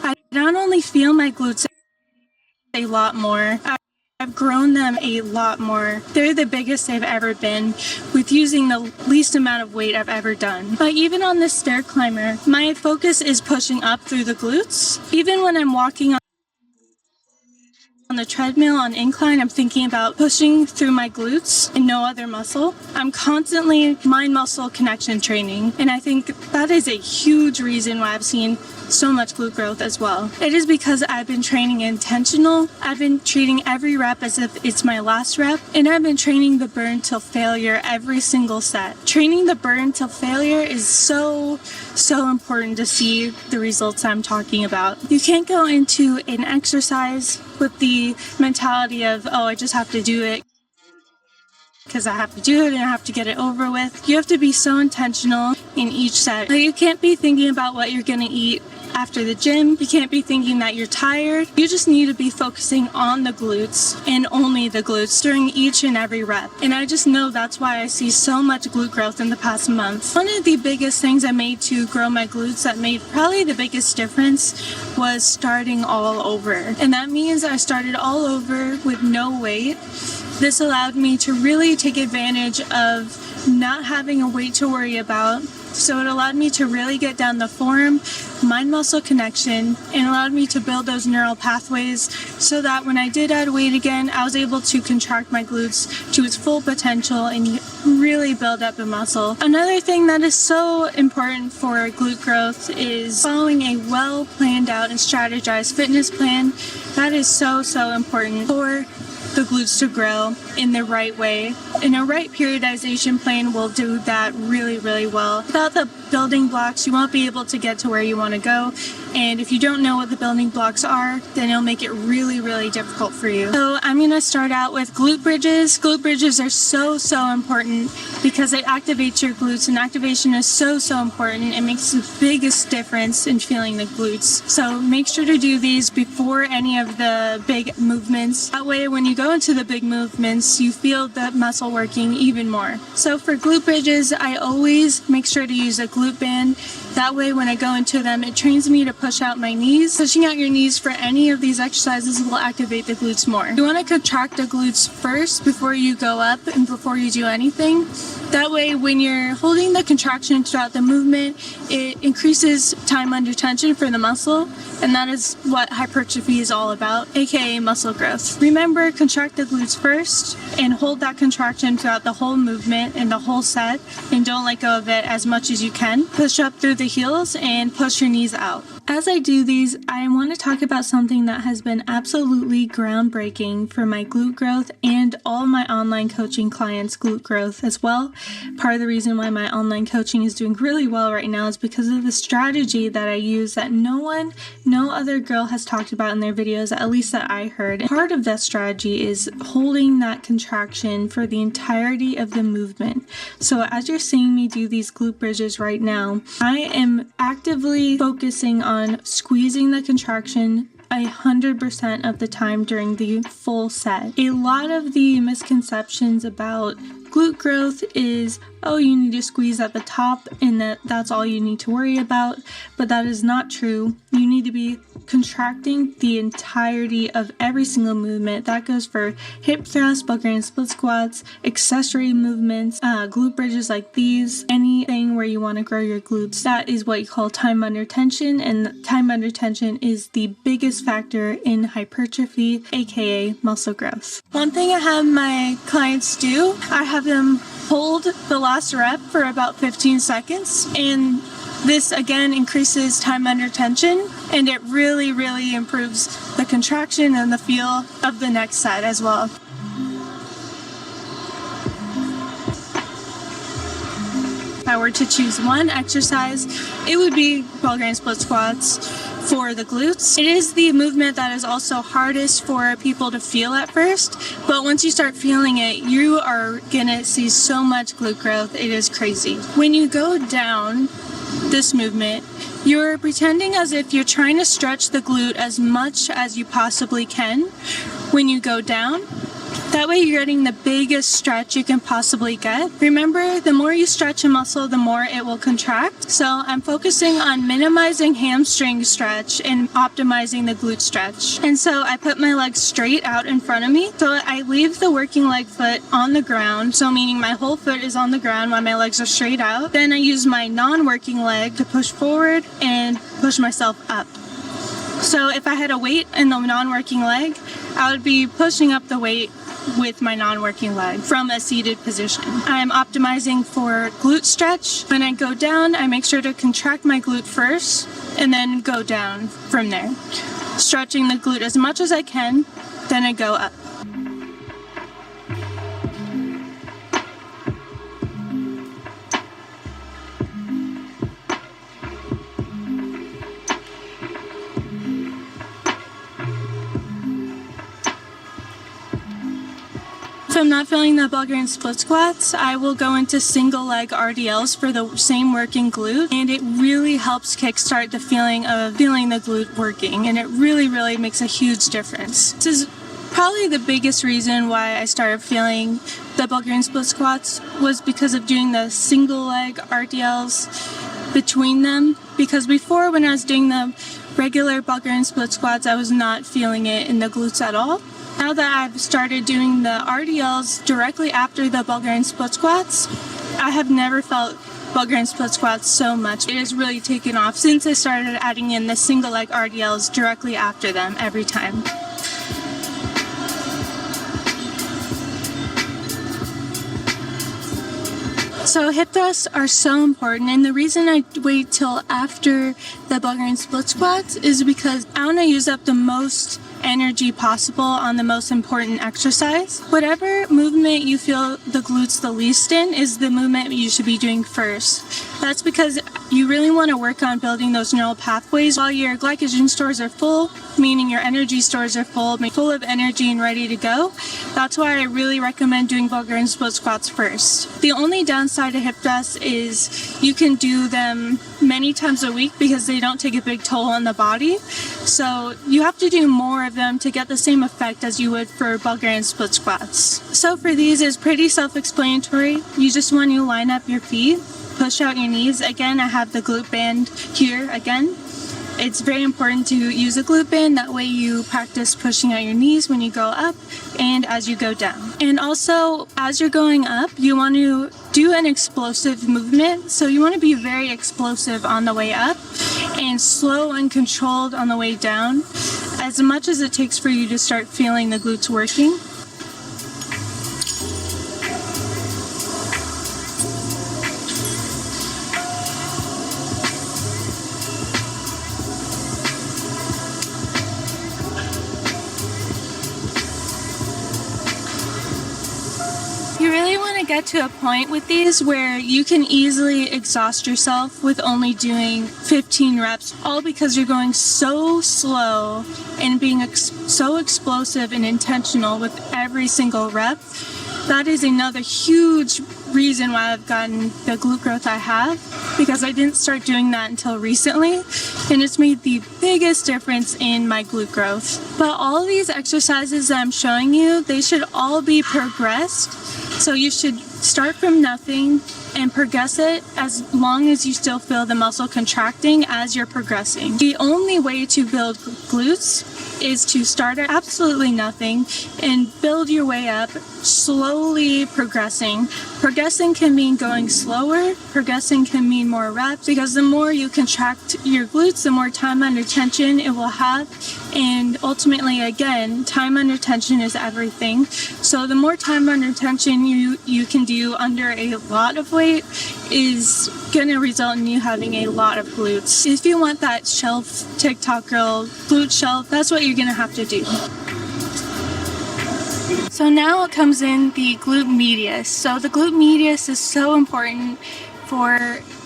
I not only feel my glutes a lot more, I've grown them a lot more. They're the biggest they've ever been, with using the least amount of weight I've ever done. But even on this stair climber, my focus is pushing up through the glutes. Even when I'm walking on the treadmill on incline, I'm thinking about pushing through my glutes and no other muscle. I'm constantly mind muscle connection training, and I think that is a huge reason why I've seen so much glute growth as well. It is because I've been training intentional. I've been treating every rep as if it's my last rep, and I've been training the burn till failure every single set. Training the burn till failure is so important to see the results I'm talking about. You can't go into an exercise with the the mentality of, oh, I just have to do it because I have to do it and I have to get it over with. You have to be so intentional in each set. You can't be thinking about what you're going to eat after the gym. You can't be thinking that you're tired. You just need to be focusing on the glutes and only the glutes during each and every rep. And I just know that's why I see so much glute growth in the past month. One of the biggest things I made to grow my glutes that made probably the biggest difference was starting all over. And that means I started all over with no weight. This allowed me to really take advantage of not having a weight to worry about. So it allowed me to really get down the form, mind-muscle connection, and allowed me to build those neural pathways so that when I did add weight again, I was able to contract my glutes to its full potential and really build up the muscle. Another thing that is so important for glute growth is following a well planned out and strategized fitness plan. That is so important for the glutes to grow in the right way. And a right periodization plan will do that really well. Without the building blocks, you won't be able to get to where you want to go. And if you don't know what the building blocks are, then it'll make it really difficult for you. So I'm going to start out with glute bridges. Glute bridges are so important because they activate your glutes, and activation is so important. It makes the biggest difference in feeling the glutes. So make sure to do these before any of the big movements. That way when you go into the big movements, you feel the muscle working even more. So for glute bridges, I always make sure to use a glute band. That way when I go into them, it trains me to push out my knees. Pushing out your knees for any of these exercises will activate the glutes more. You want to contract the glutes first before you go up and before you do anything. That way when you're holding the contraction throughout the movement, it increases time under tension for the muscle, and that is what hypertrophy is all about, aka muscle growth. Remember, contract the glutes first and hold that contraction throughout the whole movement and the whole set, and don't let go of it as much as you can. Push up through the heels and push your knees out. As I do these, I want to talk about something that has been absolutely groundbreaking for my glute growth and all my online coaching clients' glute growth as well. Part of the reason why my online coaching is doing really well right now is because of the strategy that I use that no other girl has talked about in their videos, at least that I heard. Part of that strategy is holding that contraction for the entirety of the movement. So as you're seeing me do these glute bridges right now, I am actively focusing on squeezing the contraction 100% of the time during the full set. A lot of the misconceptions about glute growth is, oh, you need to squeeze at the top and that's all you need to worry about, but that is not true. You need to be contracting the entirety of every single movement. That goes for hip thrusts, Bulgarian split squats, accessory movements, glute bridges like these, anything where you want to grow your glutes. That is what you call time under tension, and time under tension is the biggest factor in hypertrophy, aka muscle growth. One thing I have my clients do, I have them hold the last rep for about 15 seconds, and this again increases time under tension, and it really improves the contraction and the feel of the next set as well. If I were to choose one exercise, it would be Bulgarian split squats for the glutes. It is the movement that is also hardest for people to feel at first, but once you start feeling it, you are gonna see so much glute growth. It is crazy. When you go down this movement, you're pretending as if you're trying to stretch the glute as much as you possibly can when you go down. That way you're getting the biggest stretch you can possibly get. Remember, the more you stretch a muscle, the more it will contract. So I'm focusing on minimizing hamstring stretch and optimizing the glute stretch. And so I put my legs straight out in front of me. So I leave the working leg foot on the ground, so meaning my whole foot is on the ground while my legs are straight out. Then I use my non-working leg to push forward and push myself up. So if I had a weight in the non-working leg, I would be pushing up the weight with my non-working leg from a seated position. I'm optimizing for glute stretch. When I go down, I make sure to contract my glute first and then go down from there. Stretching the glute as much as I can, then I go up. I'm not feeling the Bulgarian split squats, I will go into single leg RDLs for the same working glute, and it really helps kickstart the feeling of feeling the glute working, and it really makes a huge difference. This is probably the biggest reason why I started feeling the Bulgarian split squats was because of doing the single leg RDLs between them, because before when I was doing the regular Bulgarian split squats, I was not feeling it in the glutes at all. Now that I've started doing the RDLs directly after the Bulgarian split squats, I have never felt Bulgarian split squats so much. It has really taken off since I started adding in the single leg RDLs directly after them every time. So hip thrusts are so important, and the reason I wait till after the Bulgarian split squats is because I want to use up the most energy possible on the most important exercise. Whatever movement you feel the glutes the least in is the movement you should be doing first. That's because you really want to work on building those neural pathways while your glycogen stores are full, meaning your energy stores are full of energy and ready to go. That's why I really recommend doing Bulgarian split squats first. The only downside to hip thrusts is you can do them many times a week because they don't take a big toll on the body. So you have to do more of them to get the same effect as you would for Bulgarian split squats. So for these, it's pretty self-explanatory. You just want to line up your feet, push out your knees. Again, I have the glute band here again. It's very important to use a glute band, that way you practice pushing out your knees when you go up and as you go down. And also, as you're going up, you want to do an explosive movement. So you want to be very explosive on the way up and slow and controlled on the way down, as much as it takes for you to start feeling the glutes working. You really want to get to a point with these where you can easily exhaust yourself with only doing 15 reps, all because you're going so slow and being so explosive and intentional with every single rep. That is another huge reason why I've gotten the glute growth I have, because I didn't start doing that until recently, and it's made the biggest difference in my glute growth. But all these exercises that I'm showing you, they should all be progressed. So you should start from nothing and progress it as long as you still feel the muscle contracting as you're progressing. The only way to build glutes is to start at absolutely nothing and build your way up, slowly progressing. Progressing can mean going slower, progressing can mean more reps, because the more you contract your glutes, the more time under tension it will have, and ultimately, again, time under tension is everything. So the more time under tension you can do under a lot of weight is going to result in you having a lot of glutes. If you want that shelf TikTok girl glute shelf, that's what you're going to have to do. So now it comes in the glute medius. So the glute medius is so important for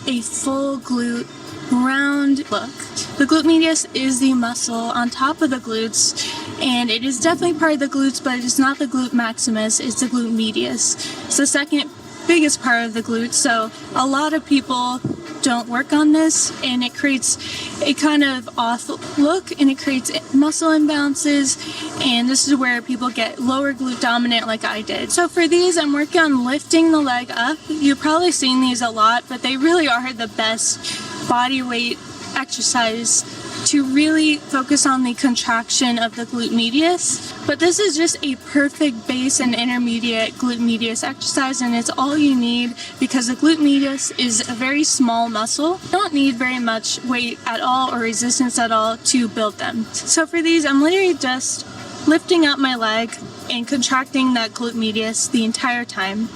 a full glute round look. The glute medius is the muscle on top of the glutes, and it is definitely part of the glutes, but it is not the glute maximus, it's the glute medius. It's the second biggest part of the glute, so a lot of people don't work on this, and it creates a kind of off look, and it creates muscle imbalances, and this is where people get lower glute dominant like I did. So for these, I'm working on lifting the leg up. You've probably seen these a lot, but they really are the best body weight exercise to really focus on the contraction of the glute medius. But this is just a perfect base and intermediate glute medius exercise, and it's all you need because the glute medius is a very small muscle. You don't need very much weight at all or resistance at all to build them. So for these, I'm literally just lifting up my leg and contracting that glute medius the entire time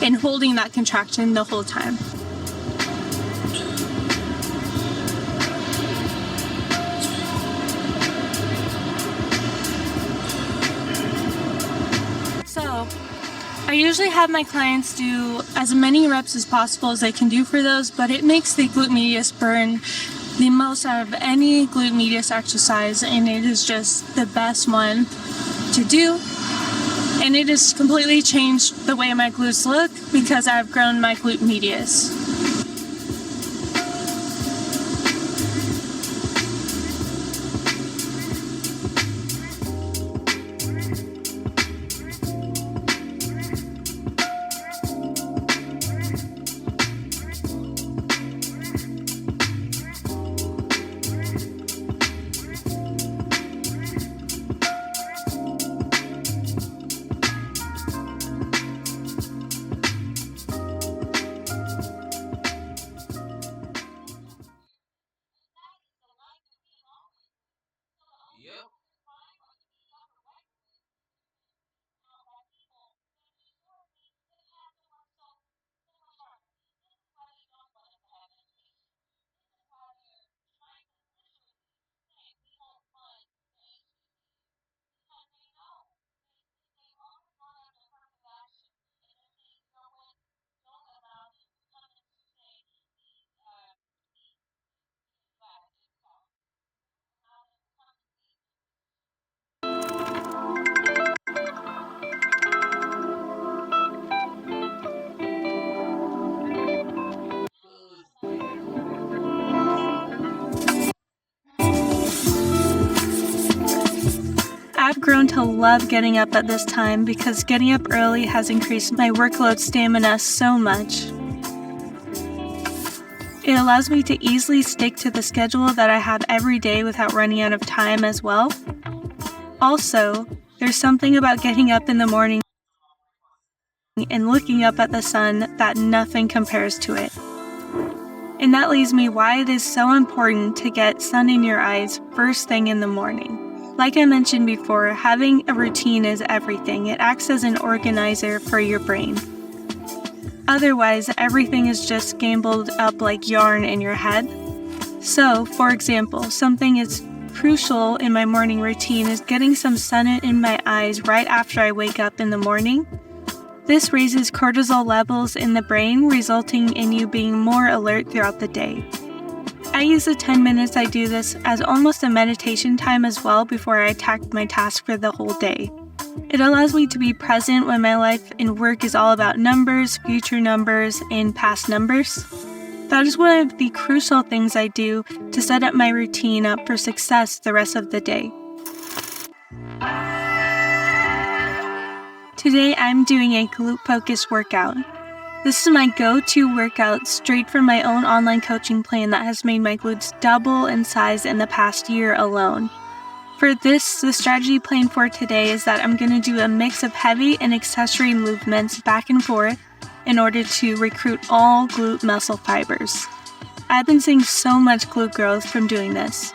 and holding that contraction the whole time. So, I usually have my clients do as many reps as possible as they can do for those, but it makes the glute medius burn the most out of any glute medius exercise, and it is just the best one to do. And it has completely changed the way my glutes look because I've grown my glute medius. Yep. Good I've grown to love getting up at this time because getting up early has increased my workload stamina so much. It allows me to easily stick to the schedule that I have every day without running out of time as well. Also, there's something about getting up in the morning and looking up at the sun that nothing compares to it. And that leads me why it is so important to get sun in your eyes first thing in the morning. Like I mentioned before, having a routine is everything. It acts as an organizer for your brain. Otherwise, everything is just gambled up like yarn in your head. So, for example, something is crucial in my morning routine is getting some sun in my eyes right after I wake up in the morning. This raises cortisol levels in the brain, resulting in you being more alert throughout the day. I use the 10 minutes I do this as almost a meditation time as well before I attack my task for the whole day. It allows me to be present when my life and work is all about numbers, future numbers, and past numbers. That is one of the crucial things I do to set up my routine up for success the rest of the day. Today I'm doing a glute focus workout. This is my go-to workout straight from my own online coaching plan that has made my glutes double in size in the past year alone. For this, the strategy plan for today is that I'm going to do a mix of heavy and accessory movements back and forth in order to recruit all glute muscle fibers. I've been seeing so much glute growth from doing this.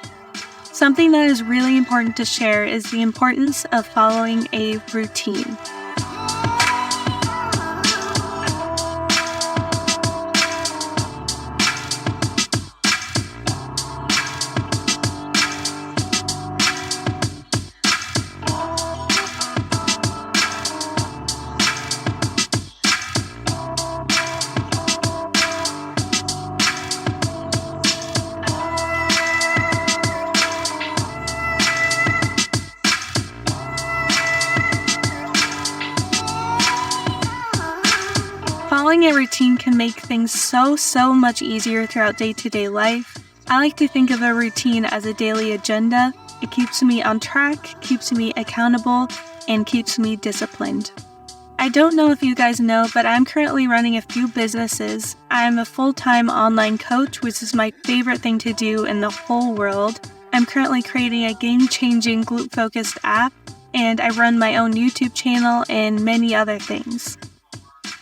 Something that is really important to share is the importance of following a routine. Following a routine can make things so much easier throughout day-to-day life. I like to think of a routine as a daily agenda. It keeps me on track, keeps me accountable, and keeps me disciplined. I don't know if you guys know, but I'm currently running a few businesses. I'm a full-time online coach, which is my favorite thing to do in the whole world. I'm currently creating a game-changing glute-focused app, and I run my own YouTube channel and many other things.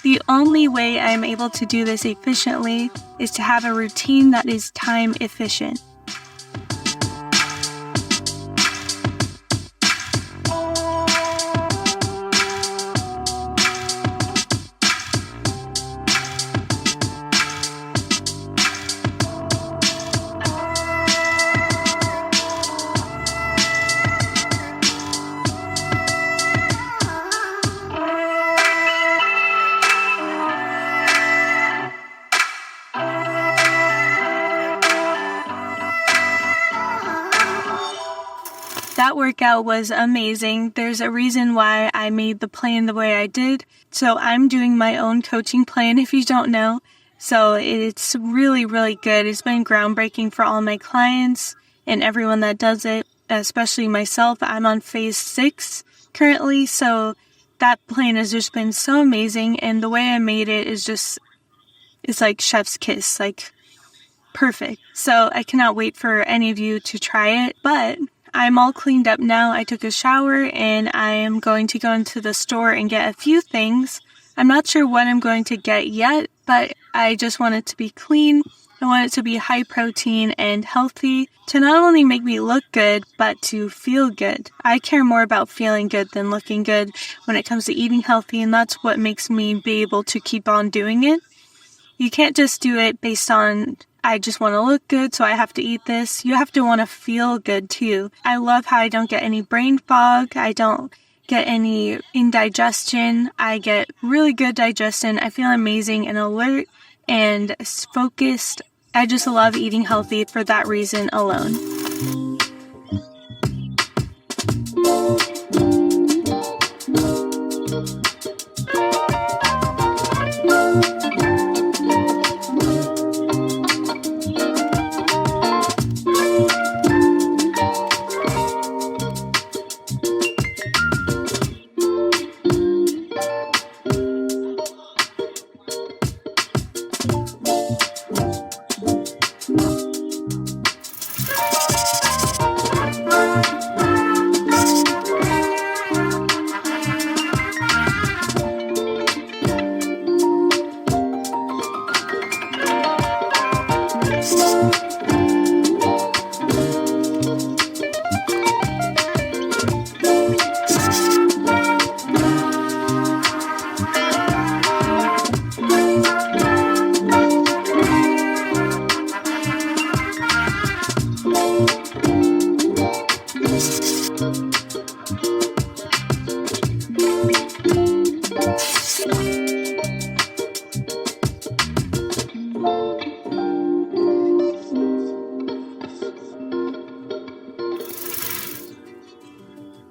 The only way I'm able to do this efficiently is to have a routine that is time efficient. that workout was amazing. There's a reason why I made the plan the way I did. So I'm doing my own coaching plan, if you don't know. So it's really, really good. It's been groundbreaking for all my clients and everyone that does it, especially myself. I'm on phase 6 currently, so that plan has just been so amazing. And the way I made it is just, it's like chef's kiss, like perfect. So I cannot wait for any of you to try it, but I'm all cleaned up now. I took a shower and I am going to go into the store and get a few things. I'm not sure what I'm going to get yet, but I just want it to be clean. I want it to be high protein and healthy to not only make me look good, but to feel good. I care more about feeling good than looking good when it comes to eating healthy, and that's what makes me be able to keep on doing it. You can't just do it based on, I just want to look good, so I have to eat this. You have to want to feel good too. I love how I don't get any brain fog. I don't get any indigestion. I get really good digestion. I feel amazing and alert and focused. I just love eating healthy for that reason alone.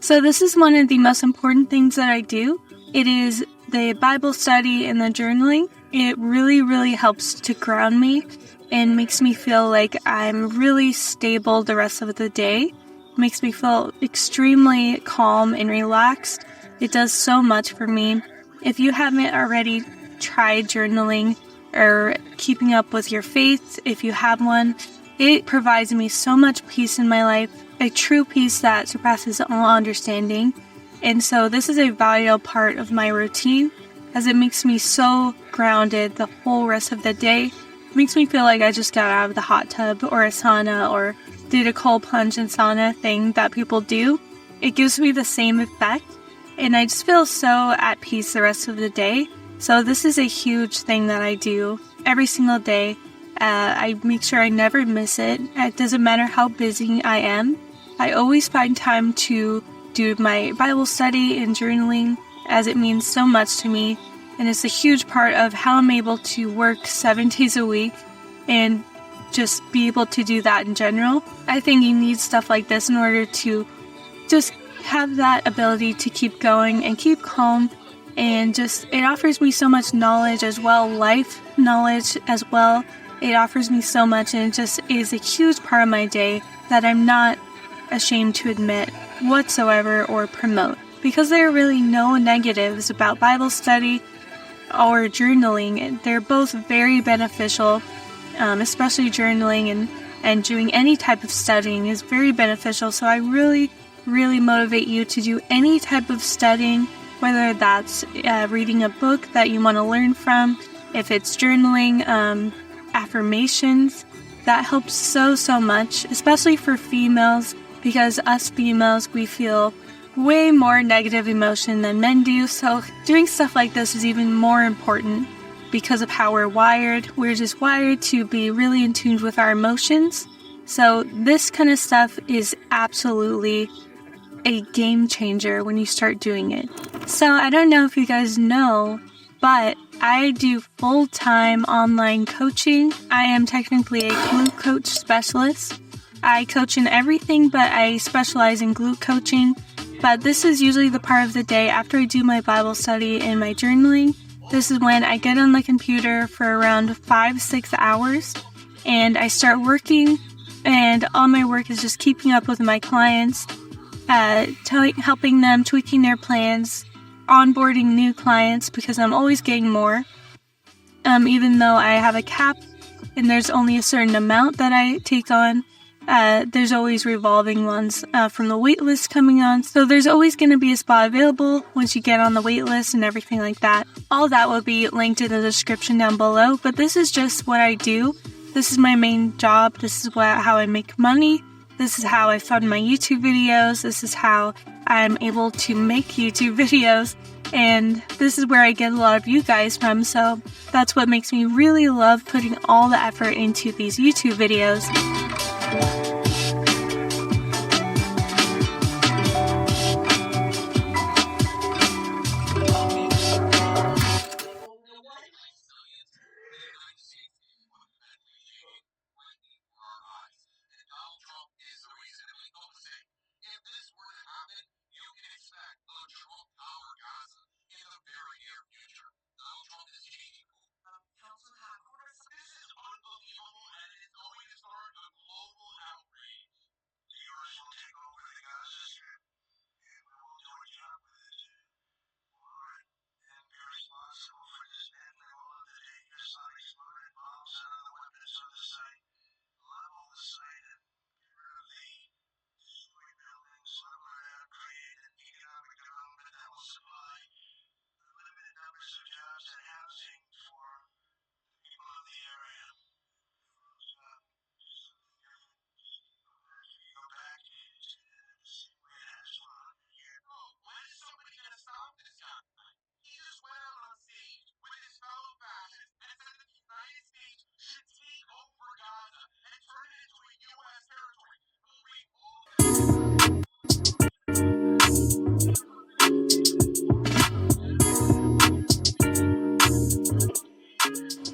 So this is one of the most important things that I do. It is the Bible study and the journaling. It really, really helps to ground me and makes me feel like I'm really stable the rest of the day. It makes me feel extremely calm and relaxed. It does so much for me. If you haven't already tried journaling or keeping up with your faith, if you have one, it provides me so much peace in my life. A true peace that surpasses all understanding. And so this is a vital part of my routine as it makes me so grounded the whole rest of the day. It makes me feel like I just got out of the hot tub or a sauna or did a cold plunge and sauna thing that people do. It gives me the same effect and I just feel so at peace the rest of the day. So this is a huge thing that I do every single day. I make sure I never miss it. It doesn't matter how busy I am. I always find time to do my Bible study and journaling as it means so much to me. And it's a huge part of how I'm able to work 7 days a week and just be able to do that in general. I think you need stuff like this in order to just have that ability to keep going and keep calm. And just, it offers me so much knowledge as well, life knowledge as well. It offers me so much and it just is a huge part of my day that I'm not ashamed to admit whatsoever or promote, because there are really no negatives about Bible study or journaling. They're both very beneficial, especially journaling and doing any type of studying is very beneficial. So I really, really motivate you to do any type of studying, whether that's reading a book that you want to learn from, if it's journaling, affirmations. That helps so much, especially for females, because us females, we feel way more negative emotion than men do. So doing stuff like this is even more important because of how we're wired. We're just wired to be really in tune with our emotions. So this kind of stuff is absolutely a game changer when you start doing it. So I don't know if you guys know, but I do full-time online coaching. I am technically a glute coach specialist. I coach in everything, but I specialize in glute coaching. But this is usually the part of the day after I do my Bible study and my journaling. This is when I get on the computer for around 5-6 hours and I start working, and all my work is just keeping up with my clients, helping them, tweaking their plans, onboarding new clients because I'm always getting more. Even though I have a cap and there's only a certain amount that I take on, there's always revolving ones from the wait list coming on. So there's always going to be a spot available once you get on the wait list and everything like that. All that will be linked in the description down below. But this is just what I do. This is my main job. This is how I make money. This is how I fund my YouTube videos. This is how I'm able to make YouTube videos. And this is where I get a lot of you guys from. So that's what makes me really love putting all the effort into these YouTube videos.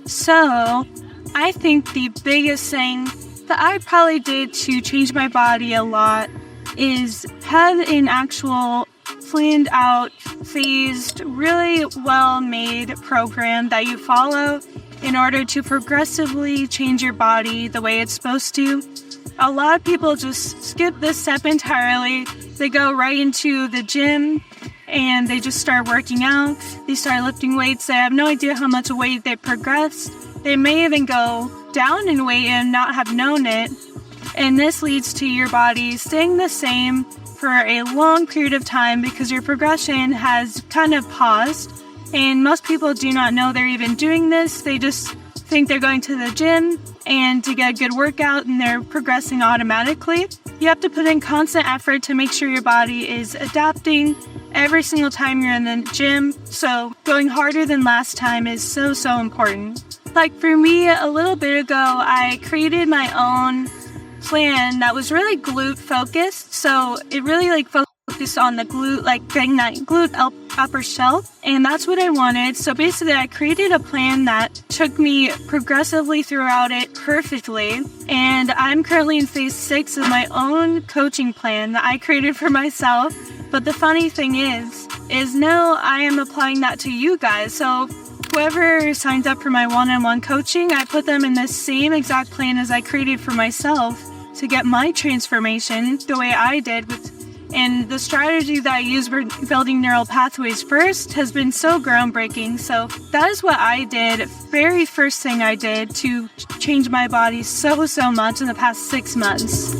So, I think the biggest thing that I probably did to change my body a lot is have an actual planned out, phased, really well-made program that you follow in order to progressively change your body the way it's supposed to. A lot of people just skip this step entirely. They go right into the gym and they just start working out. They start lifting weights. They have no idea how much weight they progressed. They may even go down in weight and not have known it. And this leads to your body staying the same for a long period of time because your progression has kind of paused. And most people do not know they're even doing this. They just think they're going to the gym and to get a good workout and they're progressing automatically. You have to put in constant effort to make sure your body is adapting every single time you're in the gym. So going harder than last time is so important. Like for me, a little bit ago, I created my own plan that was really glute focused. So it really focused on the glute, getting that glute upper shelf. And that's what I wanted. So basically I created a plan that took me progressively throughout it perfectly. And I'm currently in phase 6 of my own coaching plan that I created for myself. But the funny thing is now I am applying that to you guys. So whoever signs up for my one-on-one coaching, I put them in the same exact plan as I created for myself to get my transformation the way I did. And the strategy that I use for building neural pathways first has been so groundbreaking. So that is what I did, very first thing I did to change my body so much in the past 6 months.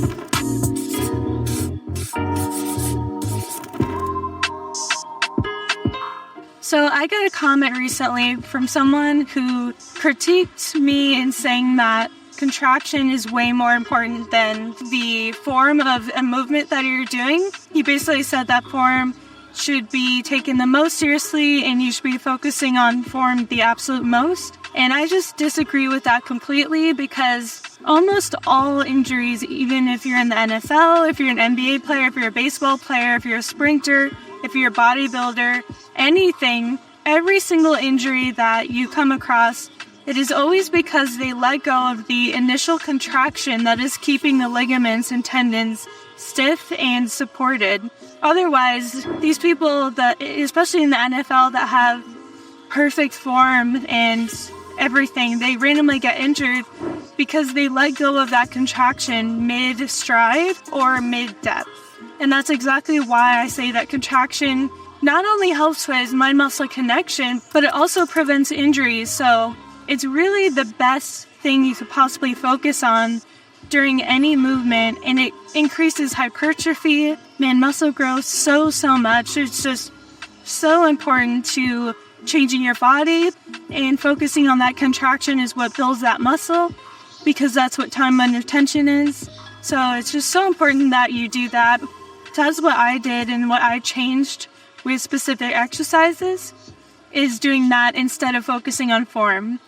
So I got a comment recently from someone who critiqued me in saying that contraction is way more important than the form of a movement that you're doing. He basically said that form should be taken the most seriously and you should be focusing on form the absolute most. And I just disagree with that completely because almost all injuries, even if you're in the NFL, if you're an NBA player, if you're a baseball player, if you're a sprinter, if you're a bodybuilder, anything, every single injury that you come across it is always because they let go of the initial contraction that is keeping the ligaments and tendons stiff and supported. Otherwise, these people that, especially in the NFL, that have perfect form and everything, they randomly get injured because they let go of that contraction mid-stride or mid-depth. And that's exactly why I say that contraction not only helps with mind-muscle connection, but it also prevents injuries. So it's really the best thing you could possibly focus on during any movement, and it increases hypertrophy and muscle growth so much. It's just so important to changing your body, and focusing on that contraction is what builds that muscle, because that's what time under tension is. So it's just so important that you do that. That's what I did, and what I changed with specific exercises is doing that instead of focusing on form.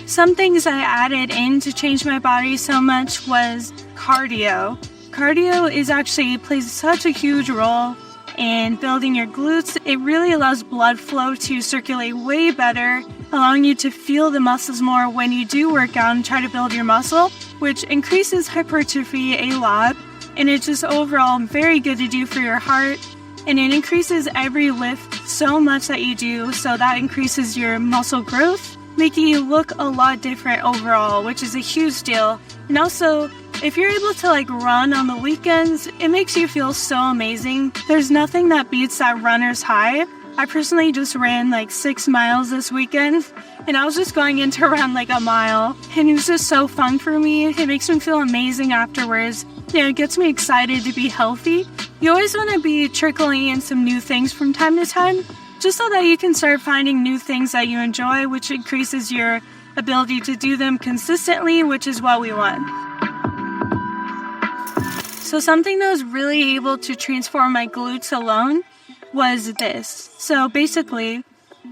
Some things I added in to change my body so much was cardio. Cardio plays such a huge role in building your glutes. It really allows blood flow to circulate way better, allowing you to feel the muscles more when you do work out and try to build your muscle, which increases hypertrophy a lot. And it's just overall very good to do for your heart. And it increases every lift so much that you do, so that increases your muscle growth, making you look a lot different overall, which is a huge deal. And also, if you're able to run on the weekends, it makes you feel so amazing. There's nothing that beats that runner's high. I personally just ran 6 miles this weekend, and I was just going in to run a mile, and it was just so fun for me. It makes me feel amazing afterwards. It gets me excited to be healthy. You always want to be trickling in some new things from time to time, just so that you can start finding new things that you enjoy, which increases your ability to do them consistently, which is what we want. So something that was really able to transform my glutes alone was this. So basically,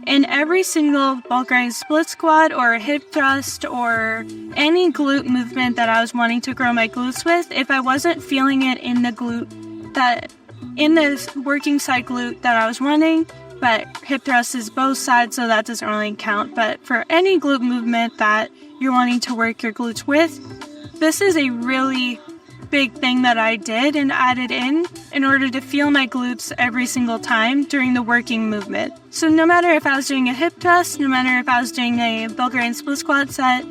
in every single bulk range split squat or hip thrust or any glute movement that I was wanting to grow my glutes with, if I wasn't feeling it in the working side glute that I was running, but hip thrust is both sides, so that doesn't really count. But for any glute movement that you're wanting to work your glutes with, this is a really big thing that I did and added in order to feel my glutes every single time during the working movement. So no matter if I was doing a hip thrust, no matter if I was doing a Bulgarian split squat set,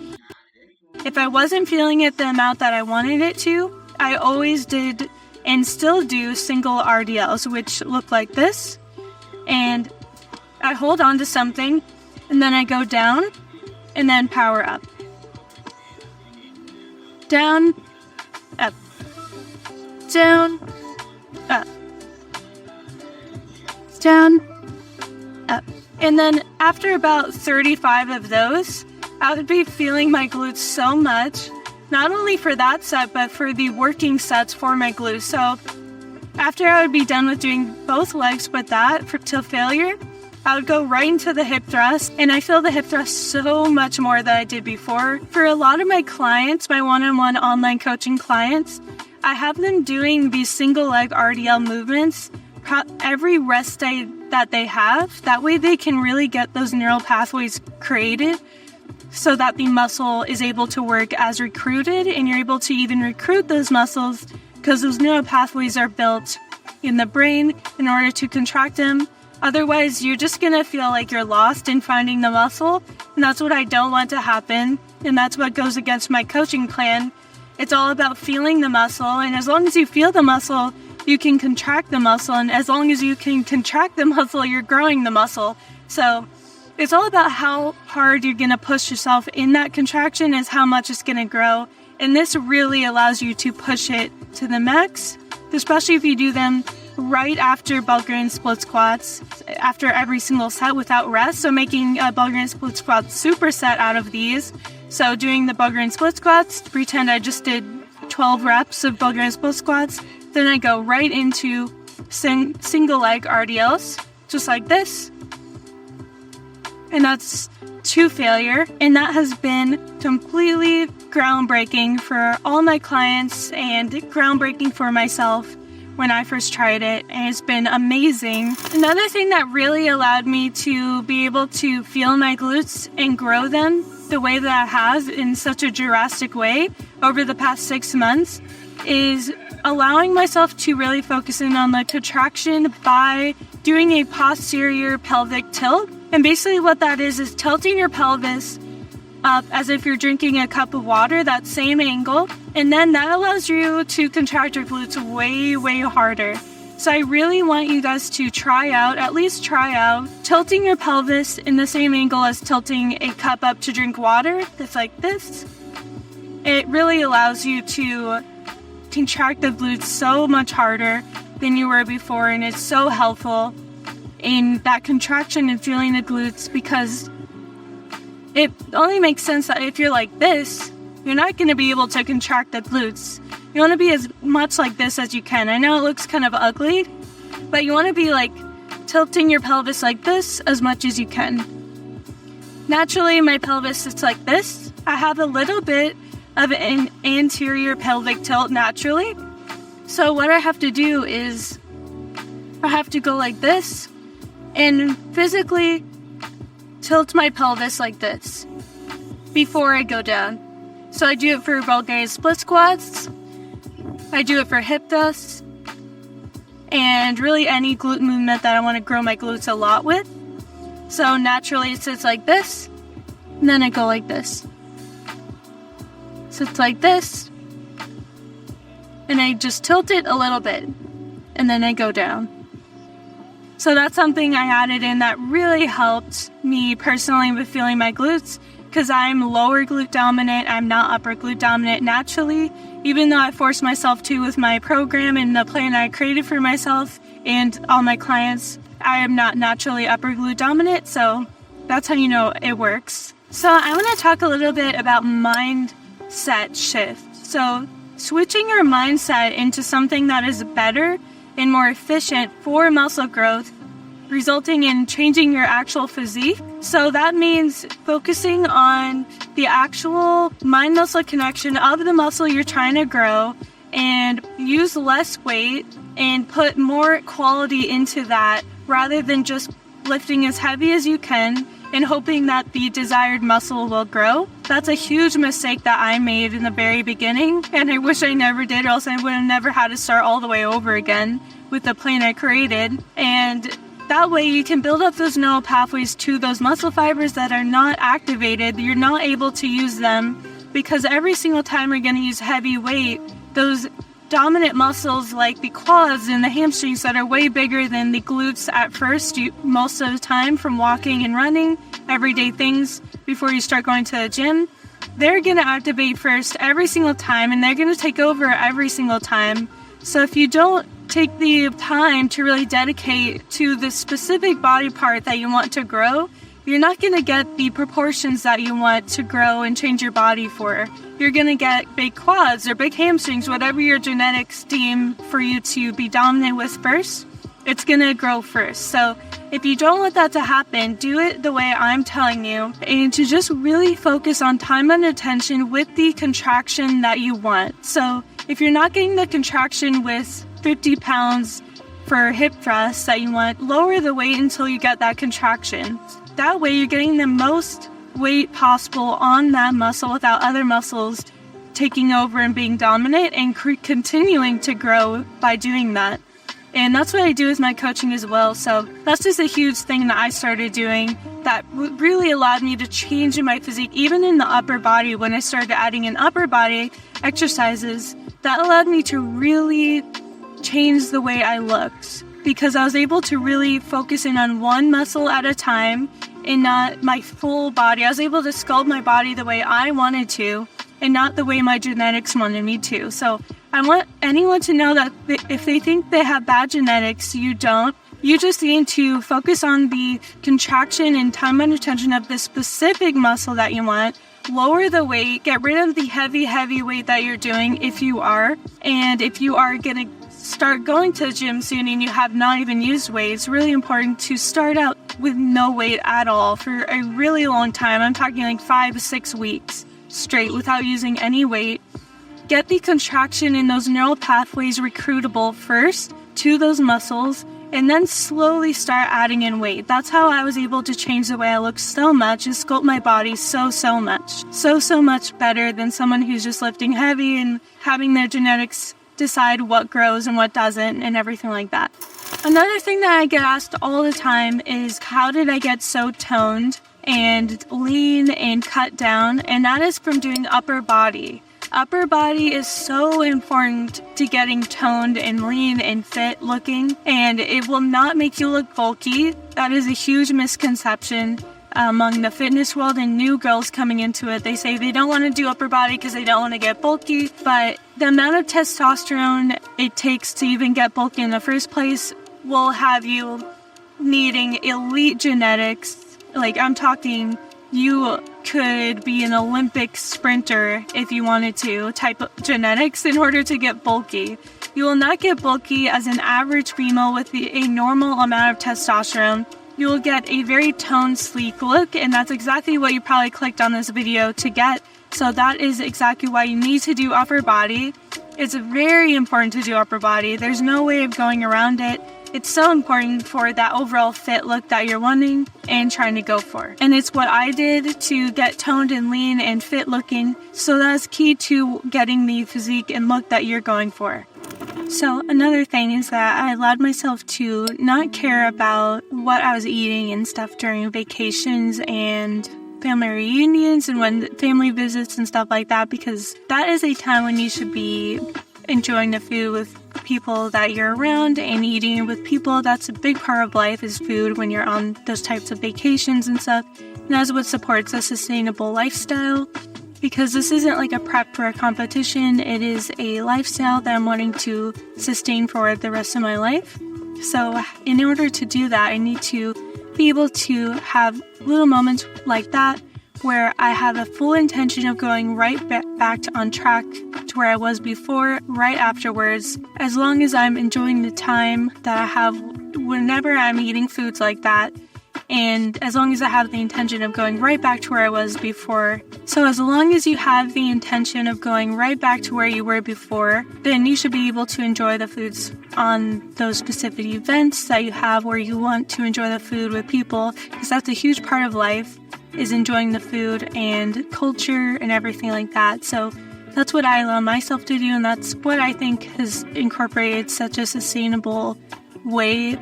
if I wasn't feeling it the amount that I wanted it to, I always did and still do single RDLs, which look like this. And I hold on to something, and then I go down, and then power up. Down, up. Down, up. Down, up. And then after about 35 of those, I would be feeling my glutes so much, not only for that set, but for the working sets for my glutes. So after I would be done with doing both legs with that till failure, I would go right into the hip thrust, and I feel the hip thrust so much more than I did before. For a lot of my clients, my one-on-one online coaching clients, I have them doing these single leg RDL movements every rest day that they have. That way they can really get those neural pathways created so that the muscle is able to work as recruited, and you're able to even recruit those muscles because those neural pathways are built in the brain in order to contract them. Otherwise, you're just going to feel like you're lost in finding the muscle, and that's what I don't want to happen, and that's what goes against my coaching plan. It's all about feeling the muscle, and as long as you feel the muscle, you can contract the muscle, and as long as you can contract the muscle, you're growing the muscle. So it's all about how hard you're going to push yourself in that contraction is how much it's going to grow, and this really allows you to push it to the max, especially if you do them right after Bulgarian split squats, after every single set without rest. So making a Bulgarian split squat superset out of these. So doing the Bulgarian split squats, pretend I just did 12 reps of Bulgarian split squats. Then I go right into single leg RDLs, just like this. And that's to failure. And that has been completely groundbreaking for all my clients and groundbreaking for myself, when I first tried it, and it's been amazing. Another thing that really allowed me to be able to feel my glutes and grow them the way that I have in such a drastic way over the past 6 months is allowing myself to really focus in on the contraction by doing a posterior pelvic tilt. And basically what that is tilting your pelvis up as if you're drinking a cup of water, that same angle, and then that allows you to contract your glutes way, way harder. So I really want you guys to at least try out tilting your pelvis in the same angle as tilting a cup up to drink water. It's like this. It really allows you to contract the glutes so much harder than you were before, and it's so helpful in that contraction and feeling the glutes, because it only makes sense that if you're like this, you're not going to be able to contract the glutes. You want to be as much like this as you can. I know it looks kind of ugly, but you want to be like tilting your pelvis like this as much as you can. Naturally, my pelvis sits like this. I have a little bit of an anterior pelvic tilt naturally. So what I have to do is I have to go like this and physically tilt my pelvis like this before I go down. So I do it for Bulgarian split squats, I do it for hip thrusts, and really any glute movement that I want to grow my glutes a lot with. So naturally it sits like this, and then I go like this. Sits like this, and I just tilt it a little bit, and then I go down. So that's something I added in that really helped me personally with feeling my glutes, because I'm lower glute dominant, I'm not upper glute dominant naturally, even though I forced myself to with my program and the plan I created for myself and all my clients. I am not naturally upper glute dominant, so that's how you know it works. So I want to talk a little bit about mindset shift. So switching your mindset into something that is better and more efficient for muscle growth, resulting in changing your actual physique. So that means focusing on the actual mind-muscle connection of the muscle you're trying to grow, and use less weight and put more quality into that rather than just lifting as heavy as you can and hoping that the desired muscle will grow. That's a huge mistake that I made in the very beginning, and I wish I never did, or else I would have never had to start all the way over again with the plan I created. And that way you can build up those neural pathways to those muscle fibers that are not activated. You're not able to use them because every single time you're going to use heavy weight, those dominant muscles like the quads and the hamstrings that are way bigger than the glutes at first, most of the time from walking and running, everyday things before you start going to the gym, they're going to activate first every single time, and they're going to take over every single time. So if you don't take the time to really dedicate to the specific body part that you want to grow, you're not going to get the proportions that you want to grow and change your body for. You're going to get big quads or big hamstrings, whatever your genetics deem for you to be dominant with first, it's going to grow first. So if you don't want that to happen, do it the way I'm telling you, and to just really focus on time and attention with the contraction that you want. So if you're not getting the contraction with 50 pounds for hip thrusts that you want, lower the weight until you get that contraction. That way you're getting the most weight possible on that muscle without other muscles taking over and being dominant, and continuing to grow by doing that. And that's what I do with my coaching as well. So that's just a huge thing that I started doing that really allowed me to change in my physique, even in the upper body. When I started adding in upper body exercises, that allowed me to really change the way I looked, because I was able to really focus in on one muscle at a time and not my full body. I was able to sculpt my body the way I wanted to and not the way my genetics wanted me to. So I want anyone to know that if they think they have bad genetics, you don't. You just need to focus on the contraction and time and attention of the specific muscle that you want. Lower the weight, get rid of the heavy weight that you're doing if you are. And if you are going to start going to the gym soon and you have not even used weight, it's really important to start out with no weight at all for a really long time. I'm talking like 5 to 6 weeks straight without using any weight. get the contraction in those neural pathways recruitable first to those muscles, and then slowly start adding in weight. That's how I was able to change the way I look so much, and sculpt my body so much. So much better than someone who's just lifting heavy and having their genetics decide what grows and what doesn't and everything like that. Another thing that I get asked all the time is, how did I get so toned and lean and cut down? And that is from doing upper body. Upper body is so important to getting toned and lean and fit looking, and it will not make you look bulky. That is a huge misconception among the fitness world and new girls coming into it. They say they don't want to do upper body because they don't want to get bulky, but the amount of testosterone it takes to even get bulky in the first place will have you needing elite genetics. Like, I'm talking, you could be an Olympic sprinter if you wanted to, type of genetics in order to get bulky. You will not get bulky as an average female with a normal amount of testosterone. You will get a very toned, sleek look, and that's exactly what you probably clicked on this video to get. So that is exactly why you need to do upper body. It's very important to do upper body. There's no way of going around it. It's so important for that overall fit look that you're wanting and trying to go for. And it's what I did to get toned and lean and fit looking. So that's key to getting the physique and look that you're going for. So another thing is that I allowed myself to not care about what I was eating and stuff during vacations and family reunions and when family visits and stuff like that, because that is a time when you should be enjoying the food with people that you're around and eating with people. That's a big part of life, is food when you're on those types of vacations and stuff. And that's what supports a sustainable lifestyle, because this isn't like a prep for a competition. It is a lifestyle that I'm wanting to sustain for the rest of my life. So in order to do that, I need to be able to have little moments like that where I have a full intention of going right back on track to where I was before, right afterwards, as long as I'm enjoying the time that I have whenever I'm eating foods like that, and as long as I have the intention of going right back to where I was before. So as long as you have the intention of going right back to where you were before, then you should be able to enjoy the foods on those specific events that you have where you want to enjoy the food with people, because that's a huge part of life, is enjoying the food and culture and everything like that. So that's what I allow myself to do, and that's what I think has incorporated such a sustainable way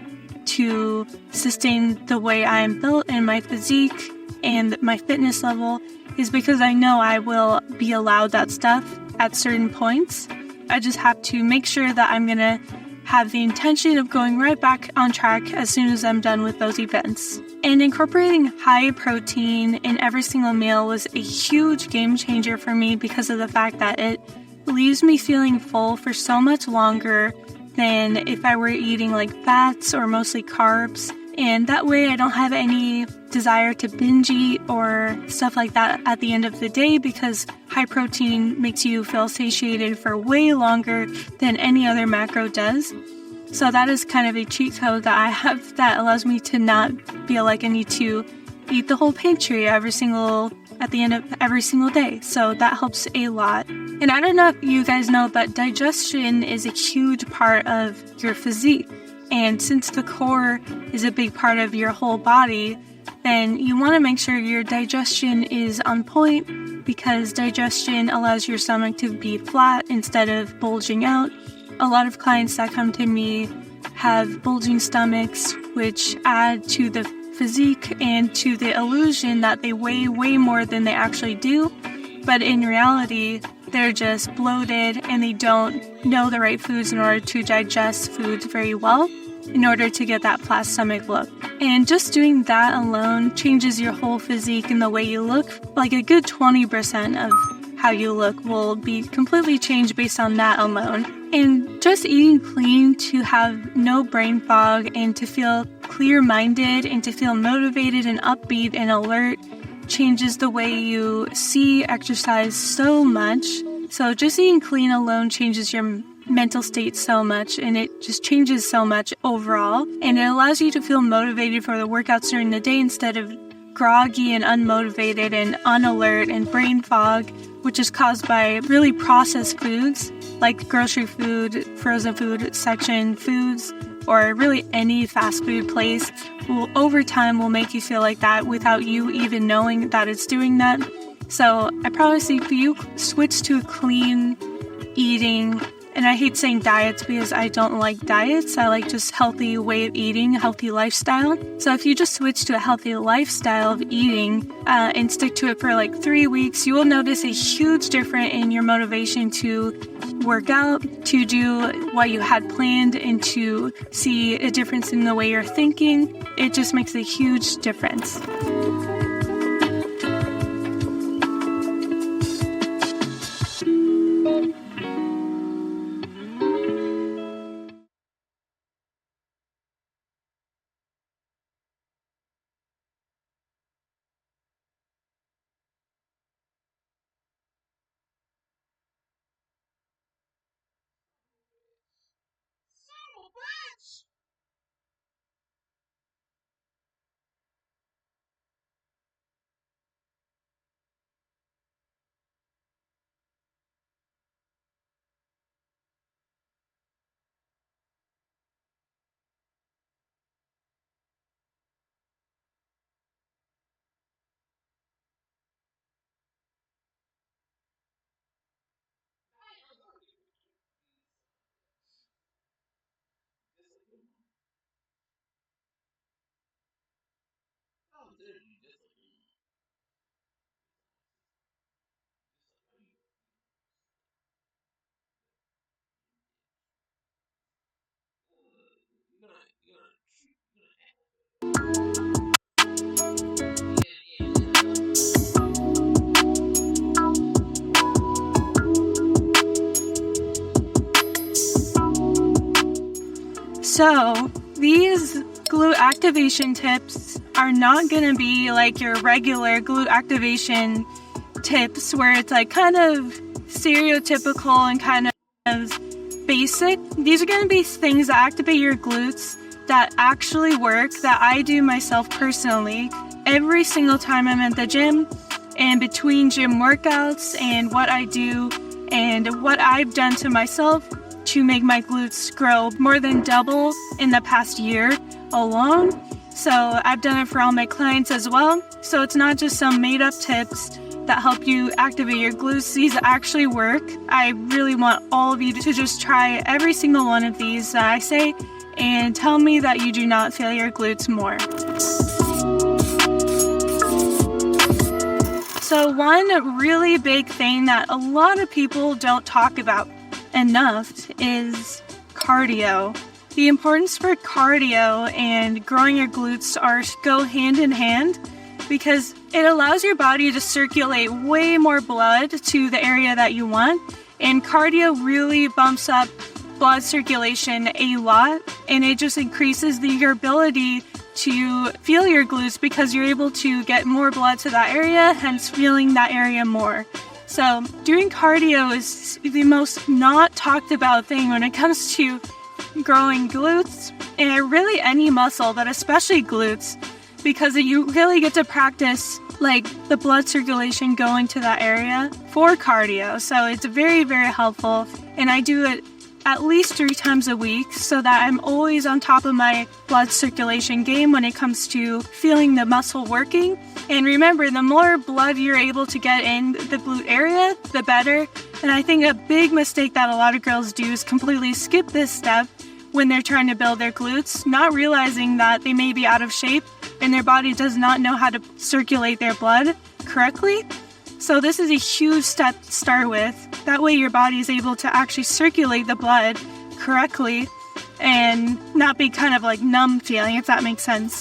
to sustain the way I am built and my physique and my fitness level, is because I know I will be allowed that stuff at certain points. I just have to make sure that I'm going to have the intention of going right back on track as soon as I'm done with those events. And incorporating high protein in every single meal was a huge game changer for me, because of the fact that it leaves me feeling full for so much longer than if I were eating like fats or mostly carbs. And that way I don't have any desire to binge eat or stuff like that at the end of the day, because high protein makes you feel satiated for way longer than any other macro does. So that is kind of a cheat code that I have that allows me to not feel like I need to eat the whole pantry at the end of every single day. So that helps a lot. And I don't know if you guys know, but digestion is a huge part of your physique. And since the core is a big part of your whole body, then you want to make sure your digestion is on point, because digestion allows your stomach to be flat instead of bulging out. A lot of clients that come to me have bulging stomachs, which add to the physique and to the illusion that they weigh way more than they actually do. But in reality, they're just bloated and they don't know the right foods in order to digest foods very well in order to get that flat stomach look. And just doing that alone changes your whole physique and the way you look. Like a good 20% of how you look will be completely changed based on that alone. And just eating clean to have no brain fog and to feel clear-minded and to feel motivated and upbeat and alert changes the way you see exercise so much. So just eating clean alone changes your mental state so much, and it just changes so much overall. And it allows you to feel motivated for the workouts during the day instead of groggy and unmotivated and unalert and brain fog which is caused by really processed foods like grocery food, frozen food section foods, or really any fast food place will over time will make you feel like that without you even knowing that it's doing that. So I promise if you switch to a clean eating, and I hate saying diets because I don't like diets, I like just healthy way of eating, healthy lifestyle. So if you just switch to a healthy lifestyle of eating and stick to it for like 3 weeks, you will notice a huge difference in your motivation to work out, to do what you had planned, and to see a difference in the way you're thinking. It just makes a huge difference. Son of a bitch! Oh, dude, you just like So these glute activation tips are not going to be like your regular glute activation tips where it's like kind of stereotypical and kind of basic. These are going to be things that activate your glutes that actually work, that I do myself personally every single time I'm at the gym, and between gym workouts and what I do and what I've done to myself to make my glutes grow more than double in the past year alone. So I've done it for all my clients as well. So it's not just some made up tips that help you activate your glutes. These actually work. I really want all of you to just try every single one of these that I say and tell me that you do not feel your glutes more. So one really big thing that a lot of people don't talk about enough is cardio. The importance for cardio and growing your glutes go hand in hand because it allows your body to circulate way more blood to the area that you want, and cardio really bumps up blood circulation a lot, and it just increases your ability to feel your glutes because you're able to get more blood to that area, hence feeling that area more. So doing cardio is the most not talked about thing when it comes to growing glutes and really any muscle, but especially glutes, because you really get to practice like the blood circulation going to that area for cardio. So it's very, very helpful, and I do it at least 3 times a week so that I'm always on top of my blood circulation game when it comes to feeling the muscle working. And remember, the more blood you're able to get in the glute area, the better. And I think a big mistake that a lot of girls do is completely skip this step when they're trying to build their glutes, not realizing that they may be out of shape and their body does not know how to circulate their blood correctly. So this is a huge step to start with. That way your body is able to actually circulate the blood correctly and not be kind of like numb feeling, if that makes sense.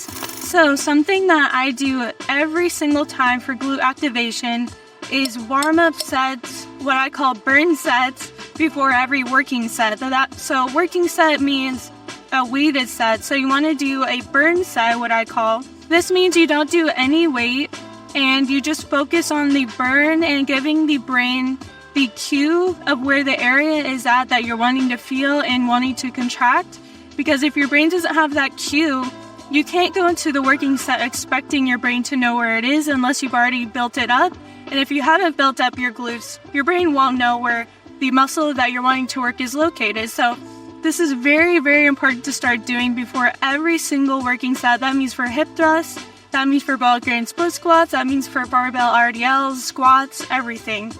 So something that I do every single time for glute activation is warm-up sets, what I call burn sets, before every working set. So working set means a weighted set. So you want to do a burn set, what I call. This means you don't do any weight and you just focus on the burn and giving the brain the cue of where the area is at that you're wanting to feel and wanting to contract. Because if your brain doesn't have that cue, you can't go into the working set expecting your brain to know where it is unless you've already built it up And if you haven't built up your glutes, your brain won't know where the muscle that you're wanting to work is located. So this is very, very important to start doing before every single working set. That means for hip thrusts, that means for Bulgarian split squats, that means for barbell RDLs, squats, everything.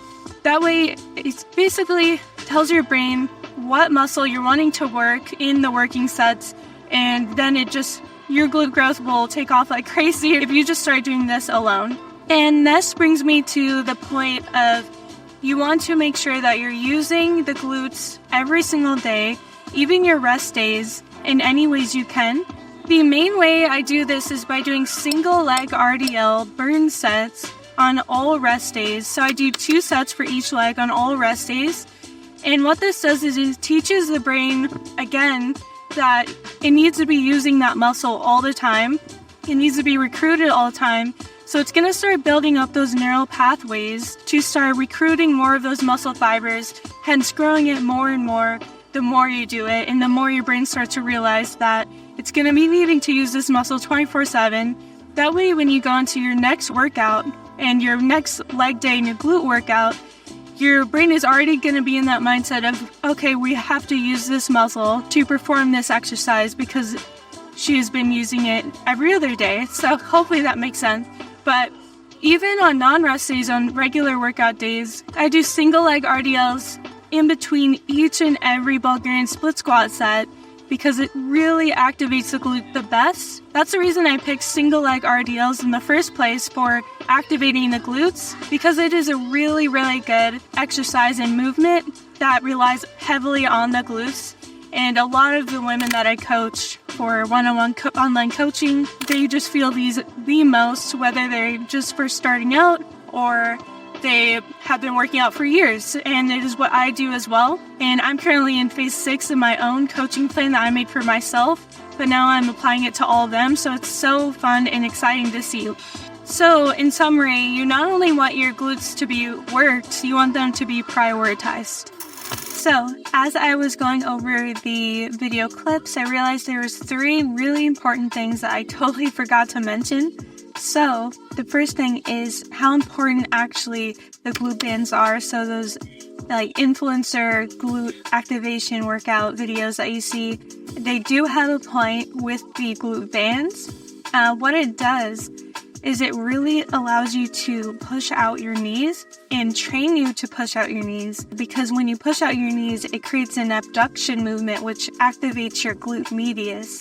That way, it basically tells your brain what muscle you're wanting to work in the working sets, and then your glute growth will take off like crazy if you just start doing this alone. And this brings me to the point of you want to make sure that you're using the glutes every single day, even your rest days, in any ways you can. The main way I do this is by doing single leg RDL burn sets on all rest days. So I do 2 sets for each leg on all rest days. And what this does is it teaches the brain, again, that it needs to be using that muscle all the time. It needs to be recruited all the time. So it's going to start building up those neural pathways to start recruiting more of those muscle fibers, hence growing it more and more the more you do it, and the more your brain starts to realize that it's going to be needing to use this muscle 24/7. That way, when you go into your next workout and your next leg day and your glute workout, your brain is already going to be in that mindset of, okay, we have to use this muscle to perform this exercise because she has been using it every other day. So hopefully that makes sense. But even on non-rest days, on regular workout days, I do single leg RDLs in between each and every Bulgarian split squat set because it really activates the glute the best. That's the reason I picked single leg RDLs in the first place, for activating the glutes, because it is a really, really good exercise and movement that relies heavily on the glutes. And a lot of the women that I coach for one-on-one online coaching, they just feel these the most, whether they're just first starting out or they have been working out for years. And it is what I do as well. And I'm currently in phase 6 of my own coaching plan that I made for myself, but now I'm applying it to all of them. So it's so fun and exciting to see. So in summary, you not only want your glutes to be worked, you want them to be prioritized. So, as I was going over the video clips, I realized there was 3 really important things that I totally forgot to mention. So, the first thing is how important actually the glute bands are. So those like influencer glute activation workout videos that you see, they do have a point with the glute bands. What it does is it really allows you to push out your knees and train you to push out your knees, because when you push out your knees, it creates an abduction movement which activates your glute medius.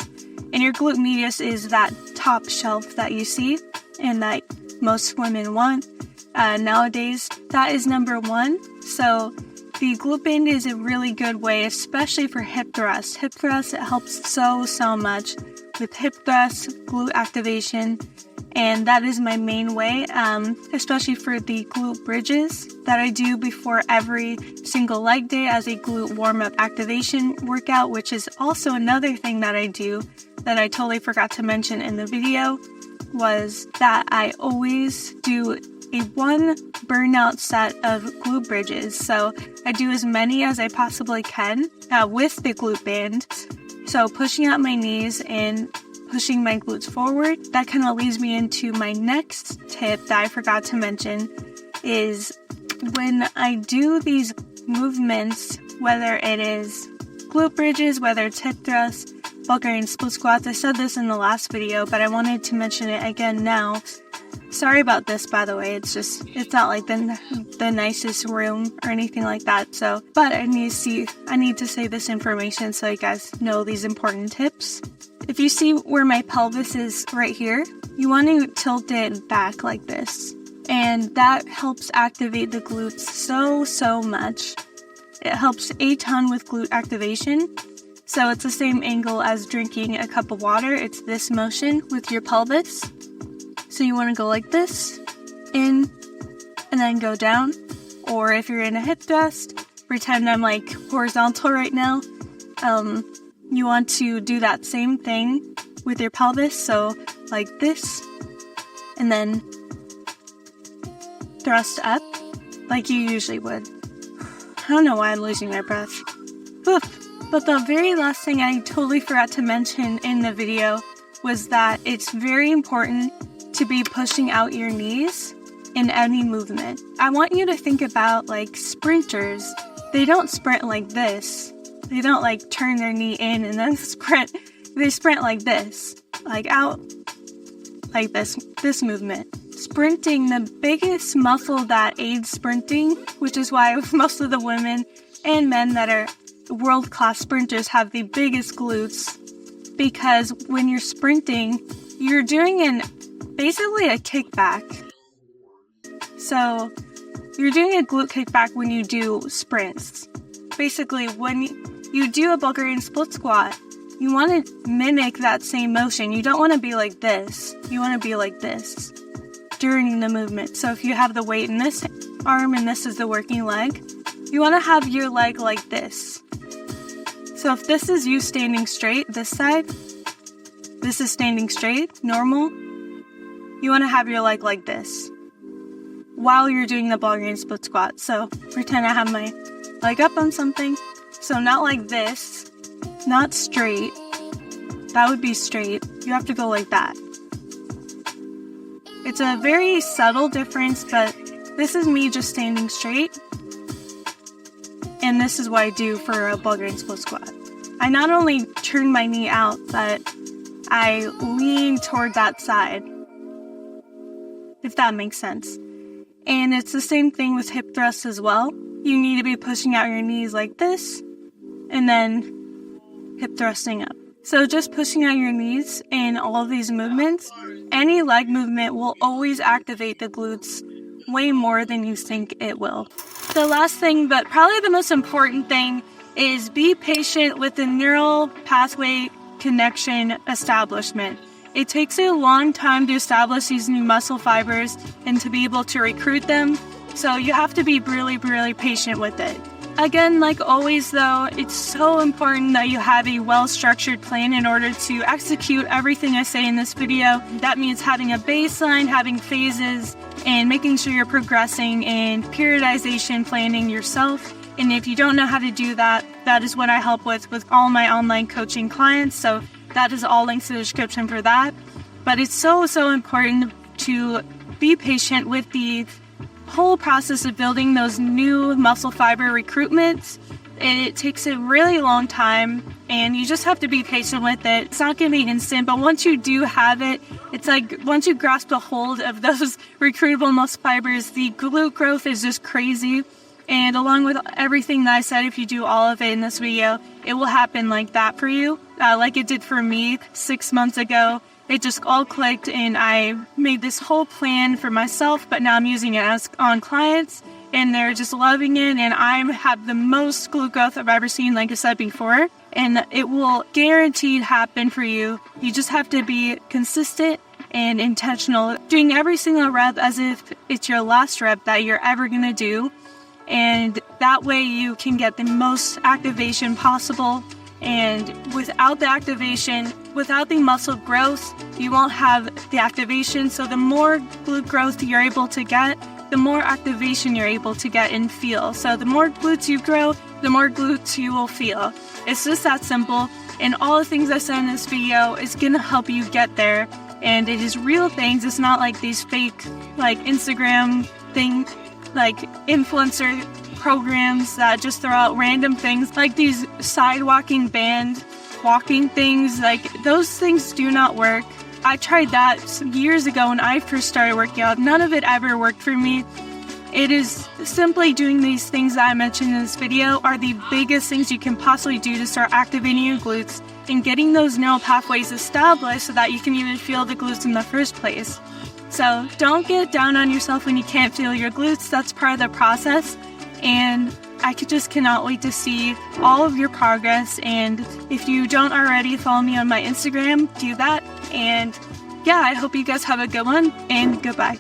And your glute medius is that top shelf that you see and that most women want nowadays. That is number 1. So the glute band is a really good way, especially for hip thrusts. Hip thrusts, it helps so much with hip thrusts, glute activation. And that is my main way, especially for the glute bridges that I do before every single leg day as a glute warm-up activation workout, which is also another thing that I do that I totally forgot to mention in the video, was that I always do a 1 burnout set of glute bridges. So I do as many as I possibly can with the glute band. So pushing out my knees and pushing my glutes forward. That kind of leads me into my next tip that I forgot to mention, is when I do these movements, whether it is glute bridges, whether it's hip thrusts, Bulgarian split squats. I said this in the last video, but I wanted to mention it again now. Sorry about this, by the way. It's not like the nicest room or anything like that. So, but I need to say this information so you guys know these important tips. If you see where my pelvis is right here, you want to tilt it back like this. And that helps activate the glutes so much. It helps a ton with glute activation. So it's the same angle as drinking a cup of water. It's this motion with your pelvis. So you want to go like this, in, and then go down. Or if you're in a hip thrust, pretend I'm like horizontal right now. You want to do that same thing with your pelvis. So like this, and then thrust up like you usually would. I don't know why I'm losing my breath. But the very last thing I totally forgot to mention in the video was that it's very important to be pushing out your knees in any movement. I want you to think about like sprinters. They don't sprint like this. They don't like turn their knee in and then sprint. They sprint like this, like out, like this movement. Sprinting, the biggest muscle that aids sprinting, which is why most of the women and men that are world-class sprinters have the biggest glutes, because when you're sprinting, you're doing basically a kickback. So you're doing a glute kickback when you do sprints. Basically, when you do a Bulgarian split squat, you want to mimic that same motion. You don't want to be like this. You want to be like this during the movement. So if you have the weight in this arm and this is the working leg, you want to have your leg like this. So if this is you standing straight, this side, this is standing straight, normal, you want to have your leg like this while you're doing the Bulgarian split squat. So pretend I have my leg up on something. So not like this, not straight. That would be straight. You have to go like that. It's a very subtle difference, but this is me just standing straight. And this is what I do for a Bulgarian split squat. I not only turn my knee out, but I lean toward that side, if that makes sense. And it's the same thing with hip thrusts as well. You need to be pushing out your knees like this, and then hip thrusting up. So just pushing out your knees in all of these movements, any leg movement will always activate the glutes way more than you think it will. The last thing, but probably the most important thing, is be patient with the neural pathway connection establishment. It takes a long time to establish these new muscle fibers and to be able to recruit them, so you have to be really, really patient with it. Again, like always though, it's so important that you have a well-structured plan in order to execute everything I say in this video. That means having a baseline, having phases, and making sure you're progressing, and periodization planning yourself. And if you don't know how to do that, that is what I help with all my online coaching clients. So that is all links in the description for that. But it's so, so important to be patient with the whole process of building those new muscle fiber recruitments. It takes a really long time, and you just have to be patient with it. It's not going to be instant, but once you do have it, it's like once you grasp a hold of those recruitable muscle fibers, the glute growth is just crazy. And along with everything that I said, if you do all of it in this video, it will happen like that for you, like it did for me 6 months ago. It just all clicked, and I made this whole plan for myself, but now I'm using it on clients, and they're just loving it, and I have the most glute growth I've ever seen, like I said before, and it will guaranteed happen for you. You just have to be consistent and intentional, doing every single rep as if it's your last rep that you're ever going to do, and that way you can get the most activation possible. And without the activation, without the muscle growth, you won't have the activation. So the more glute growth you're able to get, the more activation you're able to get and feel. So the more glutes you grow, the more glutes you will feel. It's just that simple. And all the things I said in this video is going to help you get there. And it is real things. It's not like these fake, like Instagram thing, like influencer programs that just throw out random things, like these sidewalking band walking things. Like, those things do not work. I tried that some years ago when I first started working out. None of it ever worked for me. It is simply doing these things that I mentioned in this video are the biggest things you can possibly do to start activating your glutes and getting those neural pathways established so that you can even feel the glutes in the first place. So don't get down on yourself when you can't feel your glutes. That's part of the process. And I just cannot wait to see all of your progress. And if you don't already follow me on my Instagram, do that. And yeah, I hope you guys have a good one, and goodbye.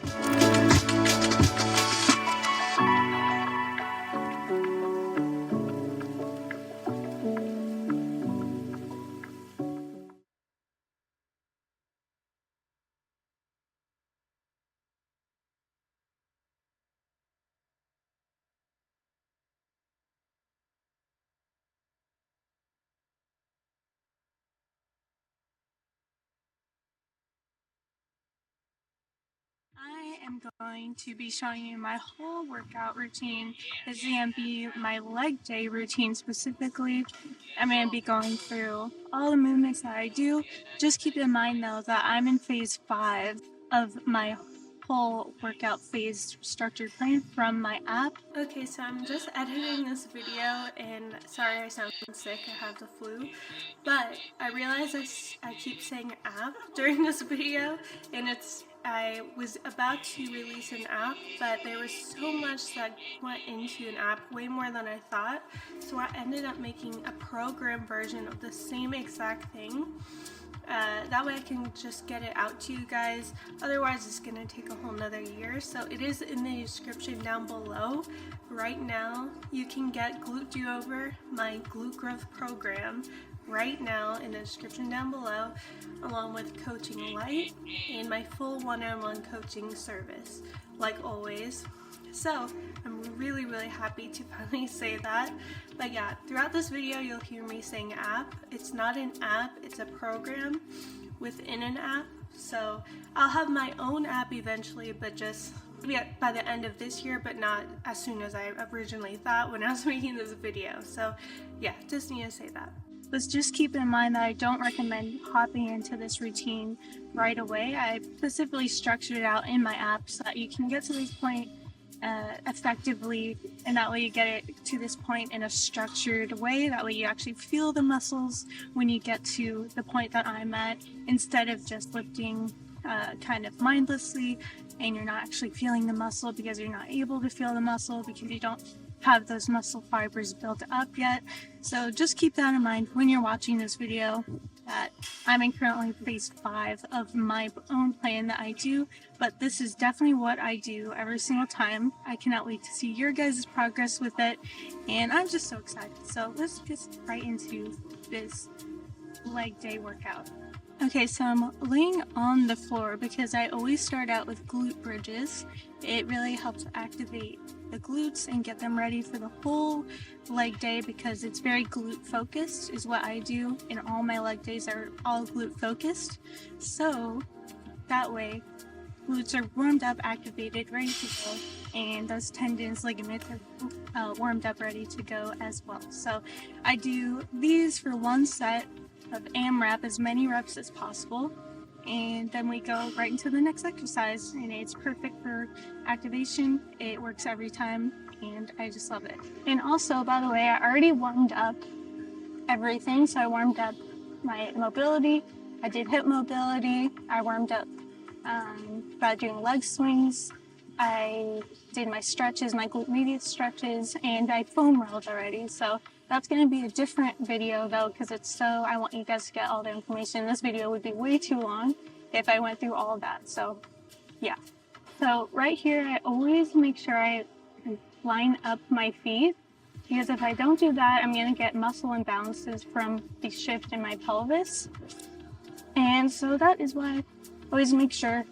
am going to be showing you my whole workout routine. This is going to be my leg day routine specifically. I'm going to be going through all the movements that I do. Just keep in mind though that I'm in phase 5 of my whole workout phase structured plan from my app. Okay, so I'm just editing this video and sorry I sound sick, I have the flu, but I realize I keep saying app during this video, and I was about to release an app, but there was so much that went into an app, way more than I thought, so I ended up making a program version of the same exact thing. That way I can just get it out to you guys, otherwise it's going to take a whole nother year. So it is in the description down below. Right now you can get Glute Do-Over, my glute growth program, right now in the description down below, along with Coaching Light and my full one-on-one coaching service, like always. So I'm really happy to finally say that. But yeah, throughout this video you'll hear me saying app. It's not an app, it's a program within an app. So I'll have my own app eventually, but just by the end of this year, but not as soon as I originally thought when I was making this video. So yeah, just need to say that. But just keep in mind that I don't recommend hopping into this routine right away. I specifically structured it out in my app so that you can get to this point effectively, and that way you get it to this point in a structured way. That way you actually feel the muscles when you get to the point that I'm at, instead of just lifting kind of mindlessly and you're not actually feeling the muscle because you're not able to feel the muscle because you don't have those muscle fibers built up yet. So just keep that in mind when you're watching this video, that I'm in currently phase 5 of my own plan that I do, but this is definitely what I do every single time. I cannot wait to see your guys' progress with it, and I'm just so excited. So let's get right into this leg day workout. Okay, so I'm laying on the floor because I always start out with glute bridges. It really helps activate the glutes and get them ready for the whole leg day, because it's very glute focused is what I do, and all my leg days are all glute focused. So that way glutes are warmed up, activated, ready to go, and those tendons, ligaments are warmed up, ready to go as well. So I do these for one set of AMRAP, as many reps as possible, and then we go right into the next exercise, and it's perfect for activation. It works every time, and I just love it. And also, by the way, I already warmed up everything. So I warmed up my mobility, I did hip mobility, I warmed up by doing leg swings, I did my stretches, my glute medius stretches, and I foam rolled already. So that's going to be a different video though, because I want you guys to get all the information. This video would be way too long if I went through all of that. So yeah. So right here, I always make sure I line up my feet, because if I don't do that, I'm going to get muscle imbalances from the shift in my pelvis. And so that is why I always make sure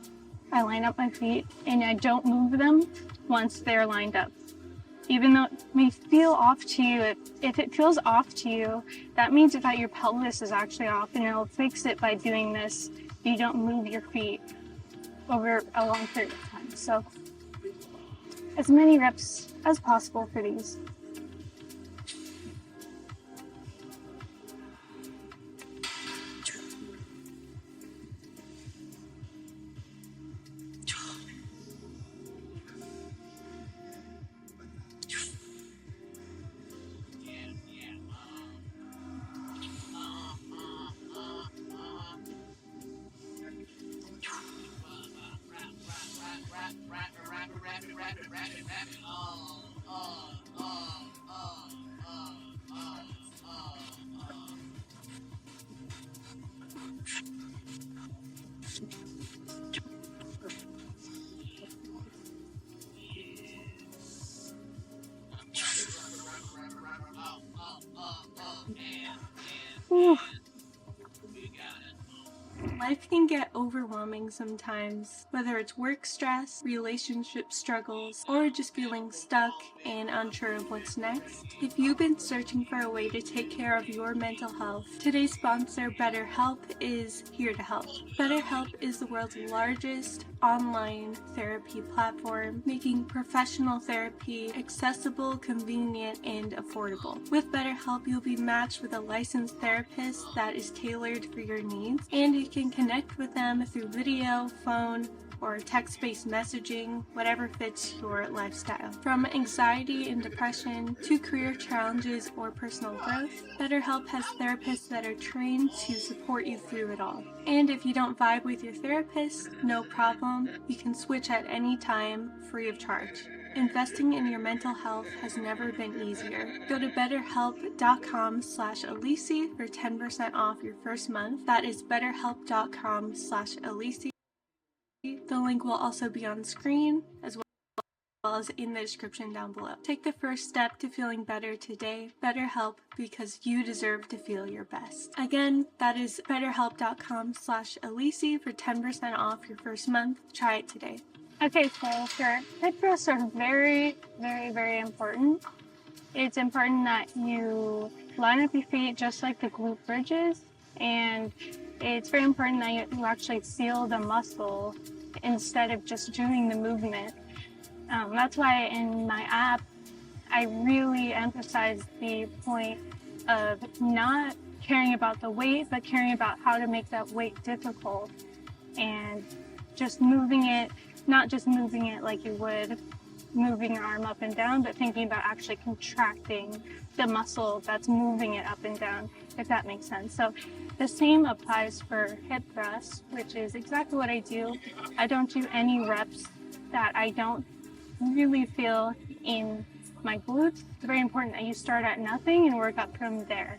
I line up my feet and I don't move them once they're lined up. Even though it may feel off to you, if it feels off to you, that means that your pelvis is actually off, and it'll fix it by doing this. You don't move your feet over a long period of time. So as many reps as possible for these. Ooh. Life can get overwhelming sometimes, whether it's work stress, relationship struggles, or just feeling stuck and unsure of what's next. If you've been searching for a way to take care of your mental health, today's sponsor, BetterHelp, is here to help. BetterHelp is the world's largest online therapy platform, making professional therapy accessible, convenient, and affordable. With BetterHelp, you'll be matched with a licensed therapist that is tailored for your needs, and you can connect with them through video, phone, or text-based messaging, whatever fits your lifestyle. From anxiety and depression to career challenges or personal growth, BetterHelp has therapists that are trained to support you through it all. And if you don't vibe with your therapist, no problem. You can switch at any time, free of charge. Investing in your mental health has never been easier. Go to betterhelp.com/Elisi for 10% off your first month. That is betterhelp.com/Elisi. The link will also be on screen as well as in the description down below. Take the first step to feeling better today. BetterHelp, because you deserve to feel your best. Again, that is betterhelp.com/Elisi for 10% off your first month. Try it today. Okay, so for hip thrusts are very, very, very important. It's important that you line up your feet just like the glute bridges, and it's very important that you actually feel the muscle instead of just doing the movement. That's why in my app, I really emphasize the point of not caring about the weight, but caring about how to make that weight difficult and just moving it, not just moving it like you would moving your arm up and down, but thinking about actually contracting the muscle that's moving it up and down, if that makes sense. So the same applies for hip thrusts, which is exactly what I do. I don't do any reps that I don't really feel in my glutes. It's very important that you start at nothing and work up from there.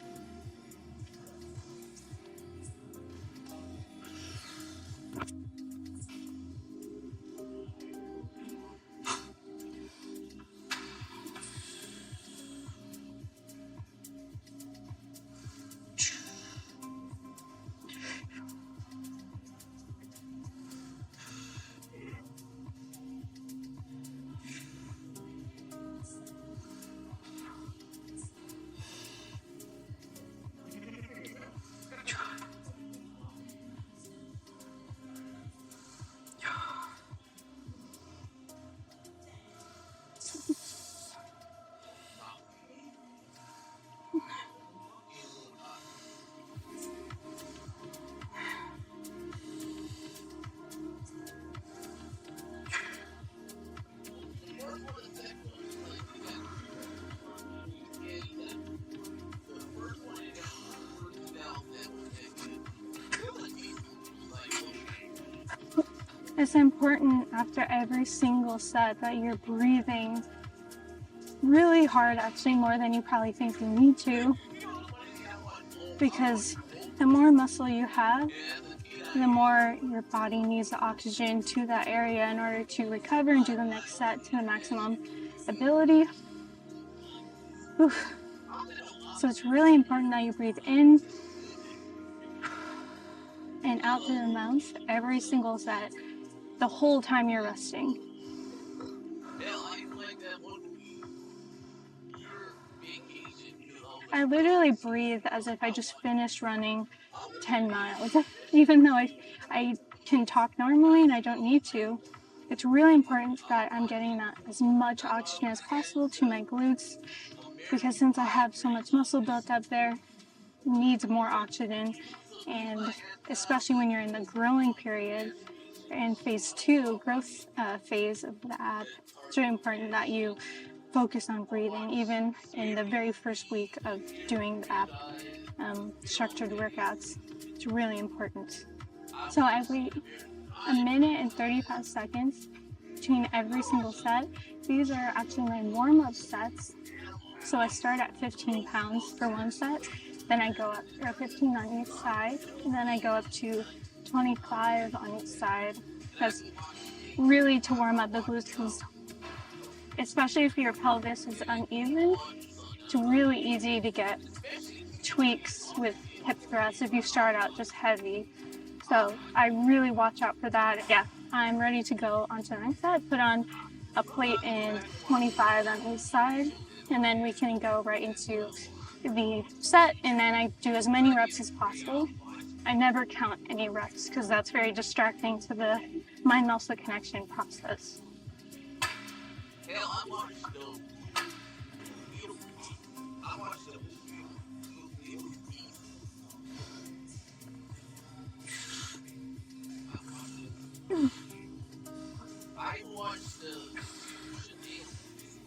It's important after every single set that you're breathing really hard, actually more than you probably think you need to, because the more muscle you have, the more your body needs the oxygen to that area in order to recover and do the next set to the maximum ability. Oof. So it's really important that you breathe in and out through the mouth every single set, the whole time you're resting. I literally breathe as if I just finished running 10 miles, even though I can talk normally and I don't need to. It's really important that I'm getting that as much oxygen as possible to my glutes, because since I have so much muscle built up there, it needs more oxygen. And especially when you're in the growing period, in phase 2, growth phase of the app, it's really important that you focus on breathing, even in the very first week of doing the app structured workouts. It's really important. So I wait a minute and 35 seconds between every single set. These are actually my warm-up sets. So I start at 15 pounds for one set, then I go up, or 15 on each side, and then I go up to 25 on each side. That's really to warm up the glutes, because especially if your pelvis is uneven, it's really easy to get tweaks with hip thrusts if you start out just heavy. So I really watch out for that. Yeah, I'm ready to go on to the next set. Put on a plate and 25 on each side, and then we can go right into the set, and then I do as many reps as possible. I never count any reps because that's very distracting to the mind-muscle connection process. Hell, I watched beautiful teeth. I watched them with beautiful teeth. I watched them. I even watched Chanel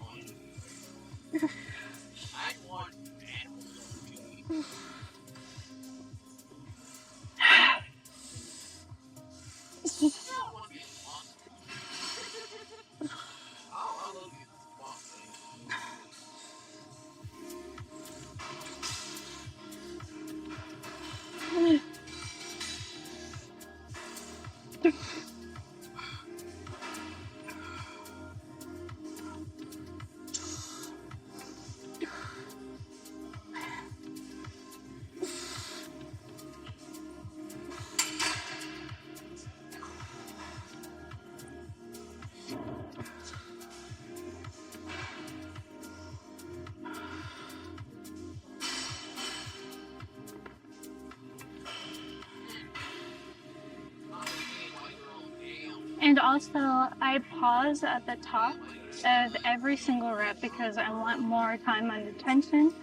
on YouTube. I even watched animals on YouTube. Yeah, I want to be a sponsor. I love you, sponsor. And also, I pause at the top of every single rep because I want more time under tension.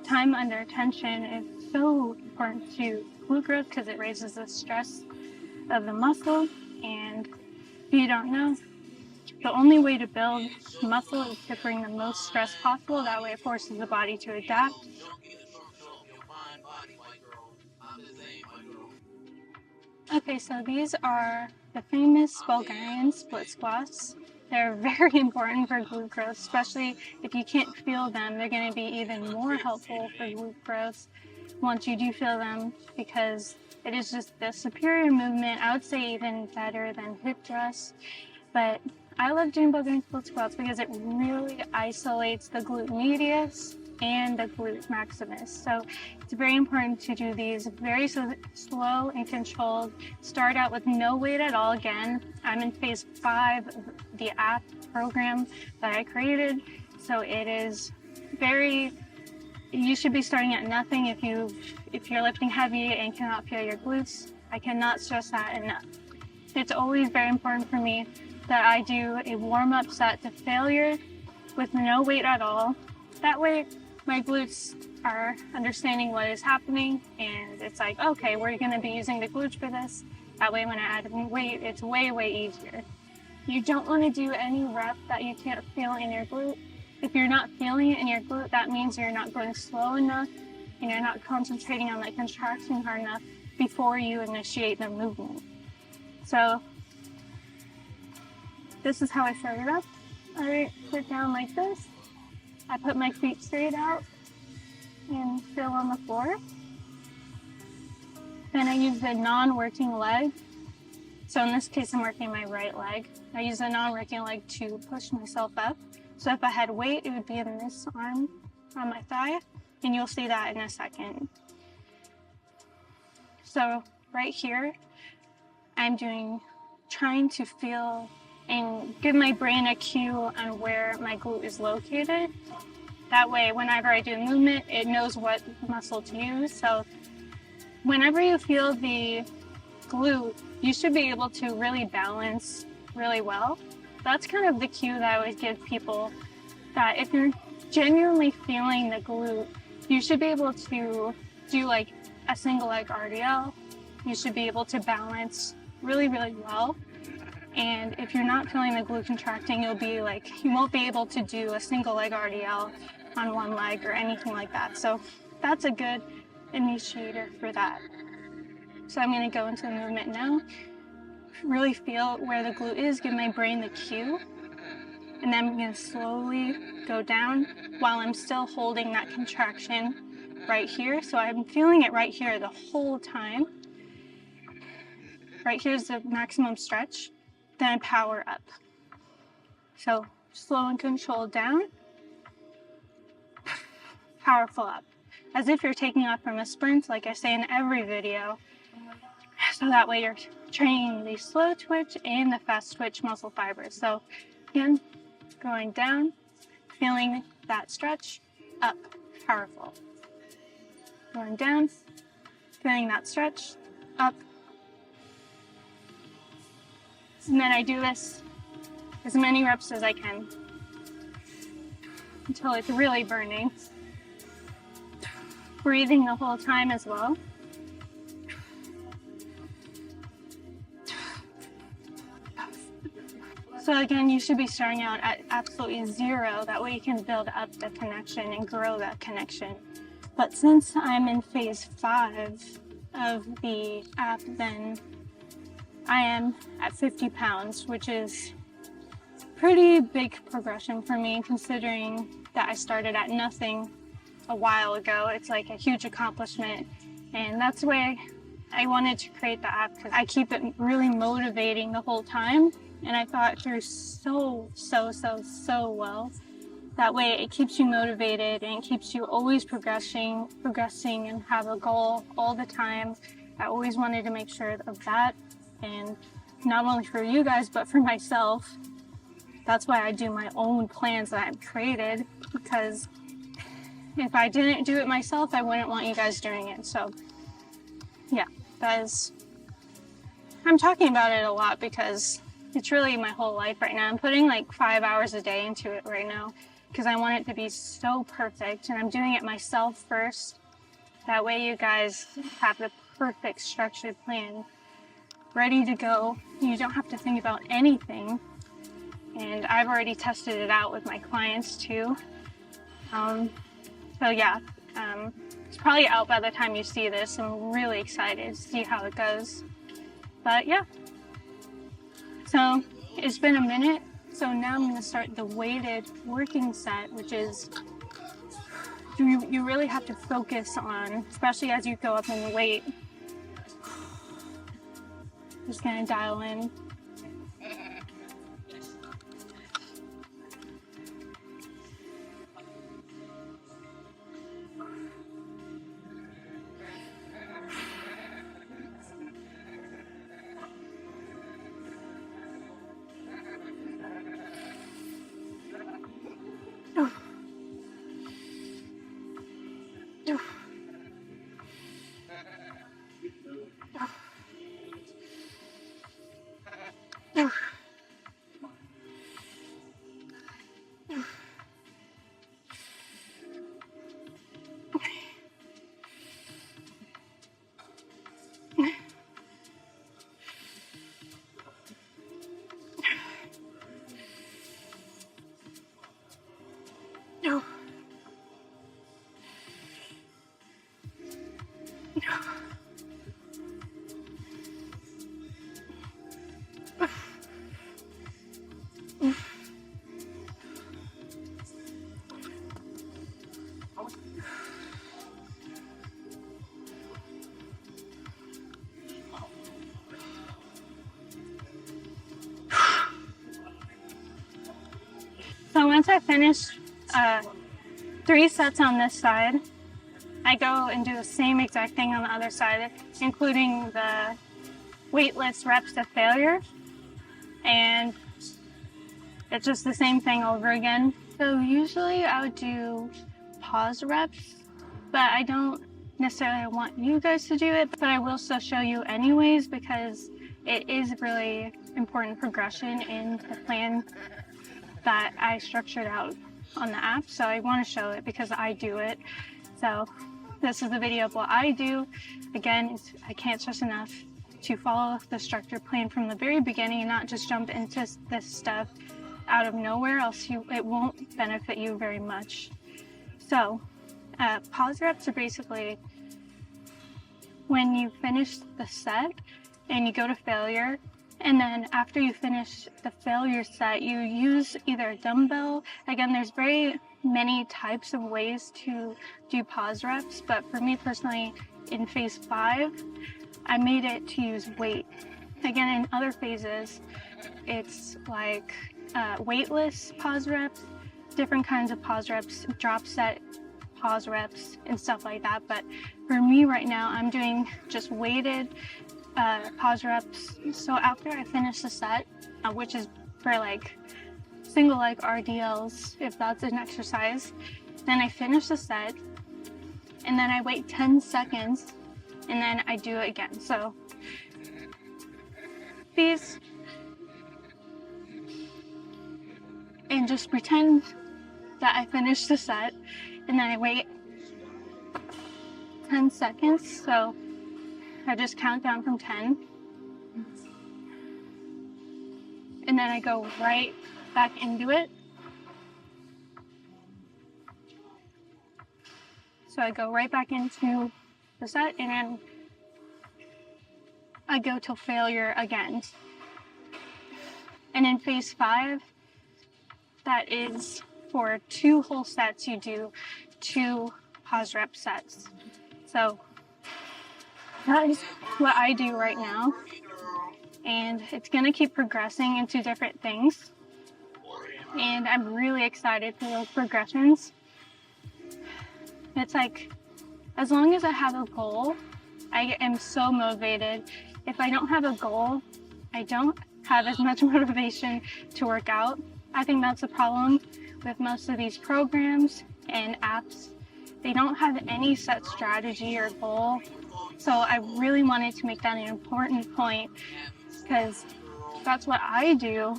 Time under tension is so important to glute growth because it raises the stress of the muscle. And if you don't know, the only way to build muscle is to bring the most stress possible. That way it forces the body to adapt. Okay, so these are the famous Bulgarian split squats. They're very important for glute growth, especially if you can't feel them. They're going to be even more helpful for glute growth once you do feel them, because it is just the superior movement. I would say even better than hip thrusts. But I love doing Bulgarian split squats because it really isolates the glute medius and the glute maximus. So it's very important to do these very slow and controlled. Start out with no weight at all. Again, I'm in phase 5 of the app program that I created. So it is you should be starting at nothing if you're lifting heavy and cannot feel your glutes. I cannot stress that enough. It's always very important for me that I do a warm-up set to failure with no weight at all. That way, my glutes are understanding what is happening, and it's like, okay, we're going to be using the glutes for this. That way, when I add in weight, it's way, way easier. You don't want to do any rep that you can't feel in your glute. If you're not feeling it in your glute, that means you're not going slow enough, and you're not concentrating on that contraction hard enough before you initiate the movement. So this is how I set it up. I sit down like this. I put my feet straight out and still on the floor. Then I use the non-working leg. So in this case, I'm working my right leg. I use the non-working leg to push myself up. So if I had weight, it would be in this arm on my thigh, and you'll see that in a second. So right here, I'm trying to feel and give my brain a cue on where my glute is located. That way, whenever I do a movement, it knows what muscle to use. So whenever you feel the glute, you should be able to really balance really well. That's kind of the cue that I always give people, that if you're genuinely feeling the glute, you should be able to do like a single leg RDL. You should be able to balance really, really well. And if you're not feeling the glute contracting, you won't be able to do a single leg RDL on one leg or anything like that. So that's a good initiator for that. So I'm going to go into the movement now. Really feel where the glute is, give my brain the cue. And then I'm going to slowly go down while I'm still holding that contraction right here. So I'm feeling it right here the whole time. Right here's the maximum stretch. Then I power up. So slow and controlled down, powerful up. As if you're taking off from a sprint, like I say in every video. So that way you're training the slow twitch and the fast twitch muscle fibers. So again, going down, feeling that stretch, up, powerful. Going down, feeling that stretch, up. And then I do this as many reps as I can until it's really burning. Breathing the whole time as well. So again, you should be starting out at absolutely 0. That way you can build up the connection and grow that connection. But since I'm in phase 5 of the app, then I am at 50 pounds, which is pretty big progression for me considering that I started at nothing a while ago. It's like a huge accomplishment, and that's why I wanted to create the app, because I keep it really motivating the whole time, and I thought it through so well. That way it keeps you motivated and it keeps you always progressing and have a goal all the time. I always wanted to make sure of that, and not only for you guys but for myself. That's why I do my own plans that I've created, because if I didn't do it myself, I wouldn't want you guys doing it. So yeah, I'm talking about it a lot because it's really my whole life right now. I'm putting like 5 hours a day into it right now because I want it to be so perfect, and I'm doing it myself first. That way you guys have the perfect structured plan ready to go. You don't have to think about anything. And I've already tested it out with my clients too. So yeah, it's probably out by the time you see this. I'm really excited to see how it goes. But yeah, so it's been a minute. So now I'm gonna start the weighted working set, which is, you really have to focus on, especially as you go up in weight. Just gonna dial in. So once I finish 3 sets on this side, I go and do the same exact thing on the other side, including the weightless reps to failure. And it's just the same thing over again. So usually I would do pause reps, but I don't necessarily want you guys to do it, but I will still show you anyways, because it is really important progression in the plan that I structured out on the app. So I want to show it because I do it. So this is a video of what I do. Again, I can't stress enough to follow the structured plan from the very beginning and not just jump into this stuff out of nowhere, else it won't benefit you very much. So pause reps are basically when you finish the set and you go to failure, and then after you finish the failure set, you use either a dumbbell. Again, there's very many types of ways to do pause reps, but for me personally, in phase 5, I made it to use weight. Again, in other phases, it's like weightless pause reps, different kinds of pause reps, drop set pause reps and stuff like that. But for me right now, I'm doing just weighted pause reps. So after I finish the set, which is for like single leg RDLs, if that's an exercise, then I finish the set and then I wait 10 seconds and then I do it again. So these, and just pretend that I finished the set and then I wait 10 seconds. So I just count down from 10 and then I go right back into it. So I go right back into the set and then I go till failure again. And in phase 5, that is for 2 whole sets, you do 2 pause rep sets. So that is what I do right now. And it's gonna keep progressing into different things. And I'm really excited for those progressions. It's like, as long as I have a goal, I am so motivated. If I don't have a goal, I don't have as much motivation to work out. I think that's the problem with most of these programs and apps. They don't have any set strategy or goal. So I really wanted to make that an important point because that's what I do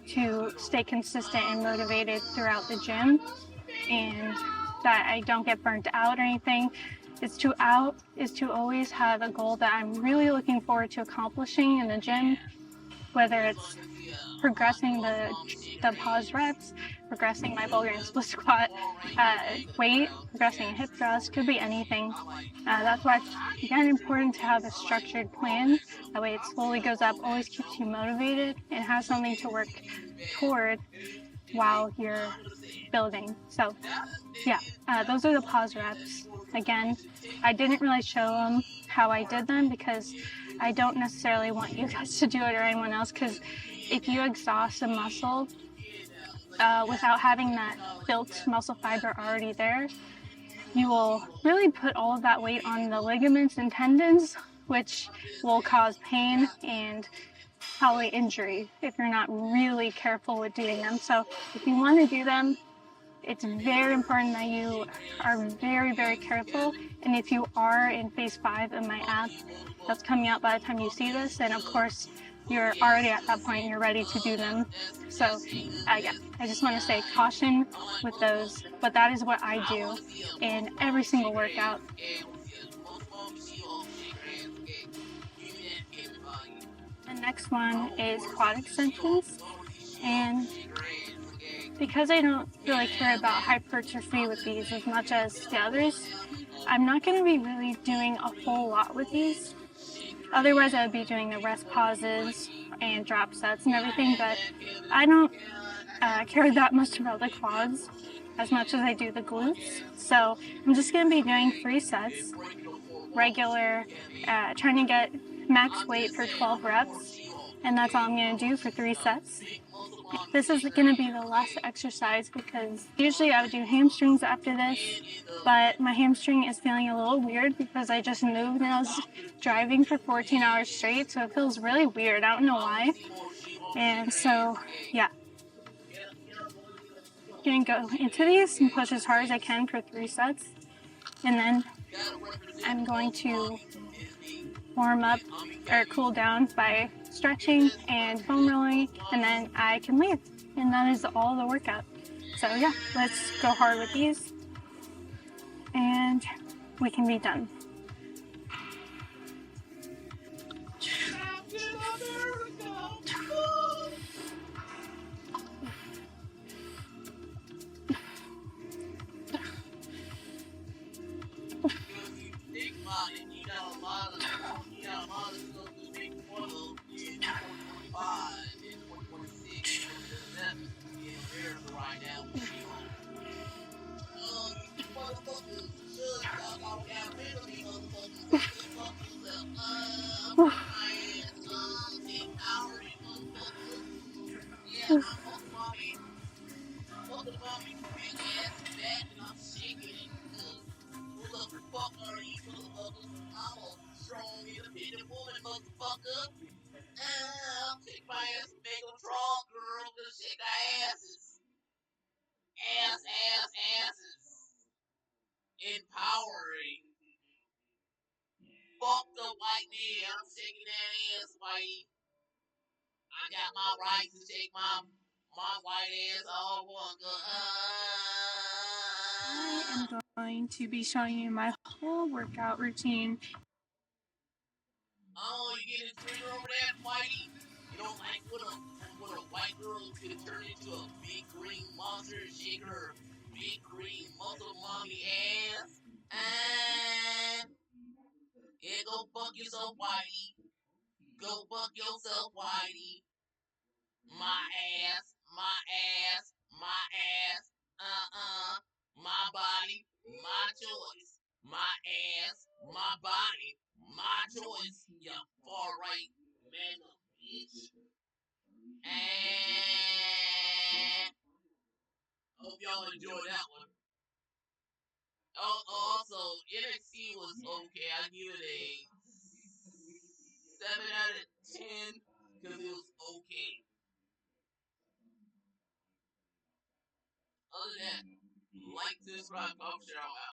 to stay consistent and motivated throughout the gym, and that I don't get burnt out or anything. Is to always have a goal that I'm really looking forward to accomplishing in the gym, whether it's progressing the pause reps, progressing my Bulgarian split squat weight, progressing a hip thrust, could be anything. That's why it's again important to have a structured plan. That way it slowly goes up, always keeps you motivated, and has something to work toward while you're building. So yeah, those are the pause reps. Again, I didn't really show them how I did them because I don't necessarily want you guys to do it or anyone else, because if you exhaust a muscle without having that built muscle fiber already there, you will really put all of that weight on the ligaments and tendons, which will cause pain and probably injury if you're not really careful with doing them. So if you want to do them, it's very important that you are very, very careful. And if you are in phase 5 of my app that's coming out by the time you see this, then of course you're already at that point and you're ready to do them. So yeah, I just want to say caution with those, but that is what I do in every single workout. The next one is quad extensions, and because I don't really care about hypertrophy with these as much as the others, I'm not going to be really doing a whole lot with these. Otherwise, I would be doing the rest pauses and drop sets and everything, but I don't care that much about the quads as much as I do the glutes. So I'm just going to be doing 3 sets, regular, trying to get max weight for 12 reps, and that's all I'm going to do for 3 sets. This is going to be the last exercise because usually I would do hamstrings after this, but my hamstring is feeling a little weird because I just moved and I was driving for 14 hours straight, so it feels really weird. I don't know why. And so, yeah. I'm going to go into these and push as hard as I can for 3 sets, and then I'm going to warm up or cool down by stretching and foam rolling, and then I can leave. And that is all the workout. So yeah, let's go hard with these and we can be done. fuck up. I'll take my ass and make them strong, girl. Gonna shake our asses. Asses. Empowering. Fuck the white man. I'm shaking that ass, whitey. I got my right to shake my white ass all one go. I am going to be showing you my whole workout routine. Oh, you getting trigger over that, whitey? You don't like when a white girl can turn into a big green monster and shake her big green muscle mommy ass? And yeah, go fuck yourself, whitey. Go fuck yourself, whitey. My ass, my ass, my ass. My body, my choice. My ass, my body, my choice. You far right mega bitch. And hope y'all enjoyed that one. Also, NXT was okay. I give it a 7 out of 10 because it was okay. Other than that, like, subscribe, comment, share, I'm out.